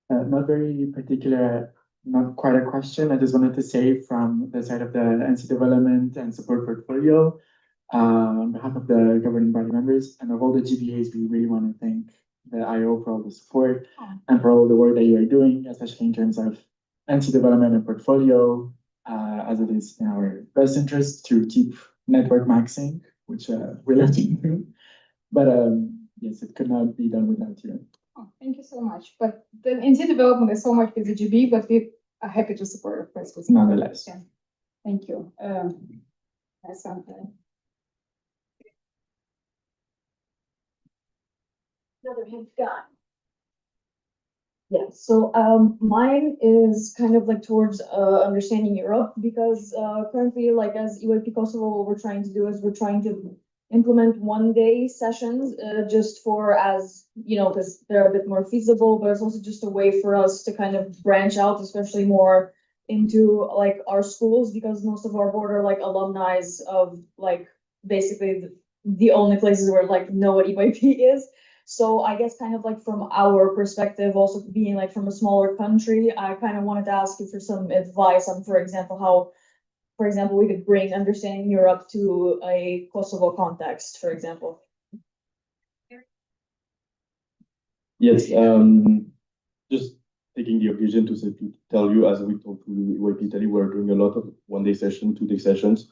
Not very particular, not quite a question. I just wanted to say from the side of the NC development and support portfolio, on behalf of the governing body members and of all the GBAs, we really want to thank the IO for all the support and for all the work that you are doing, especially in terms of NC development and portfolio, as it is in our best interest to keep network maxing, which we love to do. But yes, it could not be done without you. Oh, thank you so much. But the NC development is so much with the GB, but we are happy to support, of course, with nonetheless. Yeah. Thank you. That's something. Another hand guy. Yeah, so mine is kind of like towards understanding Europe, because currently, like as EYP Kosovo, what we're trying to do is we're trying to implement one-day sessions just for, as you know, because they're a bit more feasible, but it's also just a way for us to kind of branch out, especially more into like our schools, because most of our board are like alumni of like basically the only places where like know what EYP is. So I guess kind of like from our perspective, also being like from a smaller country, I kind of wanted to ask you for some advice on, for example, how, for example, we could bring understanding Europe to a Kosovo context, for example. Yes, just taking the occasion to tell you, as we talked to EYP Italy, we're doing a lot of one-day session, two-day sessions.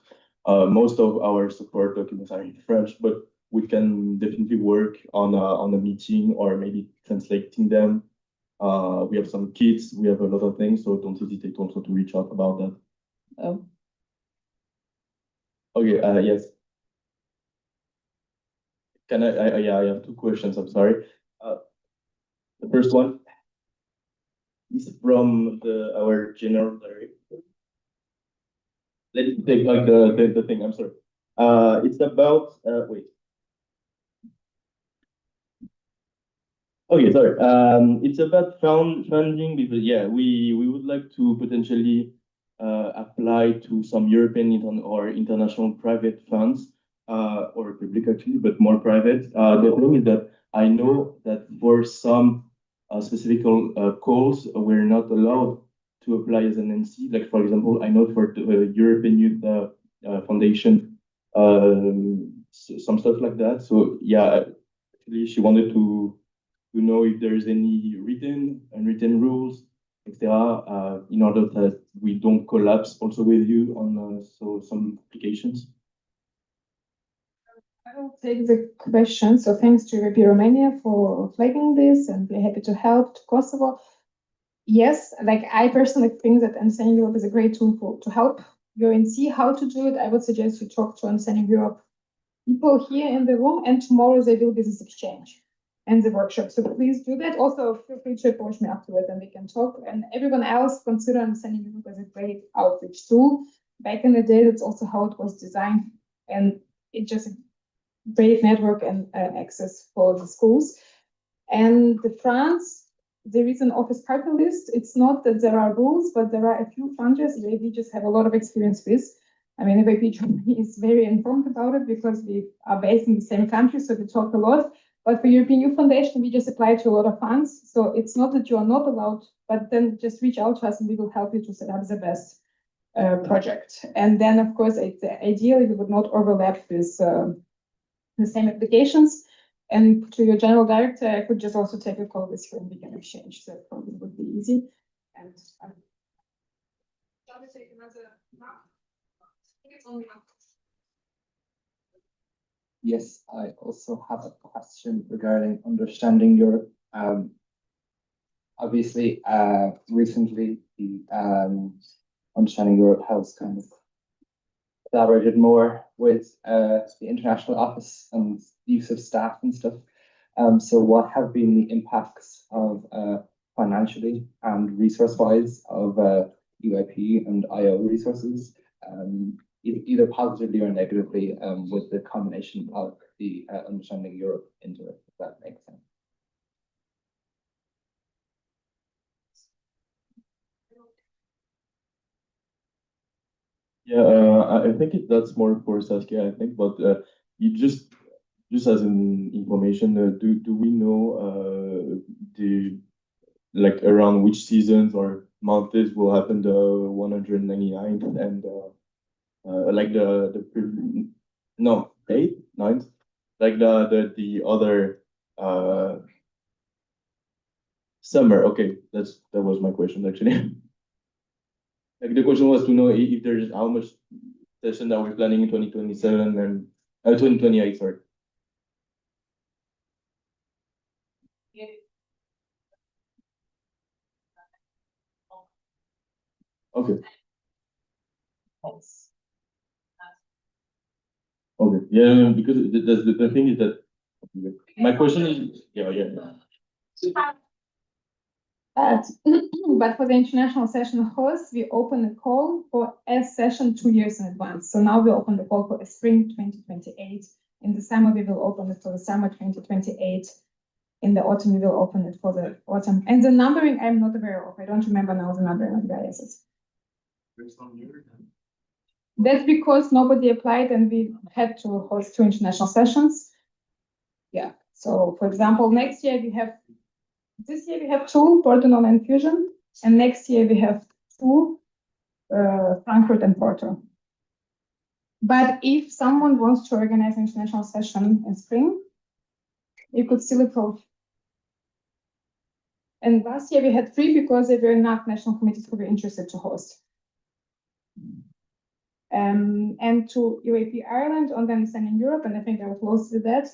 Most of our support documents are in French, but we can definitely work on a meeting or maybe translating them. We have some kits, we have a lot of things, so don't hesitate also to reach out about that. Oh. Okay, yes. Can yeah, I have 2 questions, I'm sorry. The first one is from our general director. Let's take like the thing, I'm sorry. It's about, wait. Okay, sorry. It's about funding, because yeah, we would like to potentially apply to some European or international private funds, or public actually, but more private. The thing is that I know that for some specific calls were not allowed to apply as an NC. Like for example, I know for the European Youth Foundation, some stuff like that. So yeah, actually she wanted to know if there's any written and written rules, etc. In order that we don't collapse also with you on some applications. I will take the question. So thanks to European Romania for flagging this, and we're happy to help to Kosovo. Yes, like I personally think that Understanding Europe is a great tool to help you and see how to do it. I would suggest you talk to Understanding Europe people here in the room, and tomorrow there will be this exchange and the workshop. So please do that. Also, feel free to approach me afterwards and we can talk. And everyone else consider Understanding Europe as a great outreach tool. Back in the day, that's also how it was designed, and it just great network and access for the schools. And the France, there is an office partner list. It's not that there are rules, but there are a few funders we just have a lot of experience with. I mean, EYP Germany is very informed about it because we are based in the same country, so we talk a lot. But for European Youth Foundation, we just apply to a lot of funds. So it's not that you are not allowed, but then just reach out to us and we will help you to set up the best project. And then, of course, ideally, we would not overlap with the same applications. And to your general director, I could just also take a call with you and we can exchange. That probably would be easy. And shall we take another round? I think it's only one. Yes, I also have a question regarding Understanding Europe. Obviously, recently, the Understanding Europe has kind of collaborated more with the international office and use of staff and stuff. So what have been the impacts of financially and resource-wise of UIP and IO resources, either positively or negatively, with the combination of the Understanding Europe into it, if that makes sense? Yeah, I think that's more for Saskia, I think, but you just as an information, do we know the like around which seasons or months will happen the 199th and like no 8th, 9th, like the other summer? Okay, that was my question actually. Like the question was to know if there's how much session that we're planning in 2027 and 2028, sorry. Okay. Okay. Yeah, because the thing is that my question is yeah. But for the international session host, we open a call for a session 2 years in advance. So now we open the call for a spring 2028. In the summer, we will open it for the summer 2028. In the autumn, we will open it for the autumn. And the numbering, I'm not aware of. I don't remember now the numbering of the ISS. That's because nobody applied and we had to host 2 international sessions. Yeah. So, for example, this year we have 2, Pordenone and Fusion, and next year we have 2, Frankfurt and Porto. But if someone wants to organize an international session in spring, you could still approach. And last year we had 3 because there were enough national committees who were interested to host. And to UAP Ireland on the Understanding Europe, and I think I will close with that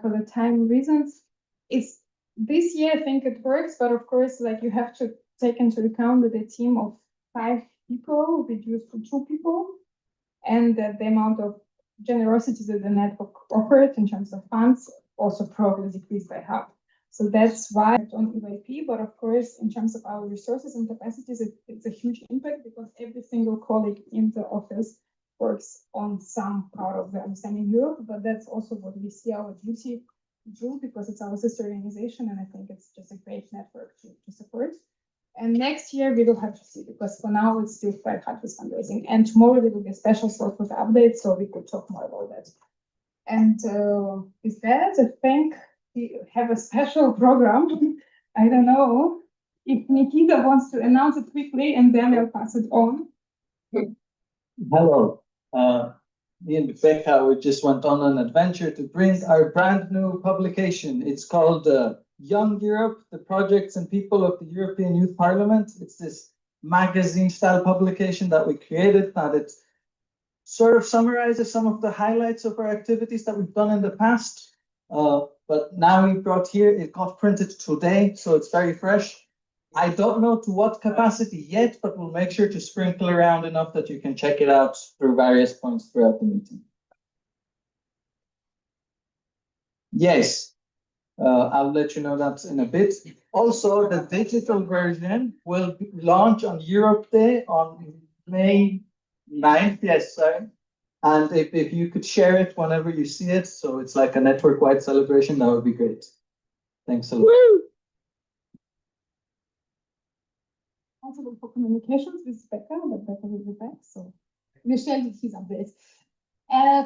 for the time reasons. It's this year, I think it works, but of course, like you have to take into account that a team of 5 people reduced to 2 people, and that the amount of generosity that the network offered in terms of funds also probably decreased by half. So that's why it's on UIP, but of course, in terms of our resources and capacities, it's a huge impact because every single colleague in the office works on some part of the Understanding Europe, but that's also what we see our duty to do because it's our sister organization, and I think it's just a great network to support. And next year we will have to see, because for now it's still quite hard with fundraising. And tomorrow there will be a special slot with updates, so we could talk more about that. And with that, I think we have a special program I don't know if Nikita wants to announce it quickly and then I'll pass it on. Hello. Me and Becca, we just went on an adventure to print our brand new publication. It's called Young Europe, the Projects and People of the European Youth Parliament. It's this magazine style publication that we created that it sort of summarizes some of the highlights of our activities that we've done in the past. But now we brought here, it got printed today, so it's very fresh. I don't know to what capacity yet, but we'll make sure to sprinkle around enough that you can check it out through various points throughout the meeting. Yes, I'll let you know that in a bit. Also, the digital version will launch on Europe Day on May 9th, yes, sorry. And if you could share it whenever you see it, so it's like a network-wide celebration, that would be great. Thanks a lot. Woo! Responsible for communications with Becca, but Becca will be back. So Michelle did his update.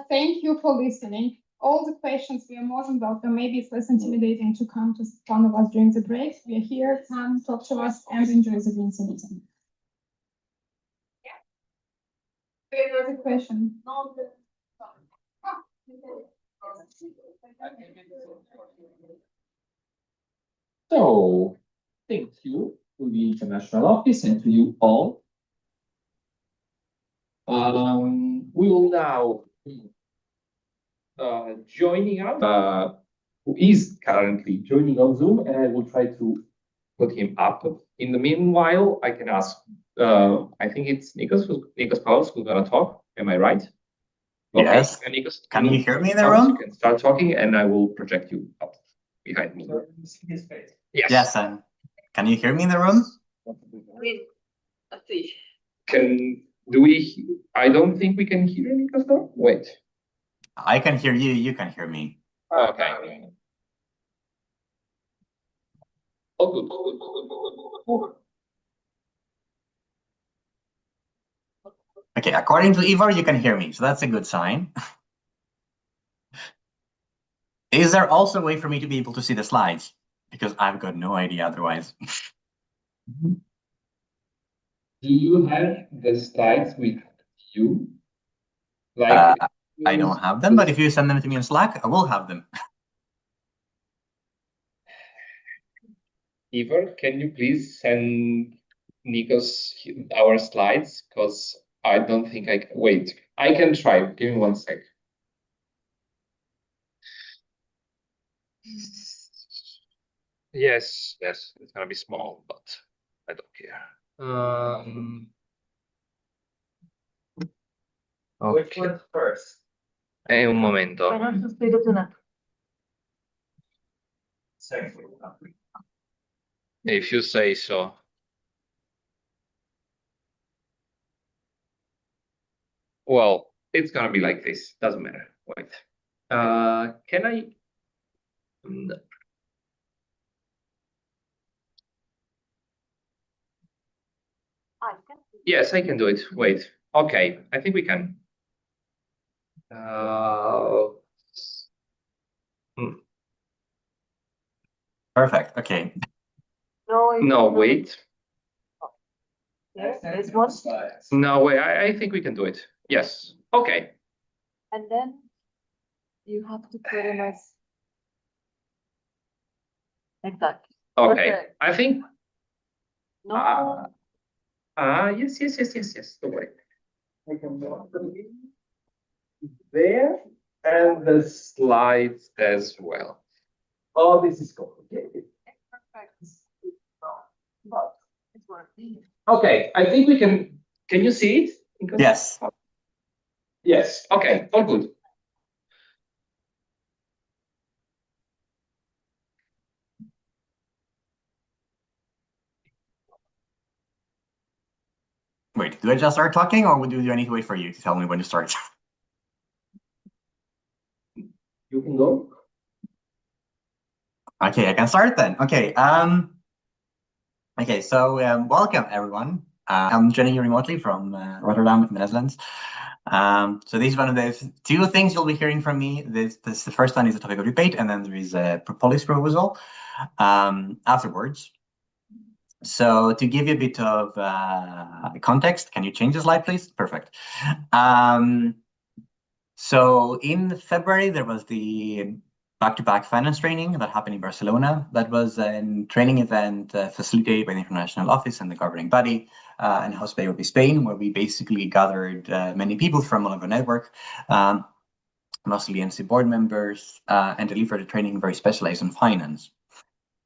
Thank you for listening. All the questions, we are more than welcome. Maybe it's less intimidating to come to one of us during the break. We are here, come talk to us and enjoy the BNCM meeting. Yeah. There's a question. So, thank you to the International Office and to you all. We will now be joining us, who is currently joining on Zoom, and I will try to put him up. In the meanwhile, I can ask, I think it's Nikos Pauls who's gonna talk. Am I right? Yes. Okay, Nikos, Can you hear me in the room? You can start talking and I will project you up behind me. Yes. Yes, and can you hear me in the room? Let's see. I don't think we can hear Nikos though. Wait. I can hear you, you can hear me. Okay. Oh, good. Okay, according to Ivar, you can hear me, so that's a good sign. Is there also a way for me to be able to see the slides? Because I've got no idea otherwise. Do you have the slides with you? Like I don't have them, but if you send them to me in Slack, I will have them. Ivar, can you please send Nikos our slides? Because I don't think I can. Wait, I can try. Give me 1 sec. Yes, it's gonna be small, but I don't care. Okay. Which one's first? Un momento. If you say so. Well, it's gonna be like this. Doesn't matter. Wait. Can I? Yes, I can do it. Wait. Okay, I think we can. Perfect. Okay. No, wait. This one. No, wait. I think we can do it. Yes. Okay. And then you have to pretty much. Exactly. Okay. Perfect. I think. No. Yes. Don't worry. I can go there and the slides as well. Oh, this is complicated. Okay, I think we can. Can you see it? Yes. Yes. Okay. All good. Wait, do I just start talking, or do I need to wait for you to tell me when to start? You can go. Okay, I can start then. Okay. So welcome everyone. I'm joining you remotely from Rotterdam in the Netherlands. So this is one of the two things you'll be hearing from me. This the first one is the topic of debate, and then there is a policy proposal afterwards. So to give you a bit of context, can you change the slide, please? Perfect. So in February, there was the back-to-back finance training that happened in Barcelona. That was a training event facilitated by the International Office and the governing body and hosted by IOP Spain, where we basically gathered many people from all over the network, mostly BNC board members, and delivered a training very specialized on finance.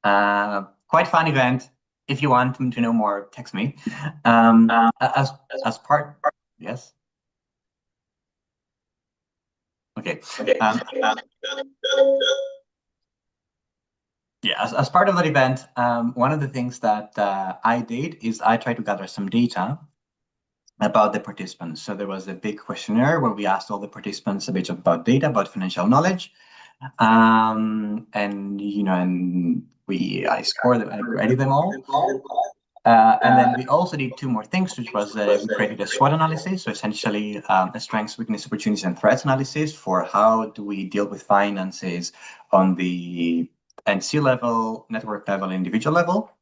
Quite fun event. If you want to know more, text me. As part, yes. Okay. Yeah, as part of that event, one of the things that I did is I tried to gather some data about the participants. So there was a big questionnaire where we asked all the participants a bit about data, about financial knowledge. And I scored them, I graded them all. And then we also did two more things, which was we created a SWOT analysis, so essentially a strengths, weakness, opportunities, and threats analysis for how do we deal with finances on the NC level, network level, individual level.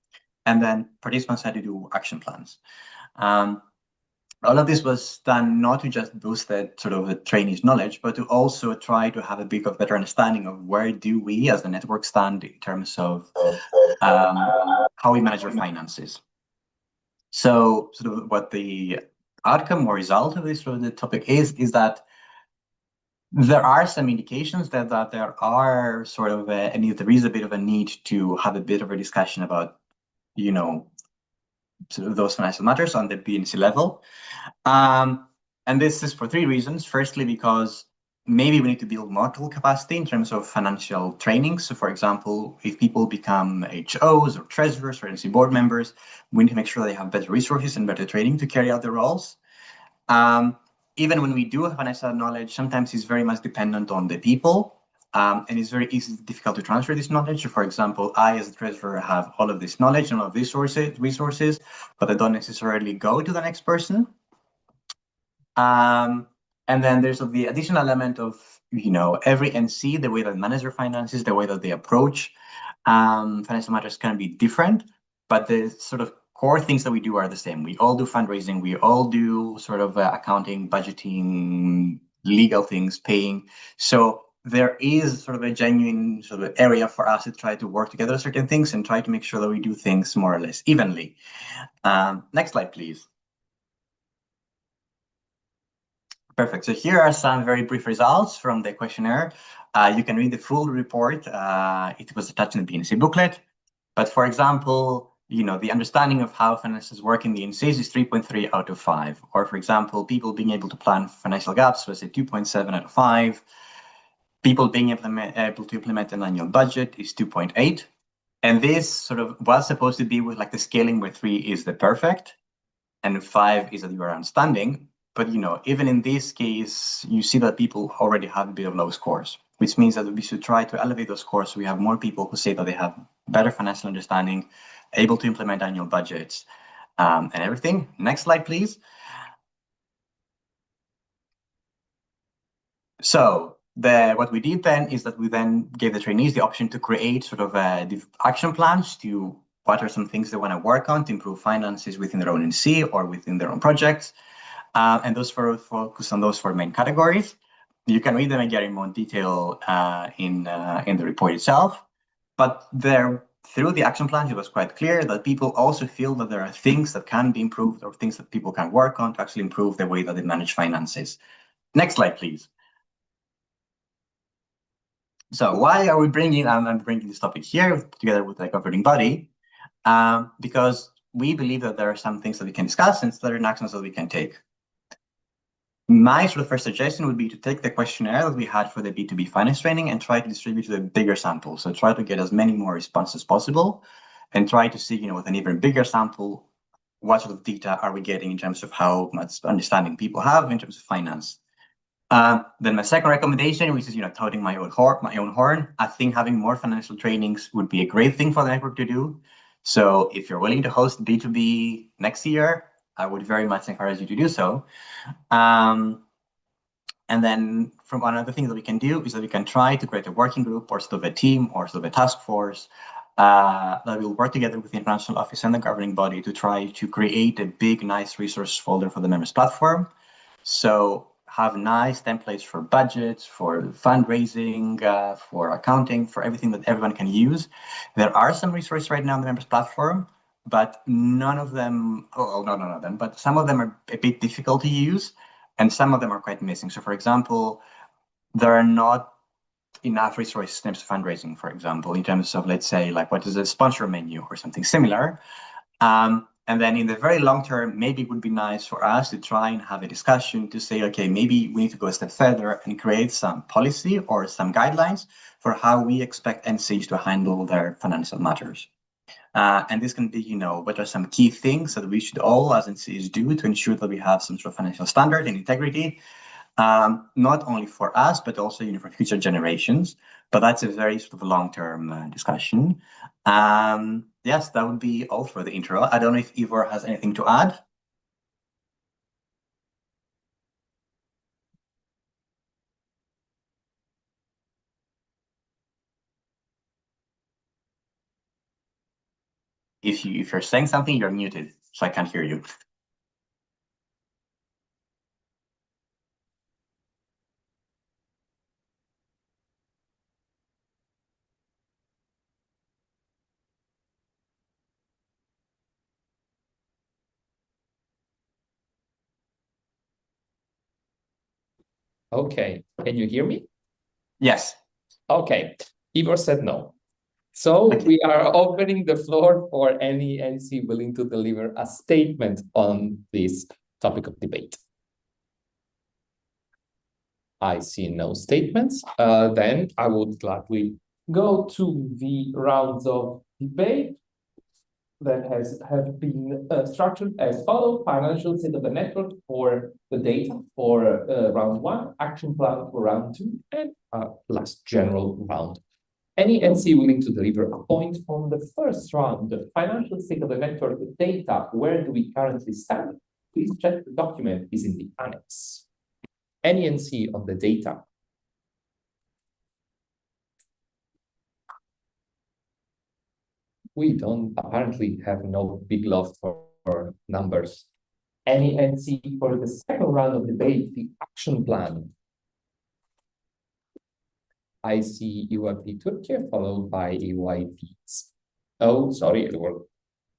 And then participants had to do action plans. All of this was done not to just boost the sort of the trainees' knowledge, but to also try to have a bit of better understanding of where do we as the network stand in terms of how we manage our finances. So sort of what the outcome or result of this sort of the topic is that there are some indications that there are sort of there is a bit of a need to have a bit of a discussion about, sort of those financial matters on the BNC level. And this is for three reasons. Firstly, because maybe we need to build more tool capacity in terms of financial training. So for example, if people become HOs or treasurers or NC board members, we need to make sure they have better resources and better training to carry out their roles. Even when we do have financial knowledge, sometimes it's very much dependent on the people. And it's very difficult to transfer this knowledge. So for example, I as a treasurer have all of this knowledge and all of these resources, but I don't necessarily go to the next person. And then there's the additional element of, every NC, the way that manage their finances, the way that they approach financial matters can be different, but the sort of core things that we do are the same. We all do fundraising, we all do sort of accounting, budgeting, legal things, paying. So there is sort of a genuine sort of area for us to try to work together on certain things and try to make sure that we do things more or less evenly. Next slide, please. Perfect. So here are some very brief results from the questionnaire. You can read the full report. It was attached in the BNC booklet. But for example, the understanding of how finances work in the NCs is 3.3 out of 5. Or for example, people being able to plan financial gaps was a 2.7 out of 5. People being able to implement an annual budget is 2.8. And this sort of was supposed to be with like the scaling where 3 is the perfect and 5 is that you are understanding. But even in this case, you see that people already have a bit of low scores, which means that we should try to elevate those scores so we have more people who say that they have better financial understanding, able to implement annual budgets, and everything. Next slide, please. So what we did then is that we then gave the trainees the option to create sort of the action plans to what are some things they want to work on to improve finances within their own NC or within their own projects. And those focus on those 4 main categories. You can read them again in more detail in the report itself. But through the action plans, it was quite clear that people also feel that there are things that can be improved or things that people can work on to actually improve the way that they manage finances. Next slide, please. So why are we bringing this topic here together with the governing body? Because we believe that there are some things that we can discuss and certain actions that we can take. My sort of first suggestion would be to take the questionnaire that we had for the B2B finance training and try to distribute to a bigger sample. So try to get as many more responses as possible and try to see, with an even bigger sample, what sort of data are we getting in terms of how much understanding people have in terms of finance. Then my second recommendation, which is, touting my own horn, I think having more financial trainings would be a great thing for the network to do. So if you're willing to host B2B next year, I would very much encourage you to do so. And then from another thing that we can do is that we can try to create a working group or sort of a team or sort of a task force that will work together with the International Office and the governing body to try to create a big, nice resource folder for the members platform. So have nice templates for budgets, for fundraising, for accounting, for everything that everyone can use. There are some resources right now on the members platform, but none of them, none of them, but some of them are a bit difficult to use, and some of them are quite missing. So for example, there are not enough resources in terms of fundraising, for example, in terms of, let's say, like what is a sponsor menu or something similar. And then in the very long term, maybe it would be nice for us to try and have a discussion to say, okay, maybe we need to go a step further and create some policy or some guidelines for how we expect NCs to handle their financial matters. And this can be, what are some key things that we should all as NCs do to ensure that we have some sort of financial standard and integrity, not only for us, but also for future generations. But that's a very sort of long-term discussion. Yes, that would be all for the intro. I don't know if Ivor has anything to add. If you're saying something, you're muted, so I can't hear you. Okay, can you hear me? Yes. Okay, Ivor said no. So we are opening the floor for any NC willing to deliver a statement on this topic of debate. I see no statements. Then I would gladly go to the rounds of debate that have been structured as follows: financial state of the network for the data for round 1, action plan for round 2, and last general round. Any NC willing to deliver a point on the first round, the financial state of the network data, where do we currently stand? Please check the document is in the annex. Any NC on the data. We don't apparently have no big love for numbers. Any NC for the second round of debate, the action plan. I see EYP Turkey followed by EYP. Oh, sorry,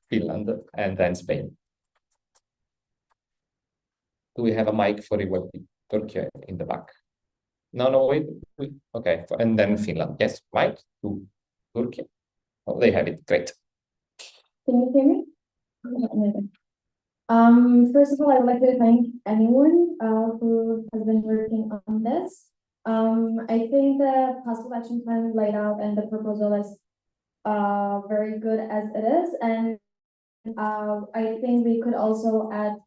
Finland and then Spain. Do we have a mic for EYP Turkey in the back? No, wait. Okay, and then Finland. Yes, mic to Turkey. Oh, they have it. Great. Can you hear me? First of all, I would like to thank anyone who has been working on this. I think the possible action plan laid out and the proposal is very good as it is, and I think we could also add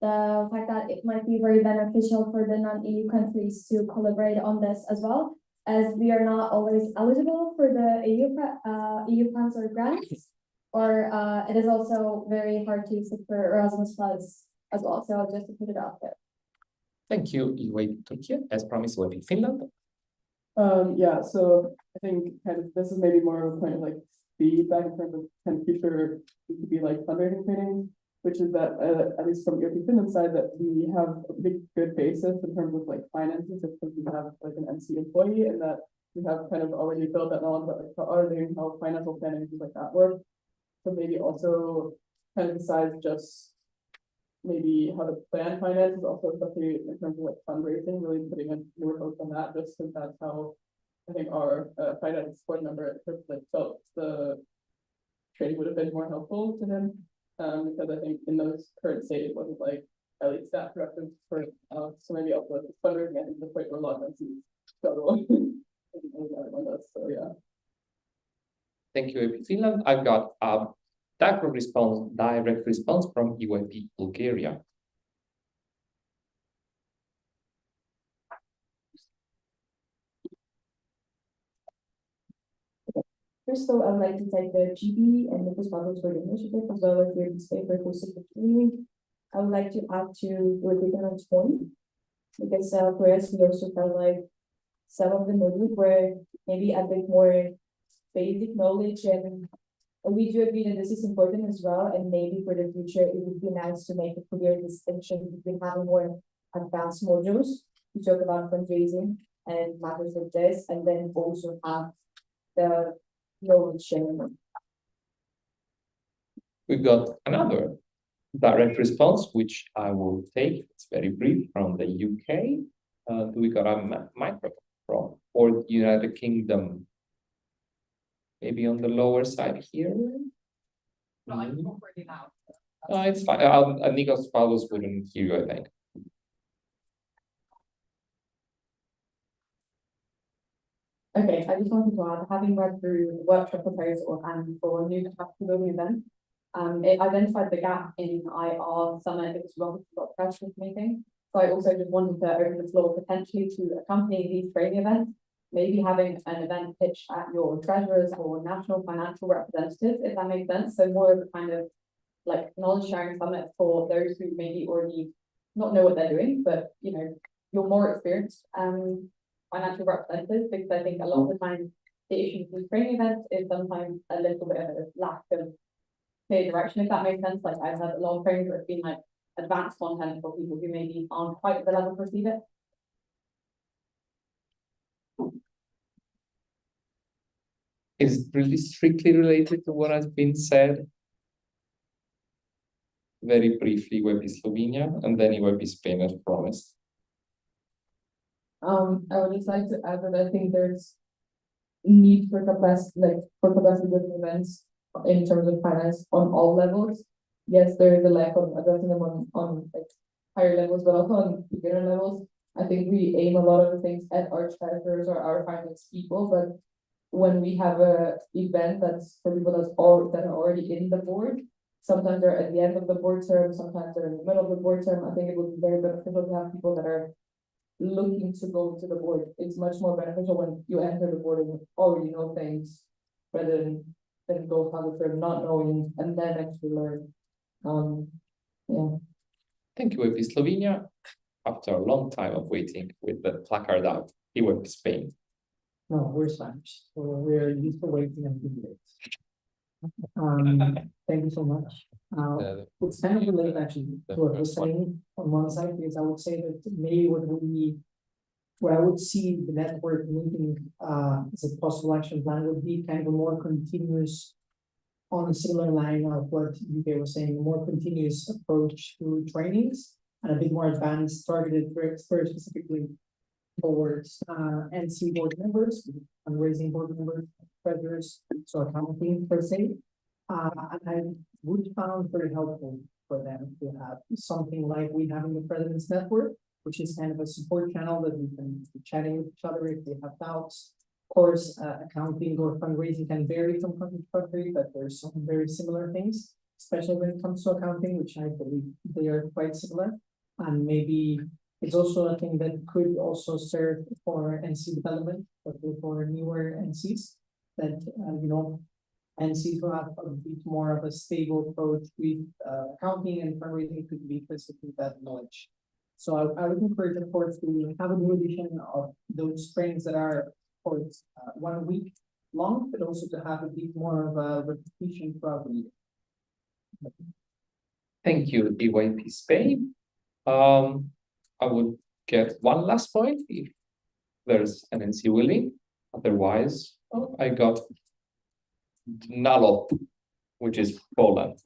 the fact that it might be very beneficial for the non-EU countries to collaborate on this as well, as we are not always eligible for the EU funds or grants, or it is also very hard to seek for Erasmus Plus as well. So just to put it out there. Thank you, EYP Turkey. As promised, will be Finland. Yeah, so I think kind of this is maybe more of a point of like feedback in terms of kind of future be like fundraising training, which is that at least from European Finland side, that we have a pretty good basis in terms of like finances, because we have like an MC employee, and that we have kind of already built that knowledge about like auditing, how financial planning, things like that work. So maybe also kind of besides just maybe how to plan finances, also especially in terms of like fundraising, really putting a newer focus on that, just because that's how I think our finance support member like felt the training would have been more helpful to him. Because I think in those current state it wasn't like at least that productive for so maybe also fundraising, I think the point where a lot of MCs struggle. So yeah. Thank you, Finland. I've got a direct response from EYP Bulgaria. First of all, I would like to thank the GB and the respondents for the initiative, as well as the newspaper for hosting the training. I would like to add to what Finland's point. because for us, we also felt like some of the modules were maybe a bit more basic knowledge, and we do agree that this is important as well, and maybe for the future, it would be nice to make a clear distinction between having more advanced modules to talk about fundraising and matters like this, and then also have the knowledge sharing. We got another direct response, which I will take. It's very brief from the UK. We got a microphone from or the United Kingdom. Maybe on the lower side here. No, I'm already now. It's fine. Nikos Paulos wouldn't hear you, I think. Okay, I just wanted to add, having read through the workshop proposal and for new capacity building event, it identified the gap in IR summit. It was wrong got press meeting. So I also just wanted to open the floor potentially to accompany these training events, maybe having an event pitch at your treasurers or national financial representatives, if that makes sense. So more of a kind of like knowledge sharing summit for those who maybe already not know what they're doing, but you know, you're more experienced financial representatives, because I think a lot of the time the issue with training events is sometimes a little bit of a lack of clear direction, if that makes sense. Like I've had a lot of trainings where it's been like advanced content for people who maybe aren't quite at the level to receive it. Is really strictly related to what has been said. Very briefly, EYP Slovenia and then EYP Spain as promised. I would just like to add that I think there's need for capacity building events in terms of finance on all levels. Yes, there is a lack of addressing them on like higher levels, but also on beginner levels. I think we aim a lot of the things at our treasurers or our finance people, but when we have a event that's for people that are already in the board, sometimes they're at the end of the board term, sometimes they're in the middle of the board term. I think it would be very beneficial to have people that are looking to go to the board. It's much more beneficial when you enter the board and you already know things rather than go through the term not knowing and then actually learn. Yeah. Thank you, EYP Slovenia. After a long time of waiting with the placard out, EYP Spain. No, we're Spanish, so we're used to waiting and being late. Thank you so much. It's kind of related actually to what I was saying on one side, because I would say that maybe what I would see the network meeting as a possible action plan would be kind of a more continuous, on a similar line of what UK was saying, a more continuous approach to trainings and a bit more advanced, targeted very specifically towards NC board members, fundraising board members, treasurers, so accounting per se. And I would found very helpful for them to have something like we have in the President's Network, which is kind of a support channel that we can be chatting with each other if they have doubts. Of course, accounting or fundraising can vary from country to country, but there's some very similar things, especially when it comes to accounting, which I believe they are quite similar. And maybe it's also a thing that could also serve for NC development, but for newer NCs that, NCs who have a bit more of a stable approach with accounting and fundraising could be basically that knowledge. So I would encourage, of course, to have a new edition of those trainings that are, of course, 1 week long, but also to have a bit more of a repetition throughout the year. Thank you, EYP Spain. I would get one last point if there's an NC willing. Otherwise, I got Nalop, which is Poland.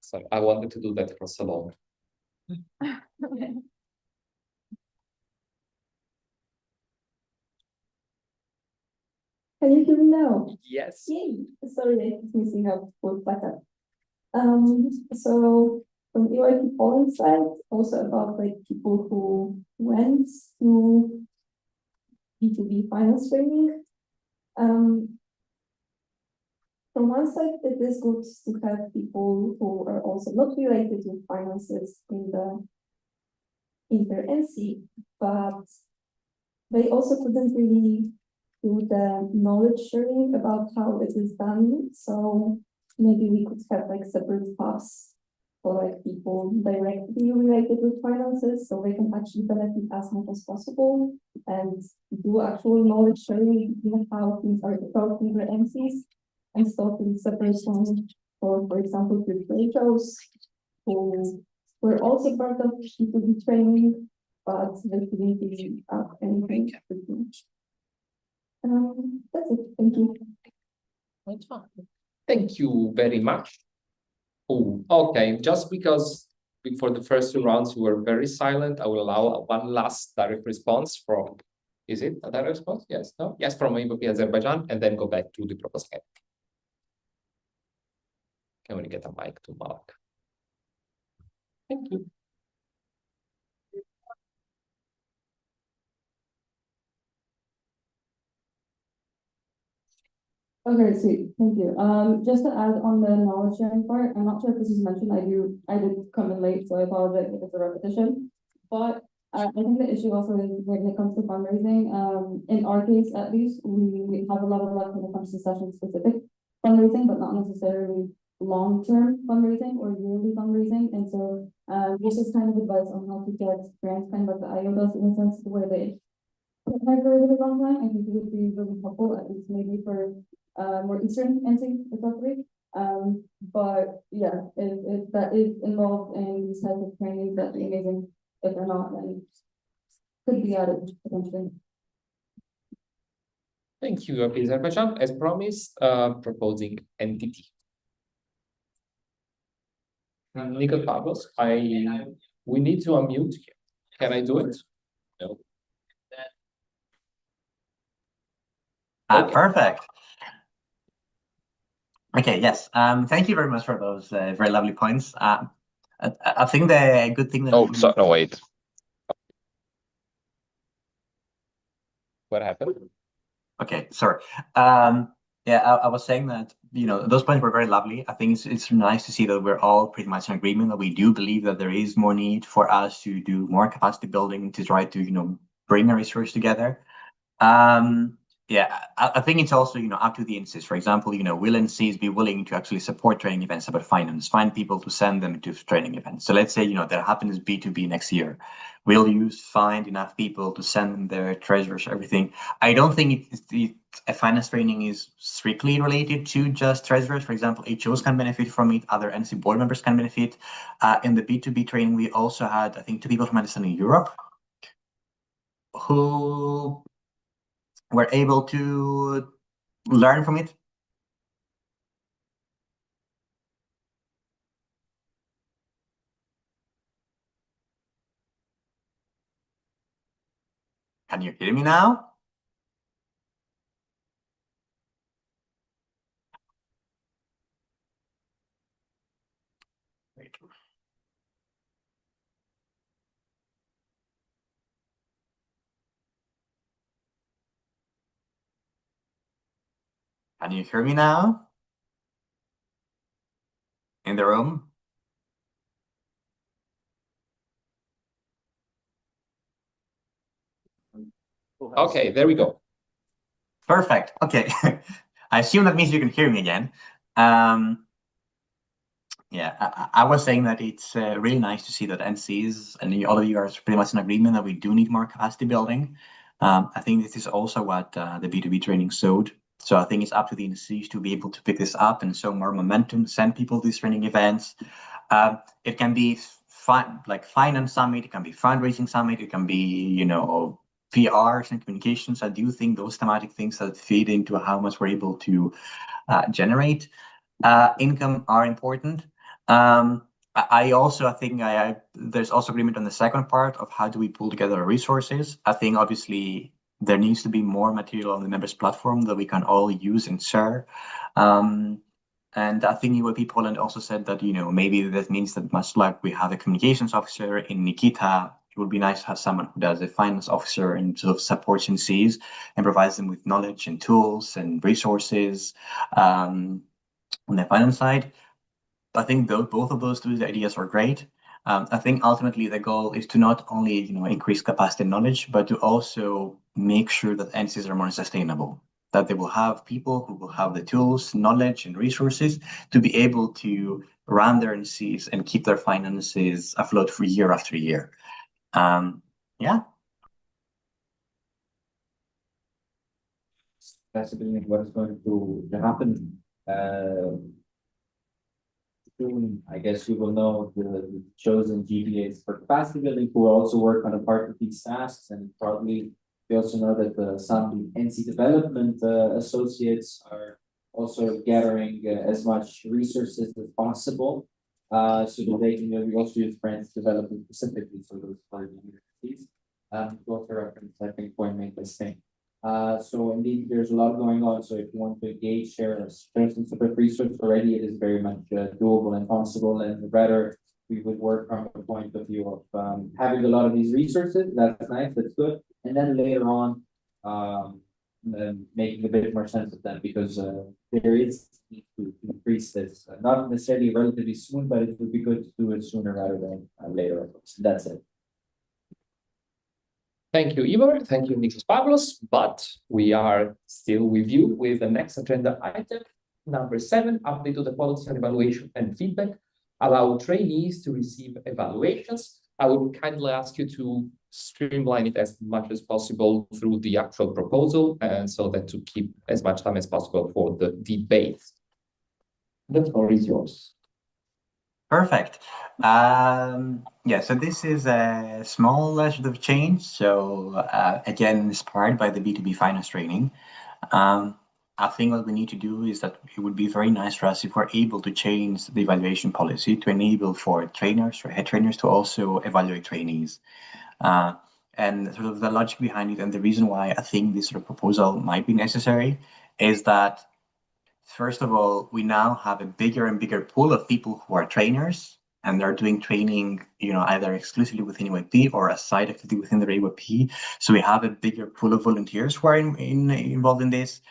So I wanted to do that for so long. Can you hear me now? Yes. Yay! Sorry, I was missing out with backup. So from EYP Poland side, also about like people who went to B2B finance training. From one side, it is good to have people who are also not related to finances in their NC, but they also couldn't really do the knowledge sharing about how it is done. So maybe we could have like separate paths for like people directly related with finances, so they can actually benefit as much as possible and do actual knowledge sharing, even how things are taught in the MCs and stuff. It's the first one for example, with trade shows, who were also part of B2B training, but they didn't really have anything pretty much. That's it. Thank you. Thank you very much. Oh, okay. Just because before the first two rounds you were very silent, I will allow one last direct response from, is it a direct response? Yes, no? Yes, from EVP Azerbaijan, and then go back to the proposal. Can we get a mic to Mark? Thank you. Okay, sweet. Thank you. Just to add on the knowledge sharing part, I'm not sure if this is mentioned. I did come in late, so I apologize if it's a repetition. But I think the issue also is when it comes to fundraising. In our case, at least, we have a lot of luck when it comes to session-specific fundraising, but not necessarily long-term fundraising or yearly fundraising. And so, this is kind of advice on how to get grants, kind of like the IO does, in a sense, where they for a really long time. I think it would be really helpful, at least maybe for more Eastern NC especially. But yeah, if that is involved in these types of trainings, that'd be amazing. If they're not, then could be added potentially. Thank you, Azerbaijan. As promised, proposing entity. Nico Pavlos, we need to unmute here. Can I do it? No. Perfect. Okay, yes. Thank you very much for those very lovely points. I think the good thing that... Oh, so, no, wait. What happened? Okay, sorry. Yeah, I was saying that, you know, those points were very lovely. I think it's nice to see that we're all pretty much in agreement that we do believe that there is more need for us to do more capacity building to try to, you know, bring a resource together. Yeah, I think it's also, you know, up to the NCs. For example, you know, will NCs be willing to actually support training events about finance, find people to send them to training events? So let's say, you know, that happens B2B next year. Will you find enough people to send them their treasures, everything? I don't think a finance training is strictly related to just treasurers. For example, HOs can benefit from it. Other NC board members can benefit. In the B2B training, we also had, I think, 2 people from Understanding Europe who were able to learn from it. Can you hear me now? Wait. Can you hear me now? In the room? Okay, there we go. Perfect. Okay. I assume that means you can hear me again. Yeah, I was saying that it's really nice to see that NCs and all of you are pretty much in agreement that we do need more capacity building. I think this is also what the B2B training showed. So I think it's up to the NCs to be able to pick this up and show more momentum, send people to these training events. It can be like finance summit, it can be fundraising summit, it can be, you know, PRs and communications. I do think those thematic things that feed into how much we're able to generate income are important. I also think there's also agreement on the second part of how do we pull together resources. I think obviously there needs to be more material on the members platform that we can all use and share. And I think EYP Poland also said that, you know, maybe that means that much like we have a communications officer in Nikita, it would be nice to have someone who does a finance officer and sort of supports NCs and provides them with knowledge and tools and resources on the finance side. I think both of those two ideas are great. I think ultimately the goal is to not only, you know, increase capacity and knowledge, but to also make sure that NCs are more sustainable, that they will have people who will have the tools, knowledge, and resources to be able to run their NCs and keep their finances afloat for year after year. Yeah. Possibly what is going to happen soon. I guess you will know the chosen GPAs for capacity building who will also work on a part of these tasks, and probably we also know that some NC development associates are also gathering as much resources as possible, so that they can maybe also use grants development specifically for those part universities. To also reference, I think, point made by Spain. So indeed, there's a lot going on. So if you want to engage, share some sort of research already, it is very much doable and possible. And rather, we would work from the point of view of having a lot of these resources. That's nice, that's good. And then later on, making a bit more sense of that, because there is need to increase this, not necessarily relatively soon, but it would be good to do it sooner rather than later. So that's it. Thank you, Ivor. Thank you, Nikos Pavlos. But we are still with you with the next agenda item, number 7, update to the policy on evaluation and feedback. Allow trainees to receive evaluations. I would kindly ask you to streamline it as much as possible through the actual proposal, and so that to keep as much time as possible for the debate. The floor is yours. Perfect. Yeah, so this is a small sort of change. So again, inspired by the B2B finance training. I think what we need to do is that it would be very nice for us if we're able to change the evaluation policy to enable for trainers or head trainers to also evaluate trainees. And sort of the logic behind it, and the reason why I think this sort of proposal might be necessary, is that first of all, we now have a bigger and bigger pool of people who are trainers, and they're doing training, either exclusively within EYP or a side activity within the EYP. So we have a bigger pool of volunteers who are involved in this.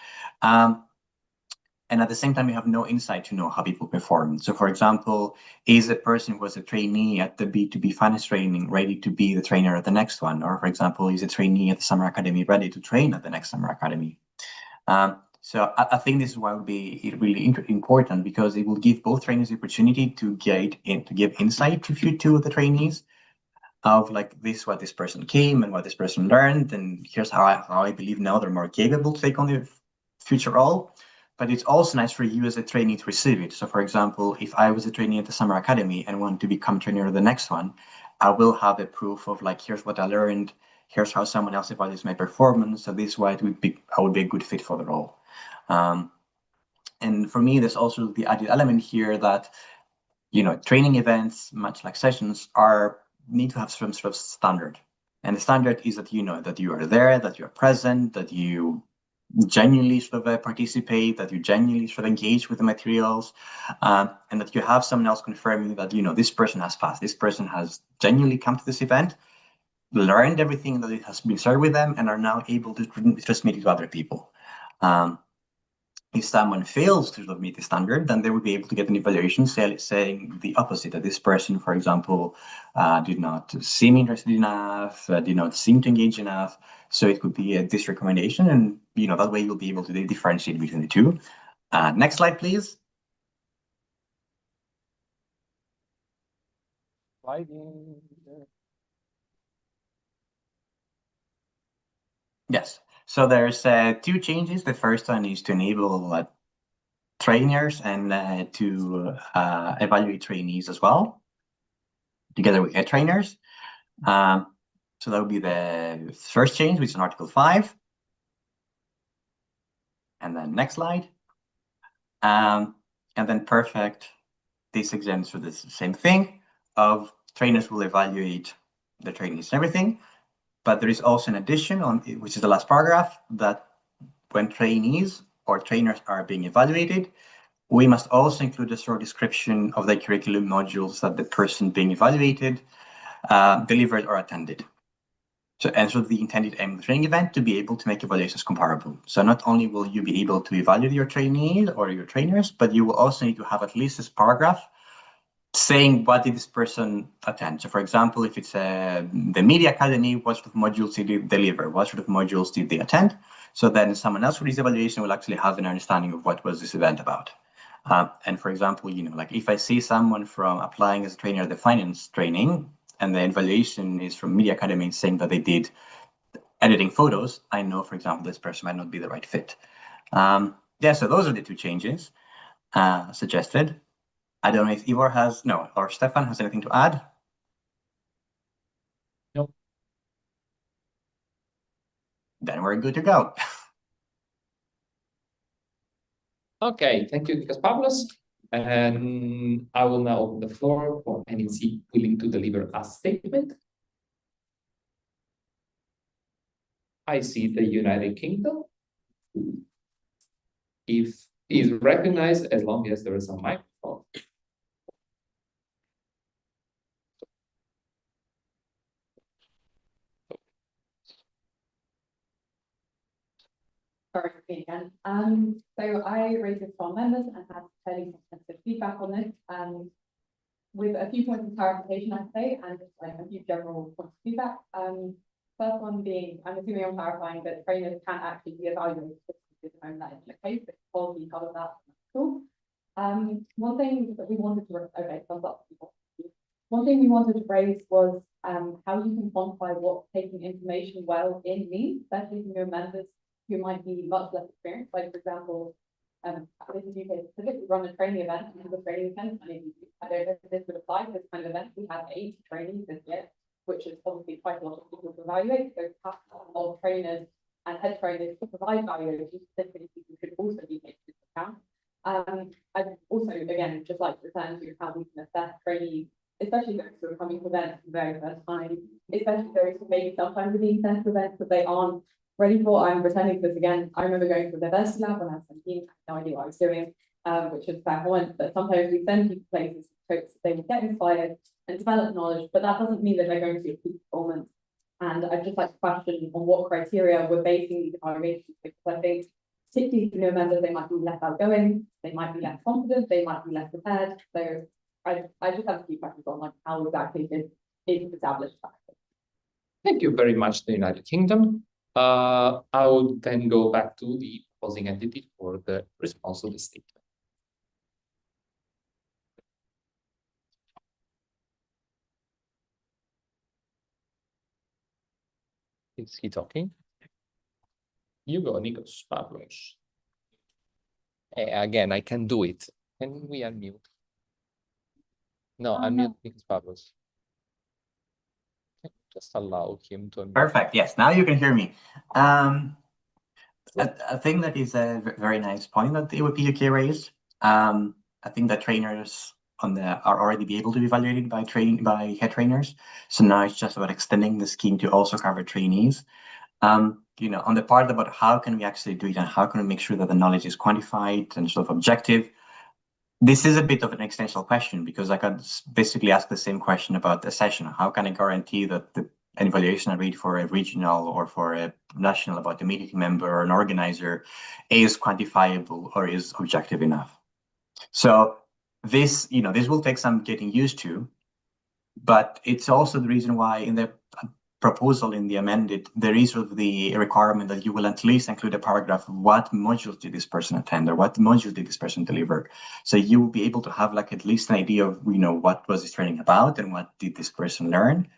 And at the same time, we have no insight to know how people perform. So for example, is a person who was a trainee at the B2B finance training ready to be the trainer at the next one? Or for example, is a trainee at the summer academy ready to train at the next summer academy? So I think this is why it would be really important, because it will give both trainers the opportunity to give insight to the trainees of like this, what this person came and what this person learned, and here's how I believe now they're more capable to take on the future role. But it's also nice for you as a trainee to receive it. So for example, if I was a trainee at the summer academy and want to become trainer at the next one, I will have a proof of like, here's what I learned, here's how someone else evaluates my performance. So this is why I would be a good fit for the role. And for me, there's also the added element here that, training events, much like sessions, need to have some sort of standard. And the standard is that that you are there, that you're present, that you genuinely sort of participate, that you genuinely sort of engage with the materials, and that you have someone else confirming that, this person has passed, this person has genuinely come to this event, learned everything that it has been shared with them, and are now able to transmit it to other people. If someone fails to meet the standard, then they would be able to get an evaluation saying the opposite, that this person, for example, did not seem interested enough, did not seem to engage enough. So it could be this recommendation, and that way you'll be able to differentiate between the two. Next slide, please. Yes. So there's 2 changes. The first one is to enable trainers and to evaluate trainees as well, together with head trainers. So that would be the first change, which is in Article 5. And then next slide. And then perfect. This exempts for the same thing of trainers will evaluate the trainees and everything. But there is also an addition on, which is the last paragraph, that when trainees or trainers are being evaluated, we must also include a short description of the curriculum modules that the person being evaluated delivered or attended. So the intended aim of the training event to be able to make evaluations comparable. So not only will you be able to evaluate your trainees or your trainers, but you will also need to have at least this paragraph saying what did this person attend. So for example, if it's the Media Academy, what sort of modules did they deliver? What sort of modules did they attend? So then someone else with this evaluation will actually have an understanding of what was this event about. And for example, like if I see someone from applying as a trainer at the finance training, and the evaluation is from Media Academy saying that they did editing photos, I know, for example, this person might not be the right fit. Yeah, so those are the two changes suggested. I don't know if Ivor has, no, or Stefan has anything to add? No. Then we're good to go. Okay, thank you, Nikos Pavlos. And I will now open the floor for NEC willing to deliver a statement. I see the United Kingdom. If is recognized as long as there is a microphone. Sorry, me again. So I raised this for members and had fairly extensive feedback on this, with a few points of clarification, I'd say, and just like a few general points of feedback. First one being, I'm assuming I'm clarifying that trainers can actually be evaluated to determine that in the case, but quality covers that. Cool. One thing that we wanted to, okay, thumbs up. One thing we wanted to raise was how you can quantify what taking information well in means, especially from your members who might be much less experienced. Like, for example, this is UK specific, we run a training event, and the training event, I don't know if this would apply to this kind of event. We have 80 trainings this year, which is obviously quite a lot of people to evaluate. So a lot of trainers and head trainers to provide value, specifically people should also be taken into account. I'd also, again, just like to return to how we can assess trainees, especially those who are coming to events for the very first time, especially those who maybe sometimes are being sent to events that they aren't ready for. I'm returning to this again. I remember going to the diversity lab when I was 17, I had no idea what I was doing, which is a fair point, but sometimes we send people places hopes they will get inspired and develop knowledge, but that doesn't mean that they're going to be a peak performance. And I'd just like to question on what criteria we're basing these evaluations, because I think particularly for new members, they might be less outgoing, they might be less confident, they might be less prepared. So I just have a few questions on like how exactly this is established practice. Thank you very much, the United Kingdom. I will then go back to the opposing entity for the response to the statement. Is he talking? You go, Nikos Pavlos. Again, I can do it. Can we unmute? No, unmute Nikos Pavlos. Just allow him to unmute. Perfect. Yes, now you can hear me. I think that is a very nice point that the EWP UK raised. I think that trainers are already be able to be evaluated by head trainers. So now it's just about extending the scheme to also cover trainees. On the part about how can we actually do it and how can we make sure that the knowledge is quantified and sort of objective, this is a bit of an existential question, because I could basically ask the same question about the session. How can I guarantee that an evaluation I read for a regional or for a national about a meeting member or an organizer is quantifiable or is objective enough? So this will take some getting used to, but it's also the reason why in the proposal in the amended, there is sort of the requirement that you will at least include a paragraph of what modules did this person attend or what modules did this person deliver. So you will be able to have like at least an idea of, what was this training about and what did this person learn,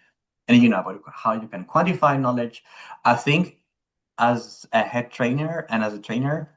and about how you can quantify knowledge. I think as a head trainer and as a trainer,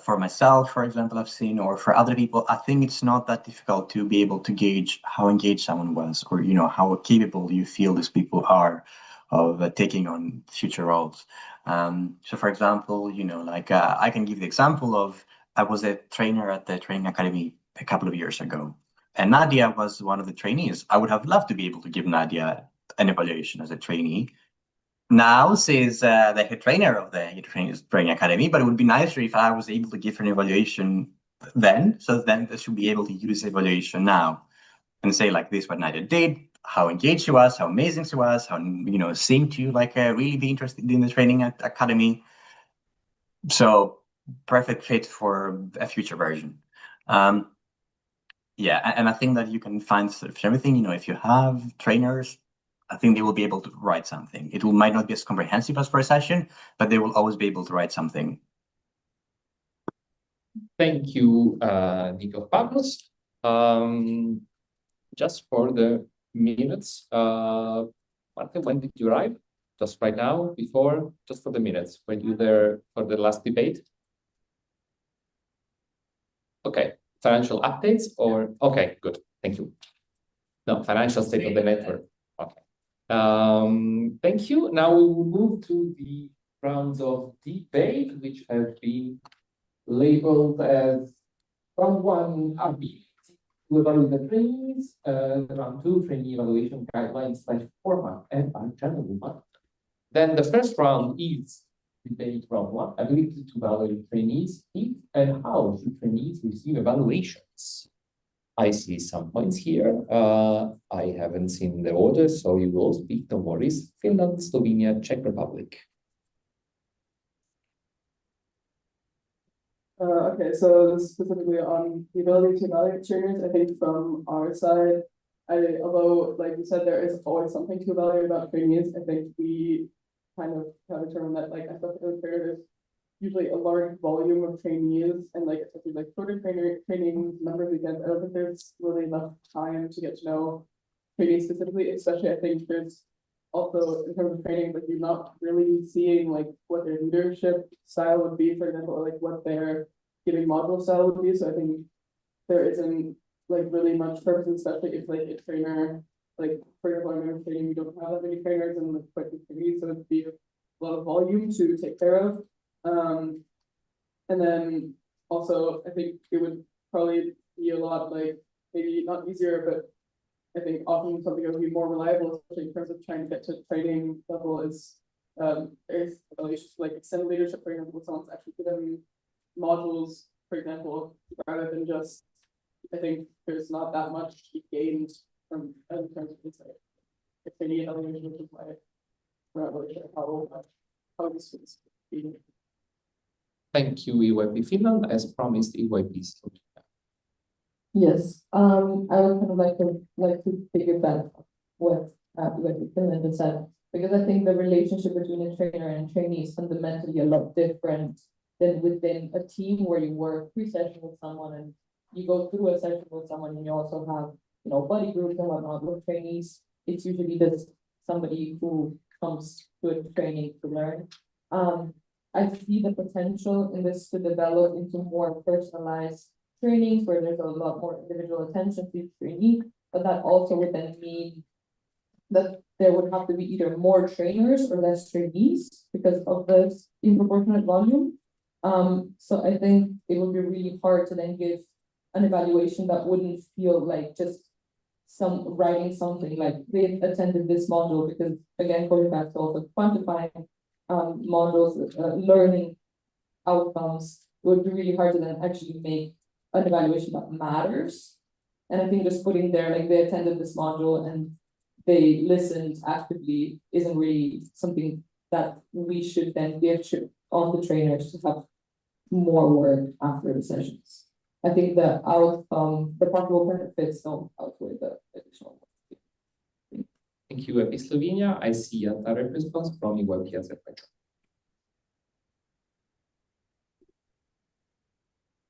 for myself, for example, I've seen, or for other people, I think it's not that difficult to be able to gauge how engaged someone was, or how capable you feel these people are of taking on future roles. So, for example, I can give the example of I was a trainer at the training academy a couple of years ago, and Nadia was one of the trainees. I would have loved to be able to give Nadia an evaluation as a trainee. Now she's the head trainer of the training academy, but it would be nicer if I was able to give her an evaluation then, so then they should be able to use the evaluation now and say like this, what Nadia did, how engaged she was, how amazing she was, how seemed to really be interested in the training academy. So perfect fit for a future version. Yeah, and I think that you can find sort of everything. If you have trainers, I think they will be able to write something. It might not be as comprehensive as for a session, but they will always be able to write something. Thank you, Nico Pavlos. Just for the minutes, Marta, when did you arrive? Just right now, before, just for the minutes. Were you there for the last debate? Okay, financial updates or, okay, good, thank you. No, financial state of the network, okay. Thank you. Now we will move to the rounds of debate, which have been labeled as round one, ability to evaluate the trainees, round two, trainee evaluation guidelines / format and channel one. Then the first round is debate round one, ability to evaluate trainees, if and how should trainees receive evaluations. I see some points here. I haven't seen the order, so you will speak, no worries. Finland, Slovenia, Czech Republic. Okay, so specifically on the ability to evaluate trainers, I think from our side, although like you said, there is always something to evaluate about trainees, I think we kind of have determined that like especially there's usually a large volume of trainees and like especially like shorter training number of weekends. I don't think there's really enough time to get to know trainees specifically, especially I think there's also in terms of training, like you're not really seeing like what their leadership style would be, for example, or like what their giving module style would be. So I think there isn't like really much purpose, especially if like a trainer, like for example, I'm training, we don't have that many trainers and like quite a trainees, so it'd be a lot of volume to take care of. And then also I think it would probably be a lot like maybe not easier, but I think often something that would be more reliable, especially in terms of trying to get to training level is evaluations like extended leadership, for example, someone's actually given modules, for example, rather than just, I think there's not that much to be gained from in terms of insight. If they need evaluation, which is why we're not really sure how this would be. Thank you, EYP Finland. As promised, EYP Slovenia. Yes, I would kind of like to piggyback what EYP Finland has said, because I think the relationship between a trainer and a trainee is fundamentally a lot different than within a team where you work pre-session with someone and you go through a session with someone and you also have, you know, buddy groups and whatnot. With trainees, it's usually just somebody who comes to a training to learn. I see the potential in this to develop into more personalized trainings where there's a lot more individual attention to each trainee, but that also would then mean that there would have to be either more trainers or less trainees because of this disproportionate volume. So I think it would be really hard to then give an evaluation that wouldn't feel like just writing something like they attended this module, because again, going back to also quantifying modules, learning outcomes, it would be really hard to then actually make an evaluation that matters. And I think just putting there like they attended this module and they listened actively isn't really something that we should then give to all the trainers to have more work after the sessions. I think the outcome, the possible benefits don't outweigh the additional work. Thank you, EYP Slovenia. I see a direct response from EYP Azerbaijan.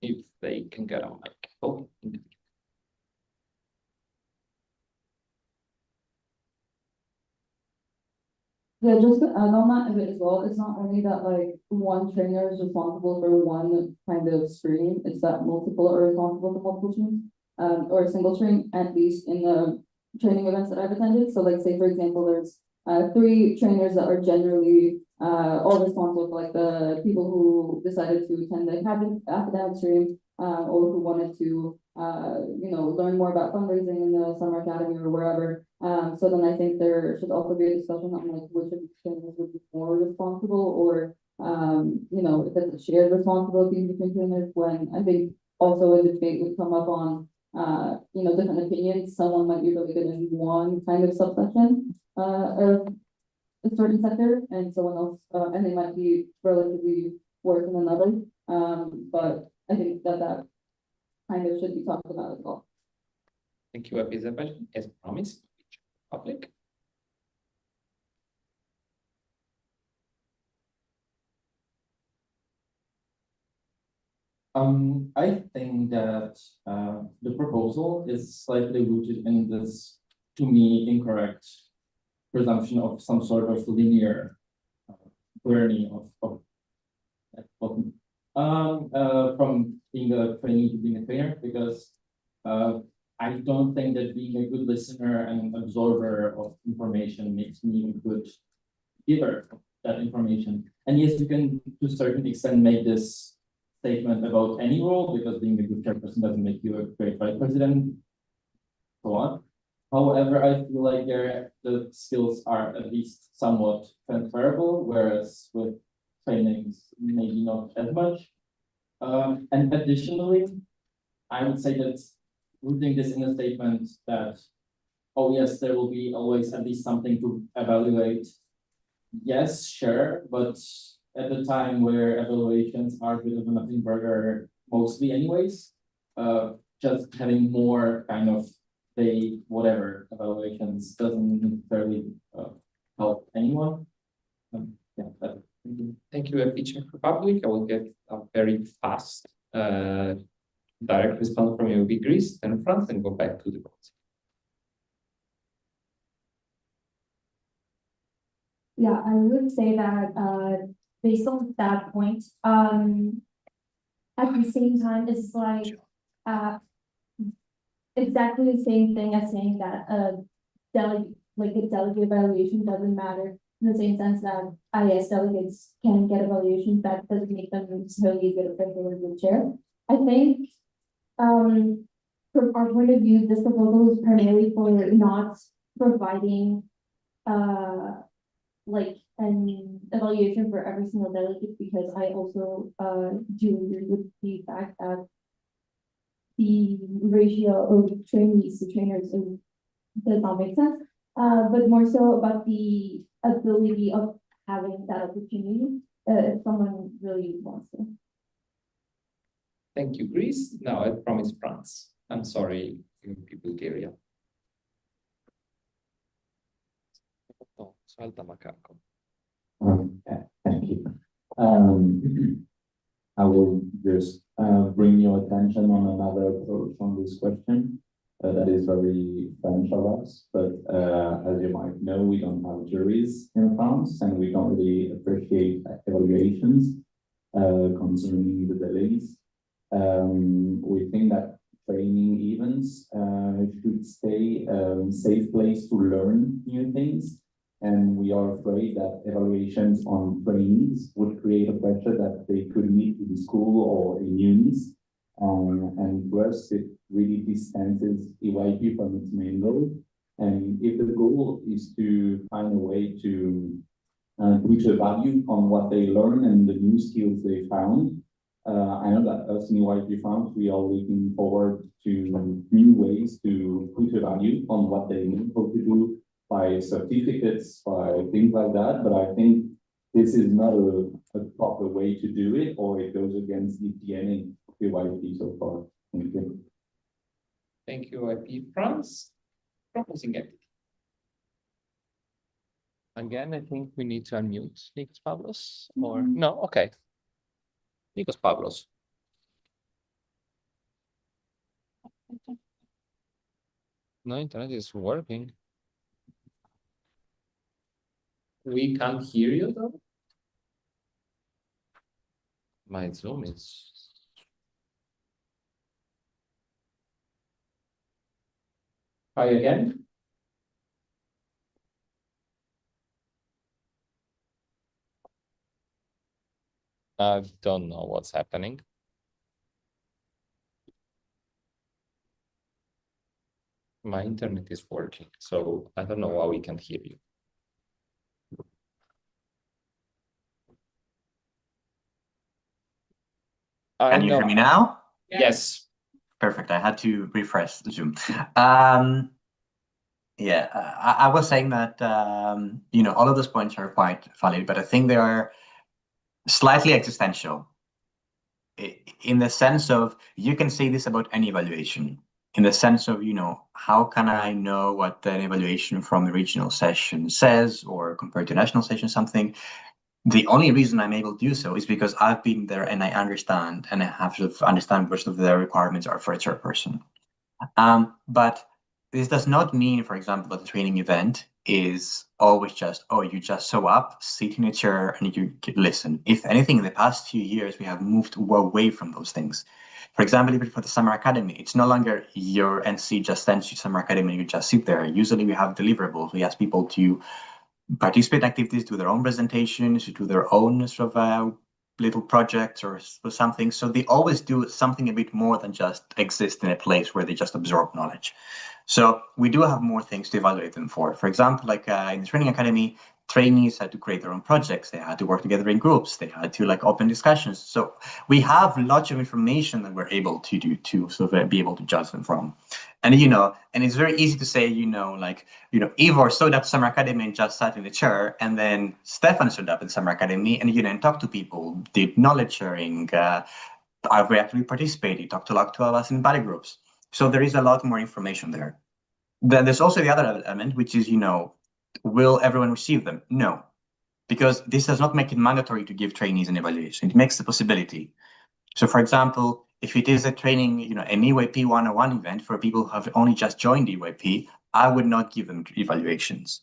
If they can get on mic. Oh, yeah, just to add on that a bit as well, it's not only that like one trainer is responsible for one kind of stream, it's that multiple are responsible for multiple streams, or a single stream, at least in the training events that I've attended. So like say for example, there's 3 trainers that are generally all responsible for like the people who decided to attend the academic stream, or who wanted to you know, learn more about fundraising in the summer academy or wherever. So then I think there should also be a discussion on like which of the trainers would be more responsible, or you know, if it's a shared responsibility between trainers, when I think also a debate would come up on you know, different opinions. Someone might be really good in one kind of subsection of a certain sector, and someone else and they might be relatively worse in another. But I think that kind of should be talked about as well. Thank you, Azerbaijan. As promised, public. I think that the proposal is slightly rooted in this, to me, incorrect presumption of some sort of linear journey from being a trainee to being a trainer, because I don't think that being a good listener and absorber of information makes me a good giver of that information. And yes, you can to a certain extent make this statement about any role, because being a good chairperson doesn't make you a great vice president, so on. However, I feel like the skills are at least somewhat transferable, whereas with trainings, maybe not as much. And additionally, I would say that rooting this in a statement that, oh yes, there will be always at least something to evaluate. Yes, sure, but at the time where evaluations are a bit of a nothing burger, mostly anyways, just having more kind of whatever evaluations doesn't necessarily help anyone. Yeah, that's it. Thank you. Thank you, Czech Republic. I will get a very fast direct response from you, Greece, then France, and go back to the vote. Yeah, I would say that based on that point, at the same time, it's like exactly the same thing as saying that the delegate evaluation doesn't matter, in the same sense that IS delegates can get evaluations, that doesn't make them necessarily a good official or good chair. I think from our point of view, this proposal is primarily for not providing like an evaluation for every single delegate, because I also do agree with the fact that the ratio of trainees to trainers does not make sense, but more so about the ability of having that opportunity if someone really wants to. Thank you, Greece. Now I promise France. I'm sorry, Bulgaria. Salta macaco. Thank you. I will just bring your attention on another approach on this question that is very French of us, but as you might know, we don't have juries in France, and we don't really appreciate evaluations concerning the delays. We think that training events should stay a safe place to learn new things. And we are afraid that evaluations on trainees would create a pressure that they could meet in school or in unis. And to us, it really distances EYP from its main goal. And if the goal is to find a way to put a value on what they learn and the new skills they found, I know that us in EYP France, we are looking forward to new ways to put a value on what they know how to do, by certificates, by things like that, but I think this is not a proper way to do it, or it goes against the DNA of EYP so far. Thank you. Thank you, EYP France. Proposing it. Again, I think we need to unmute Nikos Pavlos, or no? Okay. Nikos Pavlos. No, internet is working. We can't hear you though. My Zoom is. Try again. I don't know what's happening. My internet is working, so I don't know why we can't hear you. Can you hear me now? Yes. Perfect. I had to refresh the Zoom. Yeah, I was saying that, all of those points are quite valid, but I think they are slightly existential in the sense of you can say this about any evaluation, in the sense of, how can I know what an evaluation from the regional session says or compared to national session something? The only reason I'm able to do so is because I've been there and I understand, and I have to understand what of the requirements are for a chairperson. But this does not mean, for example, that the training event is always just, oh, you just show up, sit in a chair, and you listen. If anything, in the past few years, we have moved away from those things. For example, even for the Summer Academy, it's no longer your NC just sends you Summer Academy, you just sit there. Usually we have deliverables. We ask people to participate in activities, do their own presentations, do their own sort of little projects or something. So they always do something a bit more than just exist in a place where they just absorb knowledge. So we do have more things to evaluate them for. For example, like in the training academy, trainees had to create their own projects. They had to work together in groups. They had to like open discussions. So we have lots of information that we're able to do to sort of be able to judge them from. And, and it's very easy to say, Ivor showed up Summer Academy and just sat in the chair. And then Stefan showed up in Summer Academy and, talked to people, did knowledge sharing. I've actually participated, talked to like 2 of us in body groups. So there is a lot more information there. Then there's also the other element, which is, will everyone receive them? No, because this does not make it mandatory to give trainees an evaluation. It makes the possibility. So for example, if it is a training, an EYP 101 event for people who have only just joined EYP, I would not give them evaluations.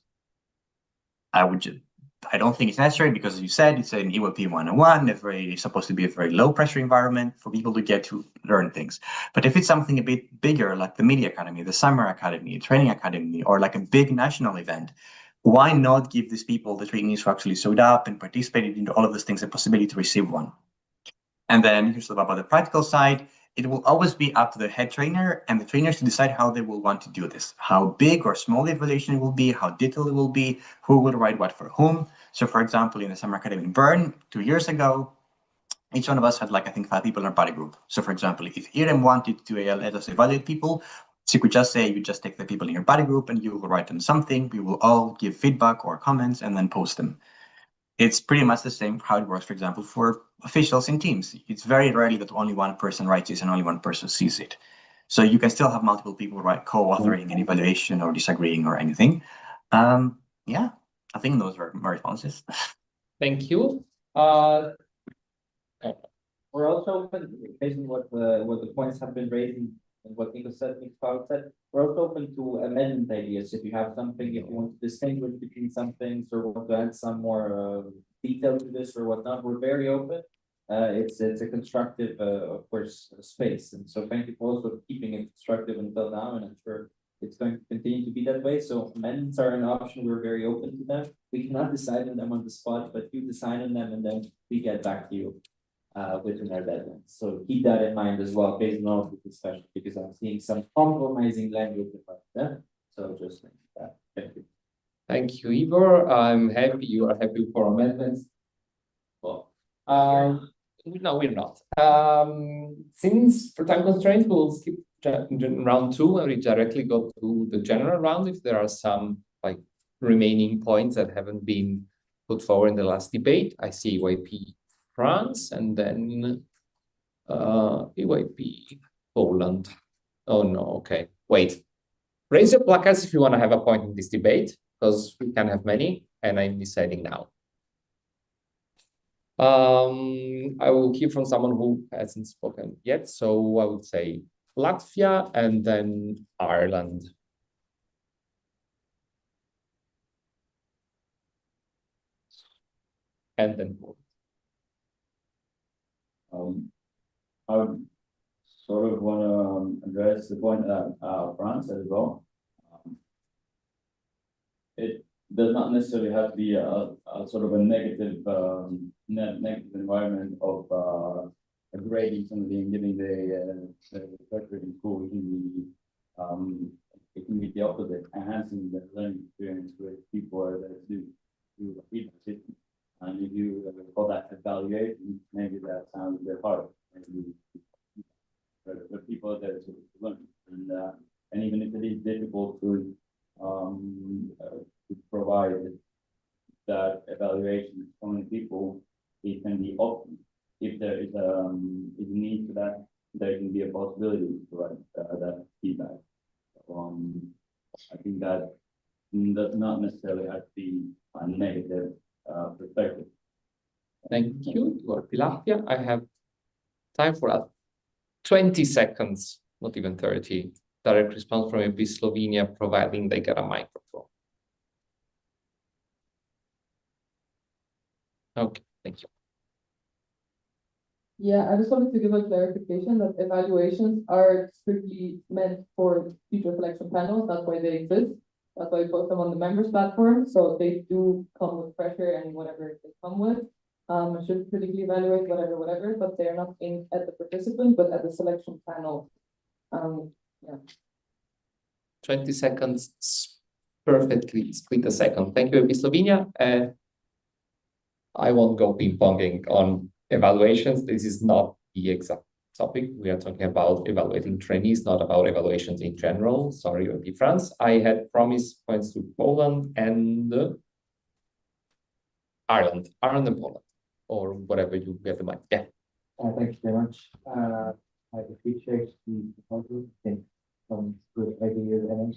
I don't think it's necessary because, as you said, it's an EYP 101, it's supposed to be a very low pressure environment for people to get to learn things. But if it's something a bit bigger, like the Media Academy, the Summer Academy, Training Academy, or like a big national event, why not give these people, the trainees who actually showed up and participated in all of these things, a possibility to receive one? And then here's about the practical side. It will always be up to the head trainer and the trainers to decide how they will want to do this, how big or small the evaluation will be, how detailed it will be, who will write what for whom. So for example, in the Summer Academy in Bern 2 years ago, each one of us had like, I think 5 people in our body group. So for example, if Irem wanted to let us evaluate people, she could just say, you just take the people in your body group and you will write them something. We will all give feedback or comments and then post them. It's pretty much the same how it works, for example, for officials in teams. It's very rarely that only one person writes this and only one person sees it. So you can still have multiple people co-authoring an evaluation or disagreeing or anything. Yeah, I think those are my responses. Thank you. We're also open, based on what the points have been raised and what Nico said, we're also open to amendment ideas. If you have something, if you want to distinguish between some things or want to add some more detail to this or whatnot, we're very open. It's a constructive, of course, space. And so thank you for also keeping it constructive until now, and I'm sure it's going to continue to be that way. So amendments are an option. We're very open to them. We cannot decide on them on the spot, but you decide on them and then we get back to you within our deadlines. So keep that in mind as well, based on all of the discussion, because I'm seeing some compromising language about that. So just like that. Thank you. Thank you, Ivor. I'm happy you are happy for amendments. Well, no, we're not. Since for time constraints, we'll skip round 2 and we directly go to the general round if there are some like remaining points that haven't been put forward in the last debate. I see EYP France and then EYP Poland. Oh no, okay. Wait. Raise your placards if you want to have a point in this debate, because we can have many, and I'm deciding now. I will hear from someone who hasn't spoken yet, so I would say Latvia and then Ireland. And then I would sort of want to address the point that France as well. It does not necessarily have to be a sort of a negative negative environment of grading somebody and giving the pressure in school. It can be the opposite, enhancing the learning experience with people that do a feedback system. And if you call that evaluation, maybe that sounds a bit hard. Maybe for people that to learn, and even if it is difficult to provide that evaluation to so many people, it can be often. If there is a need for that, there can be a possibility to provide that feedback. I think that does not necessarily have to be a negative perspective. Thank you, Igor Pilapia. I have time for 20 seconds, not even 30. Direct response from MP Slovenia, providing they get a microphone. Okay, thank you. Yeah, I just wanted to give a clarification that evaluations are strictly meant for future selection panels. That's why they exist. That's why we post them on the members platform. So they do come with pressure and whatever they come with. I should critically evaluate whatever, but they're not aimed at the participant, but at the selection panel. Yeah. 20 seconds, perfectly split a second. Thank you, MP Slovenia. I won't go ping-ponging on evaluations. This is not the exact topic. We are talking about evaluating trainees, not about evaluations in general. Sorry, MP France. I had promised points to Poland and Ireland and Poland, or whatever you get the mic. Yeah. Thank you very much. I appreciate the proposal. I think some good ideas in it.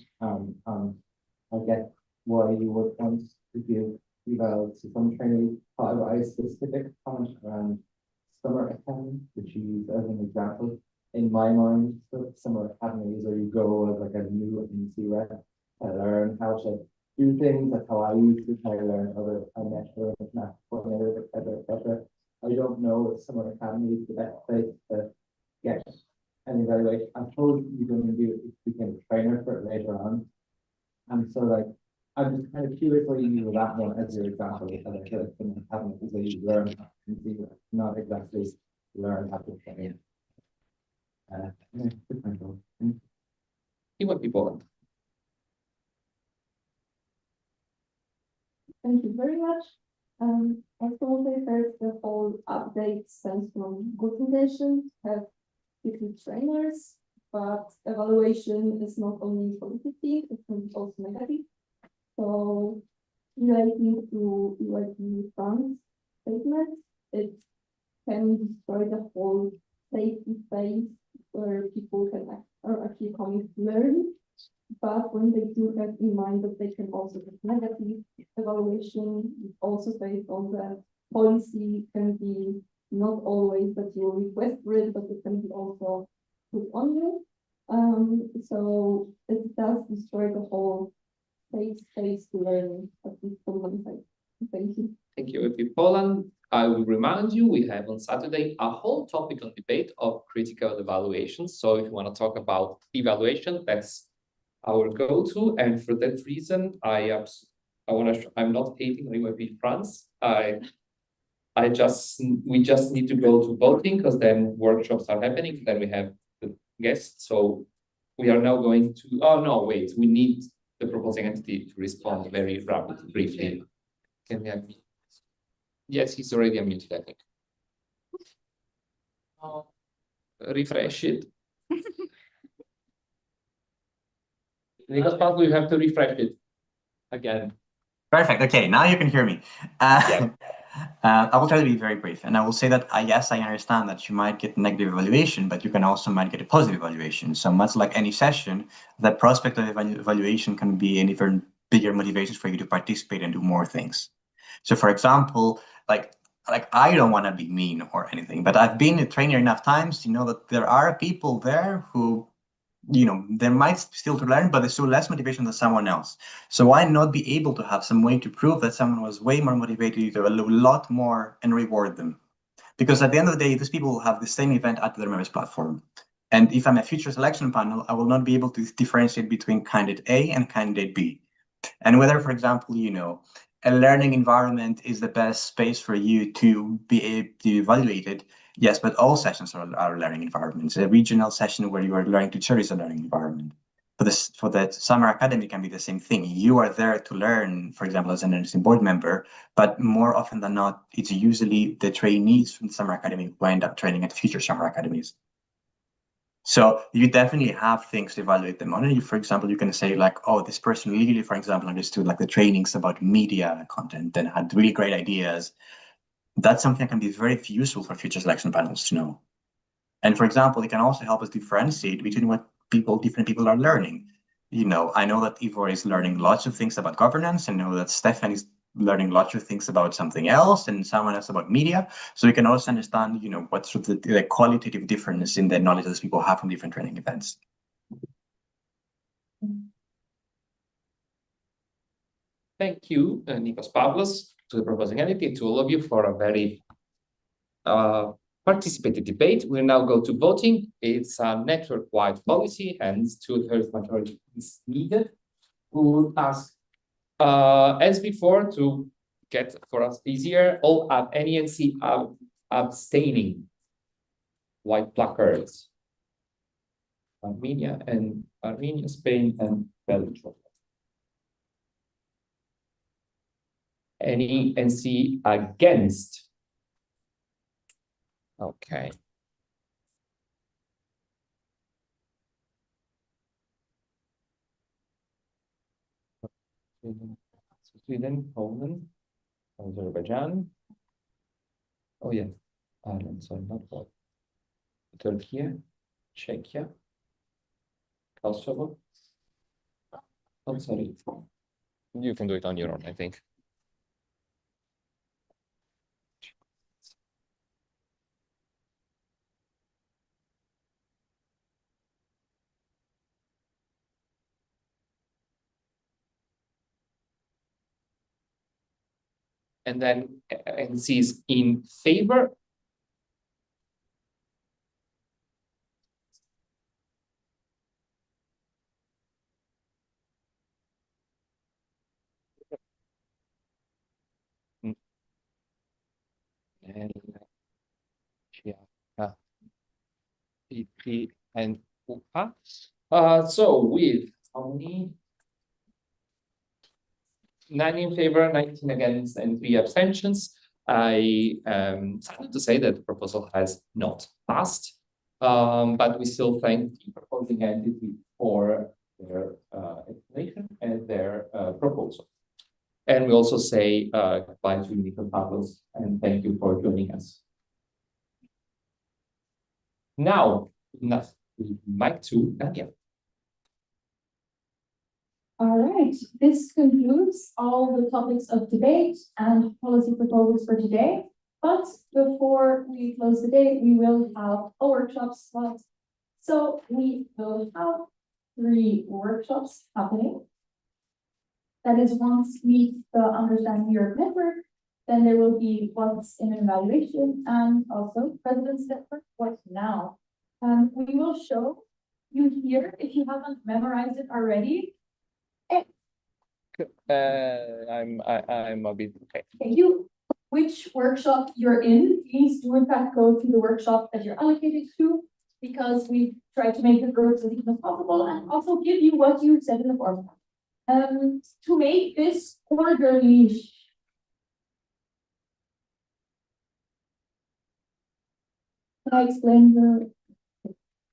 I get why you would want to give eval to some trainees. However, I specific comment around summer academy, which you use as an example. In my mind, summer academy is where you go as like a new NC rep to learn how to do things. That's how I used to try to learn other math coordinators, etc. I don't know if summer academy is the best place to get an evaluation. I suppose you can do it if you become a trainer for it later on. And so like I'm just kind of curious what you use with that one as your example. I feel like summer academy is where you learn how to do it, not exactly learn how to train. He won't be bored. Thank you very much. As always, there's the whole update sent from Good Foundation, have different trainers, but evaluation is not only positive, it can be also negative. So relating to UIP funds statement, it can destroy the whole safety space where people are actually coming to learn. But when they do have in mind that they can also have negative evaluation, also based on the policy can be not always that you request for it, but it can be also put on you. So it does destroy the whole safe space to learn, at least from one side. Thank you. Thank you, MP Poland. I will remind you, we have on Saturday a whole topic on debate of critical evaluations. So if you want to talk about evaluation, that's our go-to. And for that reason, I'm not hating UIP France. We just need to go to voting because then workshops are happening. Then we have the guests. So we are now going to, oh no, wait, we need the proposing entity to respond very rapidly, briefly. Can we have, yes, he's already unmuted, I think. Refresh it. Nikos Pavlou, you have to refresh it again. Perfect. Okay, now you can hear me. I will try to be very brief, and I will say that yes, I understand that you might get negative evaluation, but you can also might get a positive evaluation. So much like any session, the prospect of evaluation can be an even bigger motivation for you to participate and do more things. So, for example, like I don't want to be mean or anything, but I've been a trainer enough times to know that there are people there who, you know, they might still to learn, but they show less motivation than someone else. So why not be able to have some way to prove that someone was way more motivated to do a lot more and reward them? Because at the end of the day, these people will have the same event at their members platform. And if I'm a future selection panel, I will not be able to differentiate between candidate A and candidate B. And whether, for example, you know, a learning environment is the best space for you to be able to evaluate it. Yes, but all sessions are learning environments. A regional session where you are learning to cherish a learning environment. For that summer academy can be the same thing. You are there to learn, for example, as an nursing board member, but more often than not, it's usually the trainees from the summer academy who end up training at future summer academies. So you definitely have things to evaluate them on. And for example, you can say like, oh, this person really, for example, understood like the trainings about media content and had really great ideas. That's something that can be very useful for future selection panels to know. And for example, it can also help us differentiate between what different people are learning. You know, I know that Ivor is learning lots of things about governance. I know that Stefan is learning lots of things about something else and someone else about media. So we can also understand, what's sort of the qualitative difference in the knowledge that people have from different training events. Thank you, Nikos Pavlos, to the proposing entity, to all of you for a very participated debate. We'll now go to voting. It's a network-wide policy, hence 2/3 majority is needed. We will ask, as before, to get for us easier, all at NENC abstaining. White placards. Armenia, Spain, and Belgium. NENC against. Okay. Sweden, Poland, Azerbaijan. Oh yeah, Ireland, sorry, not Poland. Turkey, Czechia, Kosovo. Oh, sorry. You can do it on your own, I think. And then NC is in favor. And PP and UPA. So with only 9 in favor, 19 against, and 3 abstentions, I sad to say that the proposal has not passed, but we still thank the proposing entity for their explanation and their proposal. And we also say goodbye to Nikos Pavlos and thank you for joining us. Now, mic to Nadia. All right, this concludes all the topics of debate and policy proposals for today. But before we close the day, we will have a workshop slot. So we will have 3 workshops happening. That is, once we understand your network, then there will be what's in an evaluation and also President's Network, what's now. We will show you here, if you haven't memorized it already. I'm a bit okay. Thank you. Which workshop you're in, please do in fact go to the workshop that you're allocated to, because we try to make it go as easy as possible and also give you what you said in the form. To make this orderly. Can I explain the?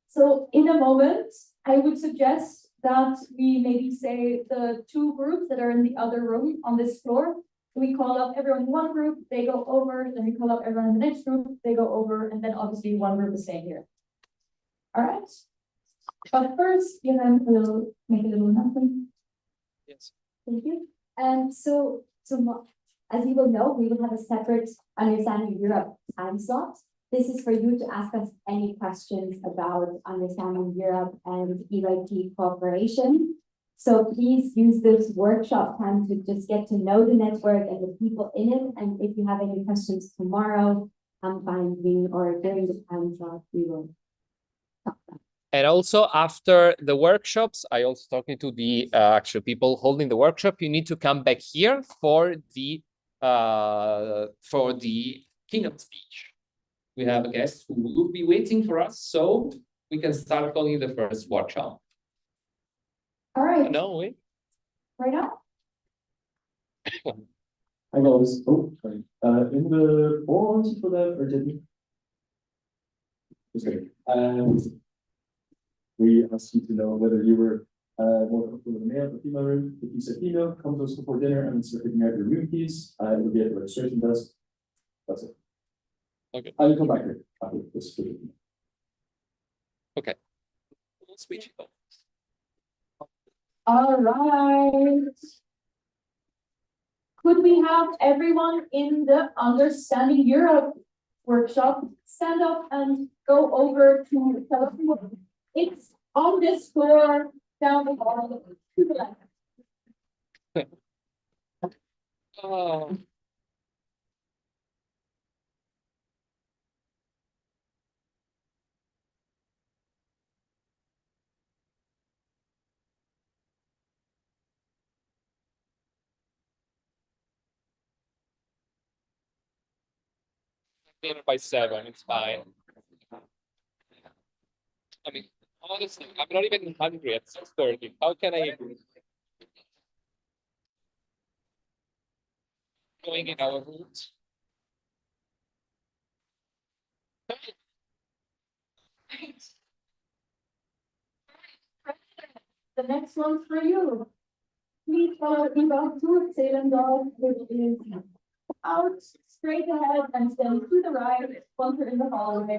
So in a moment, I would suggest that we maybe say the 2 groups that are in the other room on this floor. We call up everyone in one group, they go over, then we call up everyone in the next group, they go over, and then obviously one group is staying here. All right. But first, we'll make a little announcement. Yes. Thank you. And so as you will know, we will have a separate Understanding Europe time slot. This is for you to ask us any questions about Understanding Europe and EYP cooperation. So please use this workshop time to just get to know the network and the people in it. And if you have any questions tomorrow, I'm finding or during the time slot, we will talk about. And also after the workshops, I also talking to the actual people holding the workshop. You need to come back here for the keynote speech. We have a guest who will be waiting for us, so we can start calling the first workshop. All right. No, wait. Right now. Hi guys. Oh, sorry. In the forums for that, or did you? Sorry. We asked you to know whether you were more comfortable with the male or female room. If you said female, come to us before dinner and start picking out your room keys. It will be at the registration desk. That's it. Okay. I will come back here after this. Okay. Switch. All right. Could we have everyone in the Understanding Europe workshop stand up and go over to the telephone? It's on this floor down the hall to the left. Oh. By 7, it's fine. I mean, honestly, I'm not even hungry at 6:30. How can I going in our route? The next one's for you. Please follow Eva to Zehlendorf, which is out straight ahead and then to the right, once you're in the hallway.